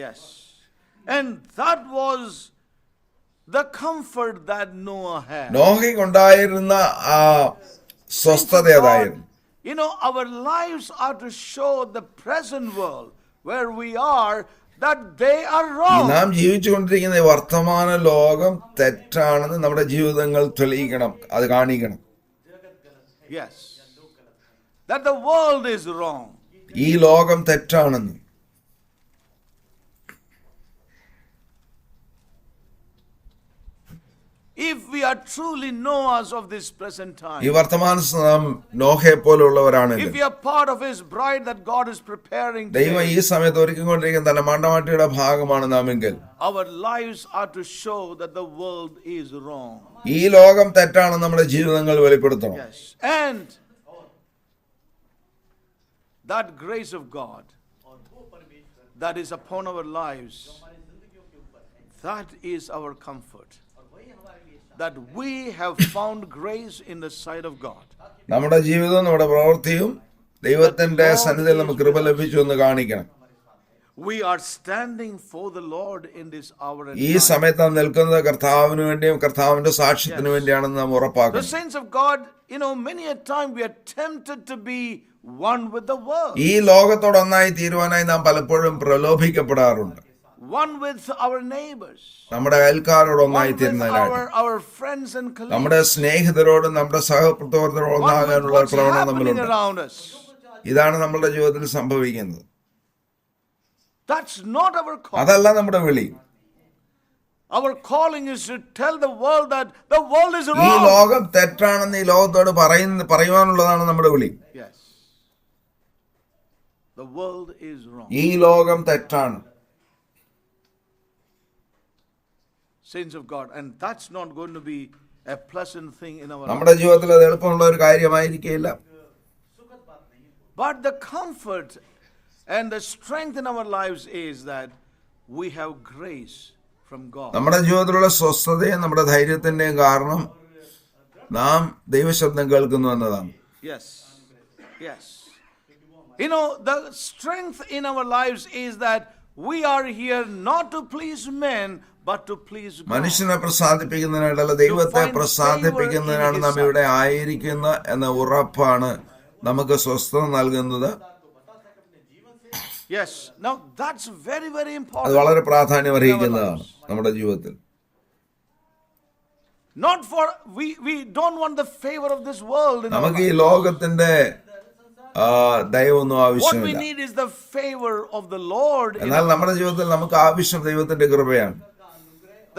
Yes. And that was the comfort that Noah had. നോഹയ്ക്കുണ്ടായിരുന്ന ആ സ്വസ്ഥത അതായിരുന്നു. You know, our lives are to show the present world where we are that they are wrong. നാം ജീവിച്ചുകൊണ്ടിരിക്കുന്ന ഈ വർത്തമാന ലോകം തെറ്റാണെന്ന് നമ്മുടെ ജീവിതങ്ങൾ തെളിയിക്കണം, അത് കാണിക്കണം. Yes. That the world is wrong. ഈ ലോകം തെറ്റാണെന്ന്. If we are truly Noahs of this present ഈ time, വർത്തമാന നാം നോഹയെ പോലുള്ളവരാണെങ്കിൽ, if we are part of His bride that God is preparing ദൈവം today, ഈ സമയത്ത് ഒരുക്കിക്കൊണ്ടിരിക്കുന്ന തന്റെ മണ്ടമാട്ടിയുടെ ഭാഗമാണ് നാമെങ്കിൽ, our lives are to show that the world is wrong. ഈ ലോകം തെറ്റാണെന്ന് നമ്മുടെ ജീവിതങ്ങൾ വെളിപ്പെടുത്തണം. Yes. And that grace of God that is upon our lives, that is our comfort. That we have found grace in the sight of God. നമ്മുടെ ജീവിതവും നമ്മുടെ പ്രവൃത്തിയും ദൈവത്തിന്റെ സന്നിധിയിൽ നമുക്ക് കൃപ ലഭിച്ചു എന്ന് കാണിക്കണം. We are standing for the Lord in this hour and ഈ time. സമയത്ത് നാം നിൽക്കുന്നത് കർത്താവിന് വേണ്ടിയും കർത്താവിന്റെ സാക്ഷ്യത്തിന് വേണ്ടിയാണെന്ന് നാം The ഉറപ്പാക്കണം. saints of God, you know, many a time we are tempted to be one with the world, ഈ ലോകത്തോടൊന്നായി തീരുവാനായി നാം പലപ്പോഴും പ്രലോഭിക്കപ്പെടാറുണ്ട്. one with our neighbors, നമ്മുടെ അയൽക്കാരോടൊന്നായി one with തീരുന്നതിനായിട്ട്, our friends and colleagues, നമ്മുടെ സ്നേഹിതരോടും നമ്മുടെ സഹപ്രവർത്തകരോടും one with ഒന്നാകാനുള്ള what's പ്രവണത happening നമ്മളുണ്ട്. around us. ഇതാണ് നമ്മുടെ ജീവിതത്തിൽ സംഭവിക്കുന്നത്. That's not our call. അതല്ല നമ്മുടെ വിളി. Our calling is to tell the world that the world is ഈ wrong. ലോകം തെറ്റാണെന്ന് ഈ ലോകത്തോട് പറയുവാനുള്ളതാണ് നമ്മുടെ വിളി. Yes. The world is wrong. ഈ ലോകം തെറ്റാണ്. Saints of God, and that's not going to be a pleasant thing in our life. നമ്മുടെ ജീവിതത്തിൽ അത് എളുപ്പമുള്ള ഒരു കാര്യമായിരിക്കില്ല. But the comfort and the strength in our lives is that we have grace from God. നമ്മുടെ ജീവിതത്തിലുള്ള സ്വസ്ഥതയും നമ്മുടെ ധൈര്യത്തിന്റെയും കാരണം നാം ദൈവശബ്ദം കേൾക്കുന്നു എന്നതാണ്. Yes. Yes. You know, the strength in our lives is that we are here not to please men, but to please God. മനുഷ്യനെ പ്രസാദിപ്പിക്കുന്നതിനായിട്ടല്ല, ദൈവത്തെ പ്രസാദിപ്പിക്കുന്നതിനാണ് നാം ഇവിടെ ആയിരിക്കുന്ന എന്ന ഉറപ്പാണ് നമുക്ക് സ്വസ്ഥത നൽകുന്നത്. Yes. Now that's very, very അത് important. വളരെ പ്രാധാന്യം അർഹിക്കുന്നതാണ് നമ്മുടെ ജീവിതത്തിൽ. Not for we don't want the favor of this world in our നമുക്ക് ഈ lives. ലോകത്തിന്റെ ദയവൊന്നും What we ആവശ്യമില്ല. need is the favor of the Lord in എന്നാൽ our നമ്മുടെ ജീവിതത്തിൽ നമുക്ക് ആവശ്യം ദൈവത്തിന്റെ കൃപയാണ്.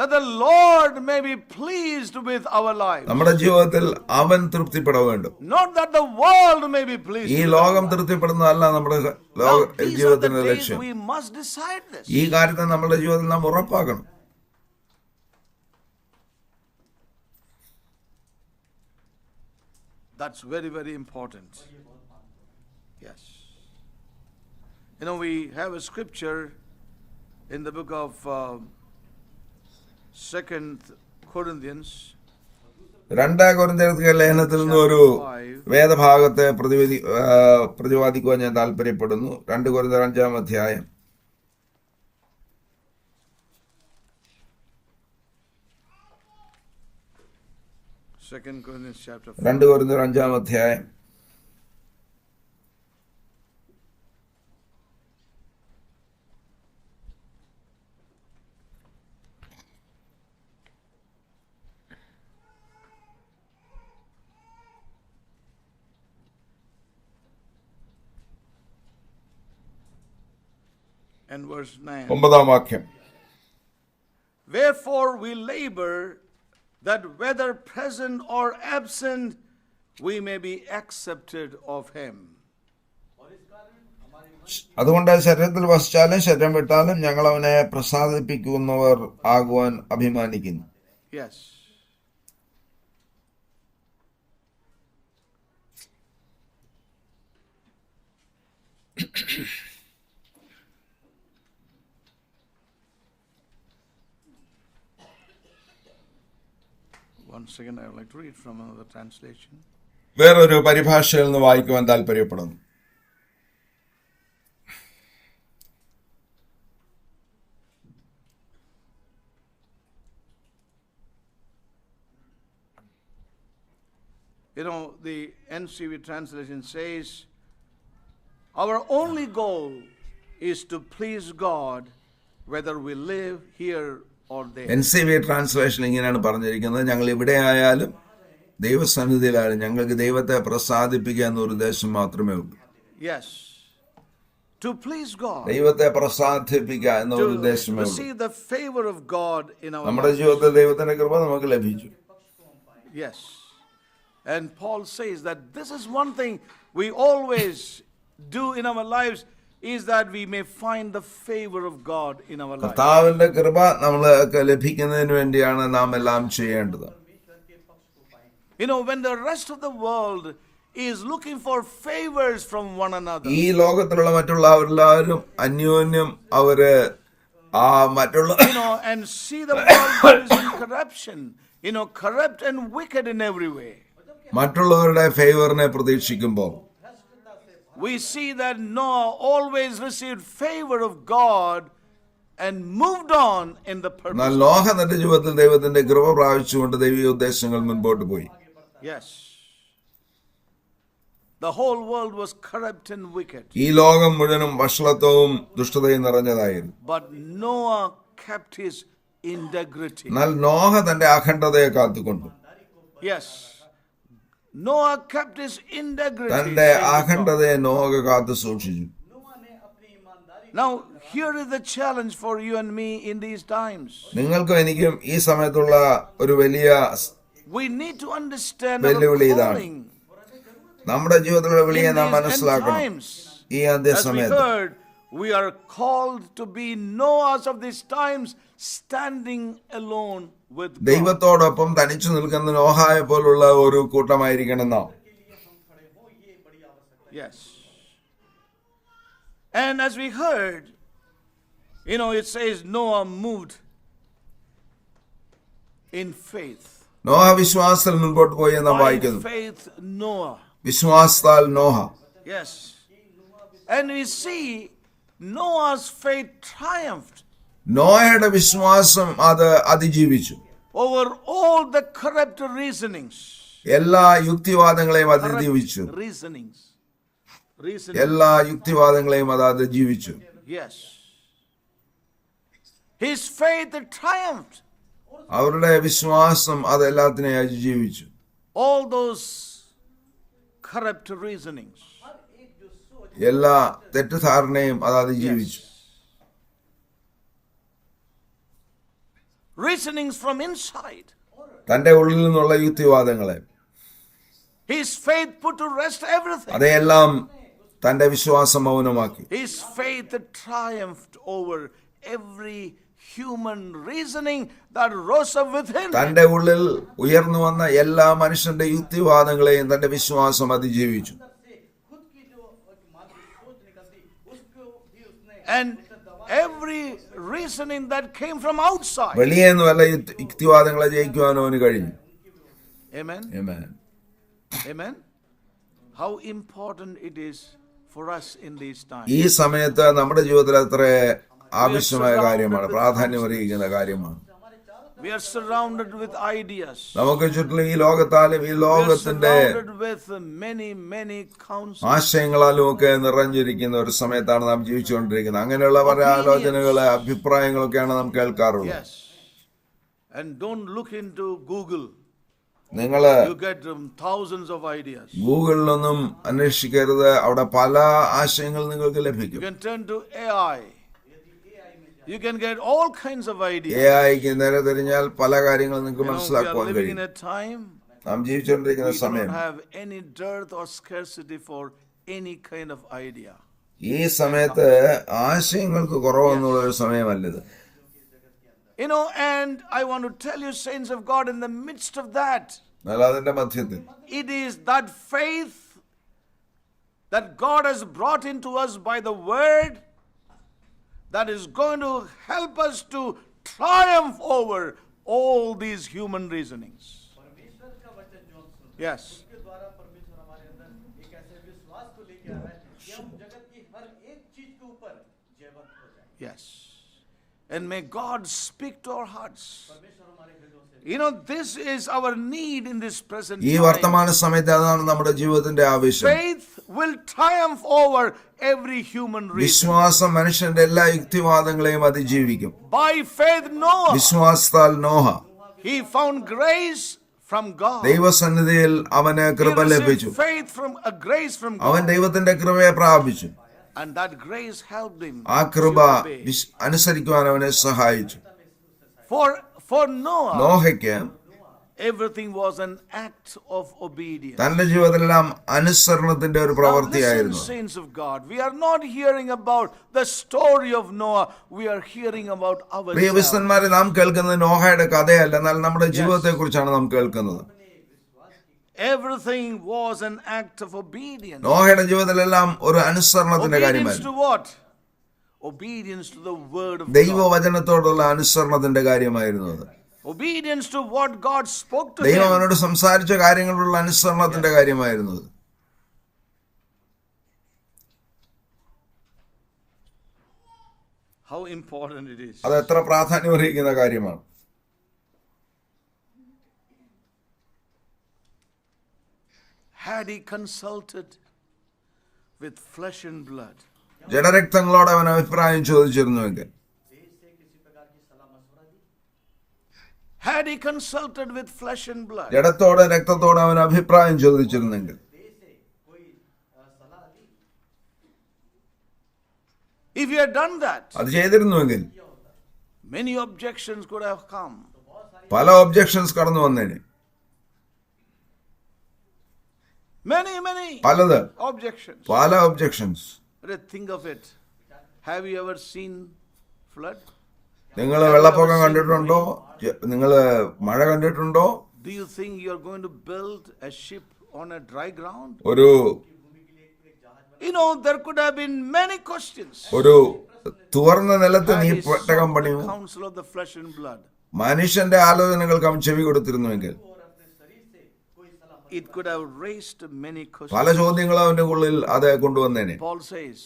that the Lord may be pleased with our lives. നമ്മുടെ ജീവിതത്തിൽ അവൻ തൃപ്തിപ്പെട വേണ്ടും. Not that the world may be pleased. ഈ with ലോകം our lives. തൃപ്തിപ്പെടുന്നതല്ല നമ്മുടെ Now, these are the ജീവിതത്തിന്റെ days ലക്ഷ്യം. we must decide this. ഈ കാര്യത്തെ നമ്മുടെ ജീവിതത്തിൽ നാം ഉറപ്പാക്കണം. That's very, very important. Yes. You know, we have a scripture in the book of 2 Corinthians. 2 കൊരിന്ത്യർ ലേഖനത്തിൽ നിന്ന് ഒരു വേദഭാഗത്തെ പ്രതിപാദിക്കുവാൻ ഞാൻ താല്പര്യപ്പെടുന്നു. 2 കൊരിന്ത്യർ 5-ാം അധ്യായം. 2 Corinthians chapter 4. 2 കൊരിന്ത്യർ 5-ാം അധ്യായം. And verse 9. 9-ാം വാക്യം. Wherefore we labor that whether present or absent we may be accepted of him. അതുകൊണ്ട് ശരീരത്തിൽ വസിച്ചാലും ശരീരം വിട്ടാലും ഞങ്ങൾ അവനെ പ്രസാദിപ്പിക്കുന്നവർ ആകുവാൻ അഭിമാനിക്കുന്നു. Yes. One second, I would like to read from another translation. വേറൊരു പരിഭാഷയിൽ നിന്ന് വായിക്കുവാൻ താല്പര്യപ്പെടുന്നു. The NCV translation says, our only goal is to please God whether we live here or there. NCV translation ഇങ്ങനെയാണ് പറഞ്ഞിരിക്കുന്നത്, ഞങ്ങൾ ഇവിടെ ആയാലും ദൈവസന്നിധിയിലായാലും ഞങ്ങൾക്ക് ദൈവത്തെ പ്രസാദിപ്പിക്കുക എന്നൊരു ഉദ്ദേശം മാത്രമേ ഉള്ളൂ. Yes. To please God. ദൈവത്തെ പ്രസാദിപ്പിക്കുക എന്നൊരു ഉദ്ദേശമേ ഉള്ളൂ. Receive the favor of God in our നമ്മുടെ ജീവിതത്തിൽ ദൈവത്തിന്റെ കൃപ നമുക്ക് ലഭിച്ചു. Yes. And Paul says that this is one thing we always do in our lives, is that we may find the favor of God in our lives. കർത്താവിന്റെ കൃപ നമ്മൾക്ക് ലഭിക്കുന്നതിന് വേണ്ടിയാണ് നാം എല്ലാം ചെയ്യേണ്ടത്. When the rest of the world is looking for favors from one another. ഈ ലോകത്തിലുള്ള മറ്റുള്ളവരെല്ലാവരും അന്യോന്യം അവര് മറ്റുള്ള and see the world that is in corruption, corrupt and wicked in every way. മറ്റുള്ളവരുടെ ഫേവറിനെ പ്രതീക്ഷിക്കുമ്പോൾ we see that Noah always received favor of God and moved on in the purpose. എന്നാൽ നോഹ തന്റെ ജീവിതത്തിൽ ദൈവത്തിന്റെ കൃപ പ്രാപിച്ചുകൊണ്ട് ദൈവിക ഉദ്ദേശങ്ങൾ മുൻപോട്ട് പോയി. Yes. The whole world was corrupt and wicked. ഈ ലോകം മുഴുവനും വഷളത്വവും ദുഷ്ടതയും നിറഞ്ഞതായിരുന്നു. But Noah kept his integrity. എന്നാൽ നോഹ തന്റെ അഖണ്ഡതയെ കാത്തുകൊണ്ടു. Yes. Noah kept his integrity. തന്റെ അഖണ്ഡതയെ നോഹ കാത്തു സൂക്ഷിച്ചു. Now here is the challenge for you and me in these times. നിങ്ങൾക്കും എനിക്കും ഈ സമയത്തുള്ള ഒരു വലിയ We need to understand വെല്ലുവിളി our ഇതാണ്. calling. നമ്മുടെ ജീവിതത്തിലുള്ള വിളിയെ നാം In these end മനസ്സിലാക്കണം. times, ഈ as we അന്ത്യസമയത്ത് heard, we are called to be Noahs of these times, standing alone with God. ദൈവത്തോടൊപ്പം തനിച്ചു നിൽക്കുന്ന നോഹായെ പോലുള്ള ഒരു കൂട്ടമായിരിക്കണം നാം. Yes. And as we heard, it says Noah moved in faith. Noah വിശ്വാസത്തിൽ മുൻപോട്ട് പോയി എന്ന് നാം By വായിക്കുന്നു. faith, Noah. വിശ്വാസത്താൽ Noah. Yes. And we see Noah's faith triumphed നോഹയുടെ വിശ്വാസം അത് അതിജീവിച്ചു. over all the corrupt reasonings. എല്ലാ യുക്തിവാദങ്ങളെയും അതിജീവിച്ചു. Reasonings. എല്ലാ യുക്തിവാദങ്ങളെയും അത് അതിജീവിച്ചു. Yes. His faith triumphed. അവരുടെ വിശ്വാസം അത് എല്ലാത്തിനെയും അതിജീവിച്ചു. All those corrupt reasonings. എല്ലാ തെറ്റിദ്ധാരണയും അത് അതിജീവിച്ചു. Reasonings from inside. തന്റെ ഉള്ളിൽ നിന്നുള്ള യുക്തിവാദങ്ങളെ His faith put to rest everything. അതെല്ലാം തന്റെ വിശ്വാസം മൗനമാക്കി. His faith triumphed over every human reasoning that rose up within തന്റെ him. ഉള്ളിൽ ഉയർന്നു വന്ന എല്ലാ മനുഷ്യന്റെ യുക്തിവാദങ്ങളെയും തന്റെ വിശ്വാസം അതിജീവിച്ചു. And every reasoning that came from outside. വെളിയിൽ നിന്ന് വല്ല യുക്തിവാദങ്ങളെ ജയിക്കുവാനോ അവന് കഴിഞ്ഞു. Amen. Amen. Amen. How important it is for us in these times. ഈ സമയത്ത് നമ്മുടെ ജീവിതത്തിൽ അത്ര ആവശ്യമായ കാര്യമാണ്, പ്രാധാന്യമറിയിക്കുന്ന കാര്യമാണ്. We are surrounded with ideas. നമുക്ക് ചുറ്റിലും ഈ ലോകത്താലും ഈ We are ലോകത്തിന്റെ surrounded with many counsels. ആശയങ്ങളാലും ഒക്കെ നിറഞ്ഞിരിക്കുന്ന ഒരു സമയത്താണ് നാം ജീവിച്ചുകൊണ്ടിരിക്കുന്നത്. അങ്ങനെയുള്ള പല ആലോചനകള് അഭിപ്രായങ്ങളൊക്കെയാണ് നാം കേൾക്കാറുള്ളത്. Yes. And don't look into Google. നിങ്ങള് You get thousands of ideas. ഗൂഗിളിലൊന്നും അന്വേഷിക്കരുത്, അവിടെ പല ആശയങ്ങൾ നിങ്ങൾക്ക് ലഭിക്കും. You can turn to AI. You can get all kinds of ideas. AI-ക്ക് നേരെ തിരിഞ്ഞാൽ പല കാര്യങ്ങൾ നിങ്ങൾക്ക് We are മനസ്സിലാക്കുവാൻ living in കഴിയും. a time നാം ജീവിച്ചുകൊണ്ടിരിക്കുന്ന we do സമയം not have any dearth or scarcity for any kind of idea. ഈ സമയത്ത് ആശയങ്ങൾക്ക് കുറവൊന്നുള്ള ഒരു സമയമല്ലത്. And I want to tell you, saints of God, in the midst of that, എന്നാൽ അതിന്റെ മധ്യത്തിൽ it is that faith that God has brought into us by the word that is going to help us to triumph over all these human reasonings. Yes. Yes. And may God speak to our hearts You know, this is our need in this present ഈ time. വർത്തമാന സമയത്ത് അതാണ് നമ്മുടെ ജീവിതത്തിന്റെ ആവശ്യം. Faith will triumph over every human reason. വിശ്വാസം മനുഷ്യന്റെ എല്ലാ യുക്തിവാദങ്ങളെയും അതിജീവിക്കും. By faith Noah, വിശ്വാസത്താൽ Noah he found grace from God. ദൈവസന്നിധിയിൽ അവന് He കൃപ ലഭിച്ചു. received faith from a grace from അവൻ God. ദൈവത്തിന്റെ കൃപയെ പ്രാപിച്ചു. And that grace helped him ആ കൃപ to obey. അനുസരിക്കുവാൻ അവനെ സഹായിച്ചു. For Noah, നോഹയ്ക്ക് everything was an act of obedience. തന്റെ ജീവിതത്തിലെല്ലാം അനുസരണത്തിന്റെ ഒരു Now listen, പ്രവൃത്തിയായിരുന്നു. saints of God, we are not hearing about the story of Noah, we are hearing about Priya ourselves. വിശുദ്ധന്മാരെ, നാം കേൾക്കുന്നത് നോഹയുടെ കഥയല്ല, എന്നാൽ നമ്മുടെ ജീവിതത്തെ കുറിച്ചാണ് നാം കേൾക്കുന്നത്. Everything was an act of obedience. നോഹയുടെ ജീവിതത്തിലെല്ലാം ഒരു അനുസരണത്തിന്റെ Obedience കാര്യമായിരുന്നു. to what? Obedience to the word of God. ദൈവവചനത്തോടുള്ള അനുസരണത്തിന്റെ കാര്യമായിരുന്നു അത്. Obedience to what God spoke to ദൈവം him. അവനോട് സംസാരിച്ച കാര്യങ്ങളുള്ള അനുസരണത്തിന്റെ കാര്യമായിരുന്നു അത്. How important it is. അത് എത്ര പ്രാധാന്യമർഹിക്കുന്ന കാര്യമാണ്. Had he consulted with flesh and blood, ജഡരക്തങ്ങളോട് അവൻ അഭിപ്രായം ചോദിച്ചിരുന്നുവെങ്കിൽ, had he consulted with flesh and blood, ജഡത്തോട് രക്തത്തോട് അവൻ അഭിപ്രായം ചോദിച്ചിരുന്നെങ്കിൽ, if he had done that, അത് ചെയ്തിരുന്നുവെങ്കിൽ many objections could have come. പല ഒബ്ജക്ഷൻസ് കടന്നു വന്നേനെ. Many പലത് objections. പല objections. But think of it. Have you ever seen flood? നിങ്ങൾ വെള്ളപ്പൊക്കം കണ്ടിട്ടുണ്ടോ? നിങ്ങൾ മഴ കണ്ടിട്ടുണ്ടോ? Do you think you're going to build a ship on a dry ground? ഒരു You know, there could have been many questions. ഒരു തുറന്ന നിലത്ത് Had നീ he പെട്ടകം sought പണിയും. the counsel of the flesh and blood, മനുഷ്യന്റെ ആലോചനകൾക്ക് അവൻ ചെവി കൊടുത്തിരുന്നുവെങ്കിൽ it could have raised many പല questions. ചോദ്യങ്ങളും അവന്റെ ഉള്ളിൽ അത് കൊണ്ടുവന്നേനെ. Paul says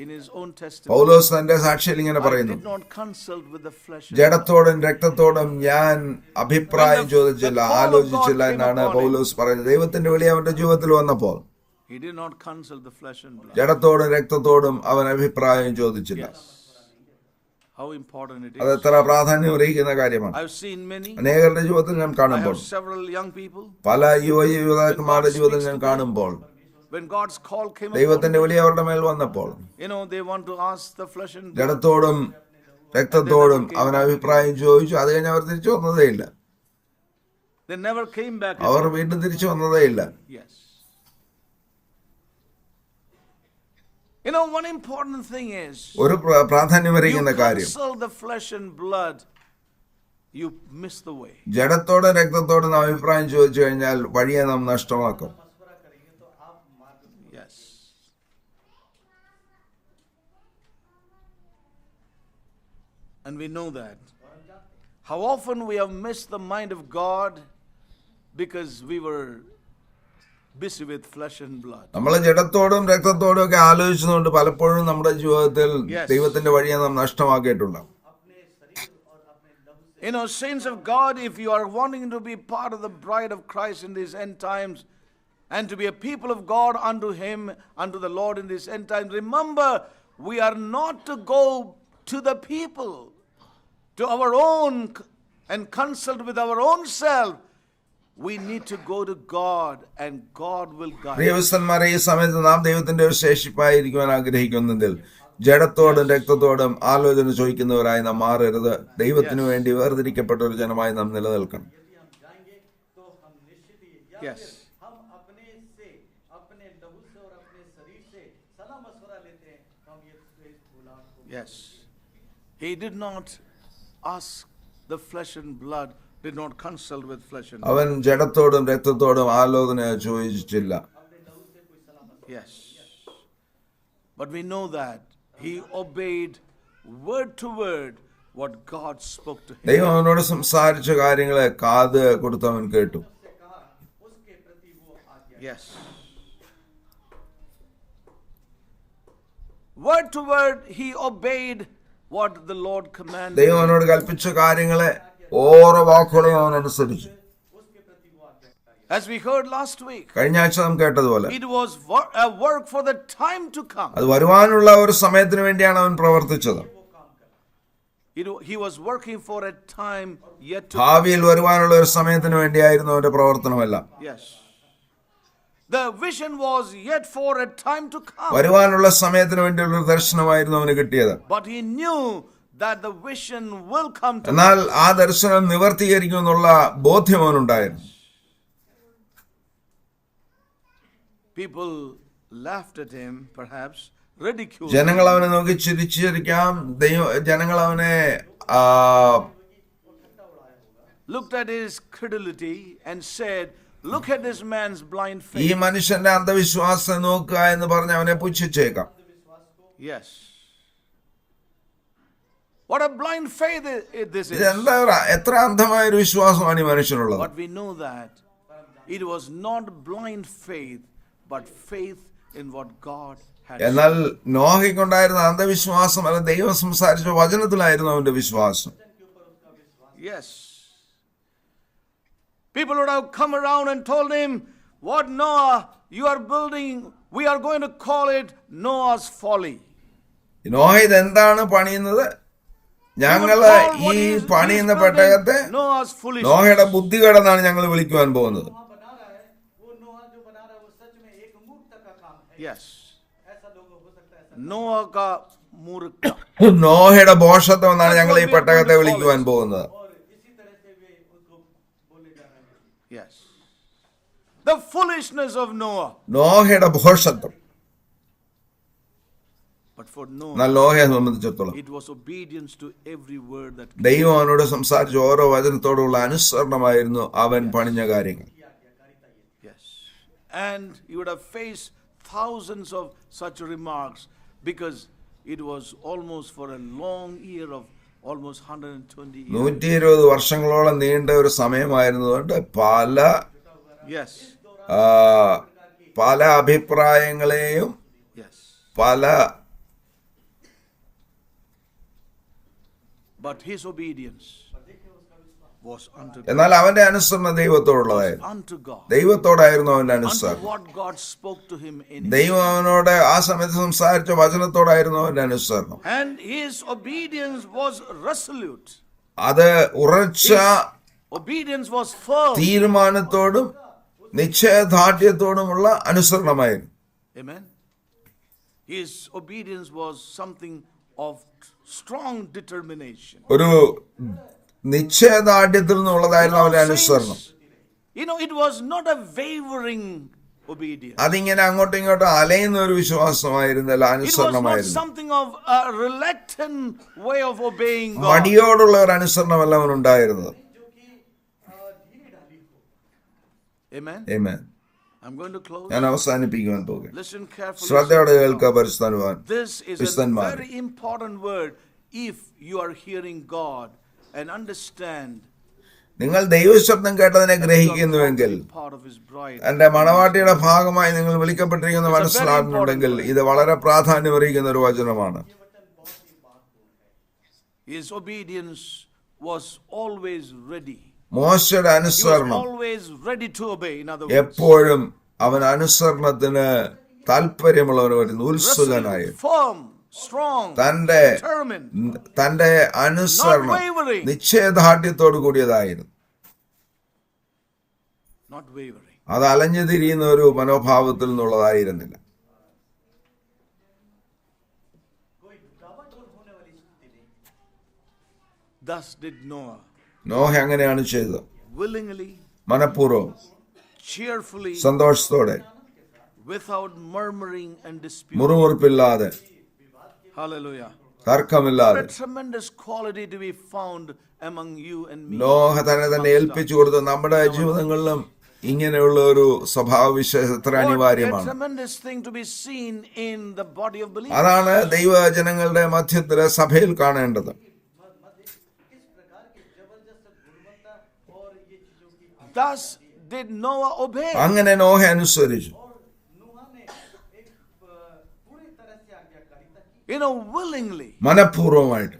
in his own testimony, പൗലോസ് തന്റെ സാക്ഷിയിൽ ഇങ്ങനെ I പറയുന്നു, did not consult with the flesh and blood. ജഡത്തോടും രക്തത്തോടും ഞാൻ അഭിപ്രായം ചോദിച്ചില്ല, ആലോചിച്ചില്ല എന്നാണ് പൗലോസ് പറയുന്നത്. ദൈവത്തിന്റെ വിളി അവന്റെ ജീവിതത്തിൽ വന്നപ്പോൾ He did not consult the flesh and blood. ജഡത്തോടും രക്തത്തോടും അവൻ അഭിപ്രായം ചോദിച്ചില്ല. Yes. How important it അത് is. എത്ര പ്രാധാന്യം അറിയിക്കുന്ന കാര്യമാണ്. I've seen many. അനേകരുടെ ജീവിതത്തിൽ ഞാൻ I കാണുമ്പോൾ, have several young people. പല യുവതാക്കന്മാരുടെ ജീവിതത്തിൽ ഞാൻ കാണുമ്പോൾ, When God's call came upon ദൈവത്തിന്റെ വിളി അവരുടെ മേൽ വന്നപ്പോൾ them, they want to ask the flesh and blood. ജഡത്തോടും രക്തത്തോടും അവൻ അഭിപ്രായം ചോദിച്ചു. അത് കഴിഞ്ഞ് അവർ തിരിച്ചു വന്നതേയില്ല. They never came back. അവർ വീണ്ടും തിരിച്ചു വന്നതേയില്ല. Yes. One important thing is, ഒരു പ്രാധാന്യം you അറിയിക്കുന്ന കാര്യം, consult the flesh and blood, you miss the way. ജഡത്തോടും രക്തത്തോടും നാം അഭിപ്രായം ചോദിച്ചു കഴിഞ്ഞാൽ വഴിയെ നാം നഷ്ടമാക്കും. Yes. And we know that. How often we have missed the mind of God because we were busy with flesh and blood. നമ്മൾ ജഡത്തോടും രക്തത്തോടും ഒക്കെ ആലോചിച്ചുകൊണ്ട് പലപ്പോഴും നമ്മുടെ ജീവിതത്തിൽ ദൈവത്തിന്റെ വഴിയെ നാം നഷ്ടമാക്കിയിട്ടുണ്ട്. Saints of God, if you are wanting to be part of the bride of Christ in these end times and to be a people of God unto Him, unto the Lord in these end times, remember, we are not to go to the people, to our own and consult with our own self. We need to go to God and God will guide. പ്രിയവിശ്വന്മാരെ, ഈ സമയത്ത് നാം ദൈവത്തിന്റെ ഒരു ശേഷിപ്പായിരിക്കുവാൻ ആഗ്രഹിക്കുന്നെങ്കിൽ ജഡത്തോടും രക്തത്തോടും ആലോചന ചോദിക്കുന്നവരായി നാം മാറരുത്. ദൈവത്തിനു വേണ്ടി വേർതിരിക്കപ്പെട്ട ഒരു ജനമായി നാം നിലനിൽക്കണം. Yes. Yes. He did not ask the flesh and blood, did not consult with flesh and blood. അവൻ ജഡത്തോടും രക്തത്തോടും ആലോചന ചോദിച്ചില്ല. Yes. But we know that he obeyed word to word what God spoke to him. ദൈവം അവനോട് സംസാരിച്ച കാര്യങ്ങളെ കാത് കൊടുത്ത് അവൻ കേട്ടു. Yes. Word to word he obeyed what the Lord commanded. ദൈവം അവനോട് കൽപ്പിച്ച കാര്യങ്ങളെ ഓരോ വാക്കുകളെയും അവൻ അനുസരിച്ചു. As we heard last week, കഴിഞ്ഞ ആഴ്ച നാം കേട്ടതുപോലെ it was a work for the time to come. അത് വരുവാനുള്ള ഒരു സമയത്തിന് വേണ്ടിയാണ് അവൻ പ്രവർത്തിച്ചത്. He was working for a time yet to come. ഭാവിയിൽ വരുവാനുള്ള ഒരു സമയത്തിന് വേണ്ടിയായിരുന്നു അവന്റെ പ്രവർത്തനമെല്ലാം. Yes. The vision was yet for a time to come. വരുവാനുള്ള സമയത്തിന് വേണ്ടിയുള്ള ഒരു ദർശനമായിരുന്നു അവന് കിട്ടിയത്. But he knew that the vision will come to എന്നാൽ ആ ദർശനം നിവർത്തീകരിക്കുമെന്നുള്ള ബോധ്യം അവനുണ്ടായിരുന്നു. People laughed at him, perhaps ridiculed ജനങ്ങൾ him. അവനെ നോക്കി ചിരിച്ചിരിക്കാം. ജനങ്ങൾ അവനെ Looked at his credulity and said, "Look at this man's blind ഈ faith." മനുഷ്യന്റെ അന്ധവിശ്വാസം നോക്കുക എന്ന് പറഞ്ഞ് അവനെ പുച്ഛിച്ചേക്കാം. Yes. What a blind faith this is. ഇതെന്താ എത്ര അന്ധമായ ഒരു വിശ്വാസമാണ് ഈ മനുഷ്യനുള്ളത്. But we know that it was not blind faith, but faith in what God had said. എന്നാൽ നോഹയ്ക്കുണ്ടായിരുന്ന അന്ധവിശ്വാസം അല്ല, ദൈവം സംസാരിച്ച വചനത്തിലായിരുന്നു അവന്റെ വിശ്വാസം. Yes. People would have come around and told him, "What Noah you are building, we are going to call it Noah's folly." Noah ഇതെന്താണ് പണിയുന്നത്? ഞങ്ങള് ഈ പണിയുന്ന പെട്ടകത്തെ Noah's foolish. നോഹയുടെ ബുദ്ധികേടെന്നാണ് ഞങ്ങൾ വിളിക്കുവാൻ പോകുന്നത്. नोहा बना रहा है, वो नोहा जो बना रहा है वो सच में एक मूर्खता का काम है. Yes. ऐसा लोग हो सकता है ऐसा. Noah ka murkha. നോഹയുടെ ഭോഷത്വം എന്നാണ് ഞങ്ങൾ ഈ പെട്ടകത്തെ വിളിക്കുവാൻ പോകുന്നത്. और इसी तरह से वे उसको बोले जा रहे हैं. Yes. The foolishness of Noah. നോഹയുടെ ഭോഷത്വം. But for Noah, എന്നാൽ നോഹയെ സംബന്ധിച്ചിടത്തോളം it was obedience to every word that came. ദൈവം അവനോട് സംസാരിച്ച ഓരോ വചനത്തോടുള്ള അനുസരണമായിരുന്നു അവൻ പണിഞ്ഞ കാര്യങ്ങൾ. Yes. And you would have faced thousands of such remarks because it was almost for a long year of almost 120 years. 120 വർഷങ്ങളോളം നീണ്ട ഒരു സമയമായിരുന്നതുകൊണ്ട് Yes. പല അഭിപ്രായങ്ങളെയും Yes. പല But his obedience was unto God. എന്നാൽ അവന്റെ അനുസരണം ദൈവത്തോടുള്ളതായിരുന്നു. Unto God. ദൈവത്തോടായിരുന്നു അവന്റെ Unto അനുസരണം. what God spoke to him in. ദൈവം അവനോട് ആ സമയത്ത് സംസാരിച്ച വചനത്തോടായിരുന്നു അവന്റെ അനുസരണം. And his obedience was resolute. അത് ഉറച്ച Obedience was firm. തീരുമാനത്തോടും നിശ്ചയദാർഢ്യത്തോടുമുള്ള അനുസരണമായിരുന്നു. Amen. His obedience was something of strong determination. ഒരു നിശ്ചയദാർഢ്യത്തിൽ നിന്നുള്ളതായിരുന്നു അവന്റെ അനുസരണം. It was not a wavering obedience. അതിങ്ങനെ അങ്ങോട്ടും ഇങ്ങോട്ടും അലയുന്ന ഒരു വിശ്വാസമായിരുന്നില്ല, It was not അനുസരണമായിരുന്നു. something of a reluctant way of obeying God. മടിയോടുള്ള ഒരു അനുസരണമല്ല അവനുണ്ടായിരുന്നത്. Amen. Amen. I'm going to close. ഞാൻ അവസാനിപ്പിക്കുവാൻ പോകുകയാണ്. Listen carefully. ശ്രദ്ധയോടെ കേൾക്കുക പരിശുദ്ധവാൻ. This is a വിശുദ്ധന്മാരെ. very important word if you are hearing God and understand നിങ്ങൾ ദൈവശബ്ദം കേട്ടതിനെ ഗ്രഹിക്കുന്നുവെങ്കിൽ, part of his bride. എന്റെ മണവാട്ടിയുടെ ഭാഗമായി നിങ്ങൾ വിളിക്കപ്പെട്ടിരിക്കുന്ന മനസ്സിലാകുന്നുണ്ടെങ്കിൽ ഇത് വളരെ പ്രാധാന്യമറിയിക്കുന്ന ഒരു വചനമാണ്. His obedience was always ready. മോശയുടെ He was അനുസരണം always ready to obey. In other words, എപ്പോഴും അവൻ അനുസരണത്തിന് താല്പര്യമുള്ളവനായിരുന്നു, ഉത്സുകനായി. firm, strong, തന്റെ determined, അനുസരണം not wavering. നിശ്ചയദാർഢ്യത്തോടു കൂടിയതായിരുന്നു. Not wavering. അത് അലഞ്ഞു തിരിയുന്ന ഒരു മനോഭാവത്തിൽ നിന്നുള്ളതായിരുന്നില്ല. कोई डावाडोल होने वाली स्थिति नहीं. Thus did Noah, നോഹ അങ്ങനെയാണ് ചെയ്തത്. willingly, മനഃപൂർവ്വം, cheerfully, സന്തോഷത്തോടെ, without murmuring and dispute. മുറുമുറുപ്പില്ലാതെ, Hallelujah. തർക്കമില്ലാതെ. A tremendous quality to be found among you and me. Noah തന്നെ ഏൽപ്പിച്ചു കൊടുത്ത് നമ്മുടെ ജീവിതങ്ങളിലും ഇങ്ങനെയുള്ള ഒരു സ്വഭാവവിശേഷം എത്ര What a അനിവാര്യമാണ്. tremendous thing to be seen in the body of believers. അതാണ് ദൈവജനങ്ങളുടെ മധ്യത്തിലെ സഭയിൽ കാണേണ്ടത്. किस प्रकार की जबरदस्त गुणवत्ता और ये चीजों की. Thus did Noah obey. അങ്ങനെ നോഹ അനുസരിച്ചു. और नूहा ने एक पूरी तरह से आज्ञाकारिता की. Willingly, മനഃപൂർവ്വമായിട്ട്,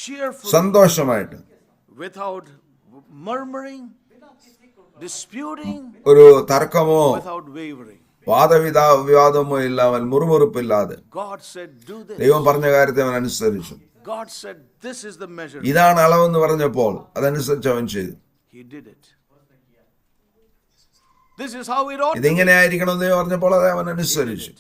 cheerfully, സന്തോഷമായിട്ട്, without murmuring, disputing, ഒരു തർക്കമോ without wavering. വിവാദമോ ഇല്ലാமல் മുറുമുറുപ്പില്ലാതെ God said, do this. ദൈവം പറഞ്ഞ കാര്യത്തെ അവൻ അനുസരിച്ചു. God said, this is the measure. ഇതാണ് അളവെന്ന് പറഞ്ഞപ്പോൾ അതനുസരിച്ച് അവൻ ചെയ്തു. He did it. This is how it ought to be. ഇതിങ്ങനെ ആയിരിക്കണം എന്ന് പറഞ്ഞപ്പോൾ അത് അവൻ അനുസരിച്ചു.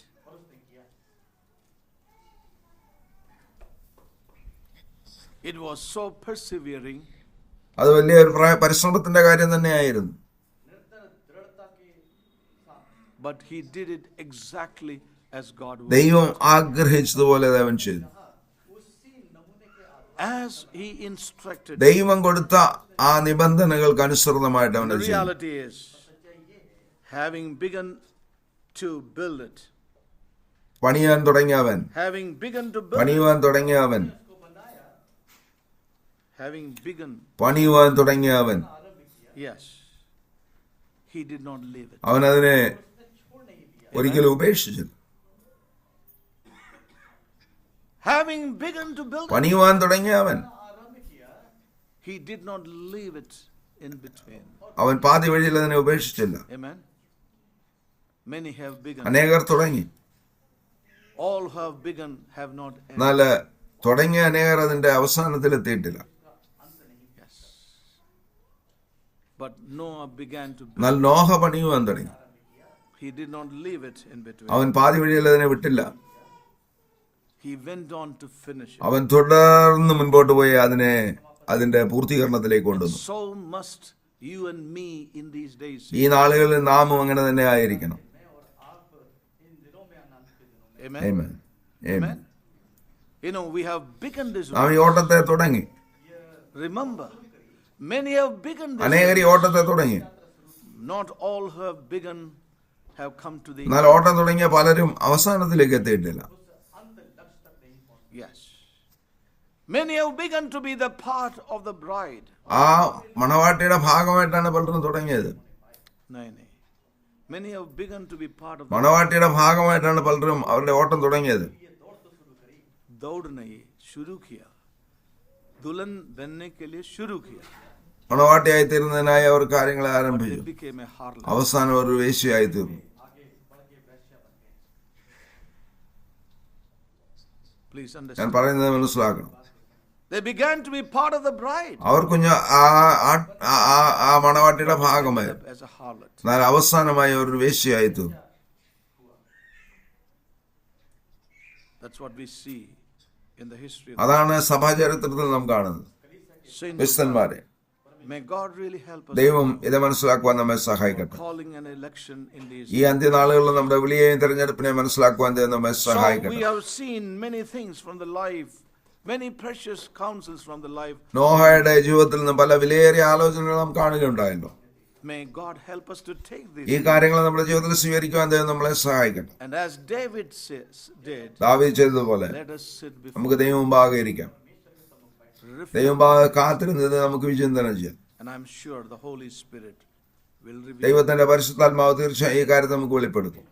It was so persevering. അത് വലിയൊരു പരിശ്രമത്തിന്റെ കാര്യം തന്നെയായിരുന്നു. But he did it exactly as God would. ദൈവം ആഗ്രഹിച്ചതുപോലെ അവൻ ചെയ്തു. As he instructed. ദൈവം കൊടുത്ത ആ നിബന്ധനകൾക്ക് അനുസൃതമായിട്ട് അവൻ The ചെയ്തു. reality is, having begun to build it, പണിയാൻ തുടങ്ങിയവൻ having begun to build it, പണിയുവാൻ തുടങ്ങിയവൻ having begun, പണിയുവാൻ തുടങ്ങിയവൻ yes, he did not leave it. അവൻ അതിനെ ഒരിക്കലും ഉപേക്ഷിച്ചില്ല. Having begun to build it, പണിയുവാൻ തുടങ്ങിയവൻ he did not leave it in between. അവൻ പാതി വഴിയിൽ അതിനെ ഉപേക്ഷിച്ചില്ല. Amen. Many have begun. അനേകർ തുടങ്ങി, All who have begun have not ended. എന്നാൽ തുടങ്ങിയ അനേകർ അതിന്റെ അവസാനത്തിൽ എത്തിയിട്ടില്ല. Yes. But Noah began to build. എന്നാൽ നോഹ പണിയുവാൻ തുടങ്ങി. He did not leave it in between. അവൻ പാതി വഴിയിൽ അതിനെ വിട്ടില്ല. He went on to finish it. അവൻ തുടർന്ന് മുൻപോട്ട് പോയി അതിന്റെ പൂർത്തീകരണത്തിലേക്ക് കൊണ്ടുവന്നു. So must you and me in these days. ഈ നാളുകളിൽ നാമും അങ്ങനെ തന്നെ ആയിരിക്കണം. Amen. Amen. Amen. You know, we have begun this. നാം ഈ ഓട്ടത്തെ തുടങ്ങി. Remember, many have begun this. അനേകർ ഈ ഓട്ടത്തെ തുടങ്ങി. Not all who have begun have come to the. എന്നാൽ ഓട്ടം തുടങ്ങിയ പലരും അവസാനത്തിലേക്ക് എത്തിയിട്ടില്ല. Yes. Many have begun to be the part of the bride. ആ മണവാട്ടിയുടെ ഭാഗമായിട്ടാണ് പലരും തുടങ്ങിയത്. No. Many have begun to be part of the മണവാട്ടിയുടെ ഭാഗമായിട്ടാണ് പലരും അവരുടെ ഓട്ടം തുടങ്ങിയത്. दौड़ने शुरू किया, दुल्हन बनने के लिए शुरू किया. മണവാട്ടിയായി തീരുന്നതിനായി അവർ കാര്യങ്ങളെ ആരംഭിച്ചു. They became a harlot. അവസാനം ഒരു വേശ്യയായി തീർന്നു. Please ഞാൻ understand. പറയുന്നത് മനസ്സിലാക്കണം. They began to be part of the bride അവർ ആ മണവാട്ടിയുടെ ഭാഗമായി, as a harlot. എന്നാൽ അവസാനമായി ഒരു വേശ്യയായി തീർന്നു. That's what we see in the history of അതാണ് സഭാചരിത്രത്തിൽ നാം കാണുന്നത്. saints. ക്രിസ്ത്യന്മാരെ May God really help us. ദൈവം ഇത് മനസ്സിലാക്കുവാൻ നമ്മെ സഹായിക്കട്ടെ. Calling an election in these. ഈ അന്ത്യനാളുകളിൽ നമ്മുടെ വിളിയെയും തെരഞ്ഞെടുപ്പിനെ മനസ്സിലാക്കുവാൻ ദൈവം നമ്മെ So സഹായിക്കട്ടെ. we have seen many things from the life, many precious counsels from the life. നോഹയുടെ ജീവിതത്തിൽ നിന്ന് പല വിലയേറിയ ആലോചനകൾ നാം കാണുകയുണ്ടായല്ലോ. May God help us to take ഈ these. കാര്യങ്ങൾ നമ്മുടെ ജീവിതത്തിൽ സ്വീകരിക്കുവാൻ ദൈവം നമ്മളെ സഹായിക്കട്ടെ. And as David did, ദാവീദ് ചെയ്തതുപോലെ let us sit before നമുക്ക് ദൈവം മുമ്പാകെ ഇരിക്കാം. ദൈവം മുമ്പാകെ കാത്തിരുന്നത് നമുക്ക് വിചിന്തനം ചെയ്യാം. and I'm sure the Holy Spirit will reveal. ദൈവത്തിന്റെ പരിശുദ്ധാത്മാവ് തീർച്ചയായും ഈ കാര്യത്തെ നമുക്ക് വെളിപ്പെടുത്തും.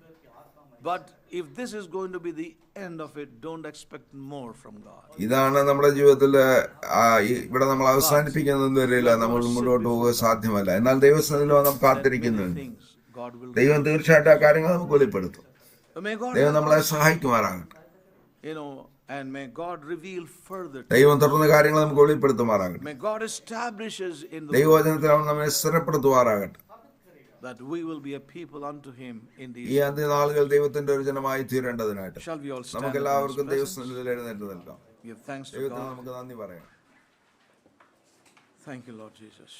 But if this is going to be the end of it, don't expect more from God. ഇതാണ് നമ്മുടെ ജീവിതത്തിൽ ഇവിടെ നമ്മൾ അവസാനിപ്പിക്കുന്നത് വരില്ല, നമ്മൾ മുന്നോട്ട് പോവുക സാധ്യമല്ല. എന്നാൽ ദൈവസന്നിധിയിൽ നാം കാത്തിരിക്കുന്നുണ്ട്. Things God will. ദൈവം തീർച്ചയായിട്ടും ആ കാര്യങ്ങൾ നമുക്ക് വെളിപ്പെടുത്തും. May God, ദൈവം നമ്മളെ സഹായിക്കുമാറാകട്ടെ. you know, and may God reveal further. ദൈവം തുടർന്ന് കാര്യങ്ങൾ നമുക്ക് വെളിപ്പെടുത്തുമാറാകട്ടെ. May God establish us in the ദൈവവചനത്തിൽ അവൻ നമ്മെ സ്ഥിരപ്പെടുത്തുമാറാകട്ടെ. that we will be a people unto Him in ഈ these. അന്ത്യനാളുകൾ ദൈവത്തിന്റെ ഒരു ജനമായി തീരേണ്ടതിനായിട്ട് Shall we all stand? നമുക്ക് in His എല്ലാവർക്കും presence? ദൈവസന്നിധിയിൽ എഴുന്നേറ്റ് നിൽക്കാം. Give thanks to ദൈവത്തിന് God. നമുക്ക് നന്ദി പറയാം. Thank you, Lord Jesus.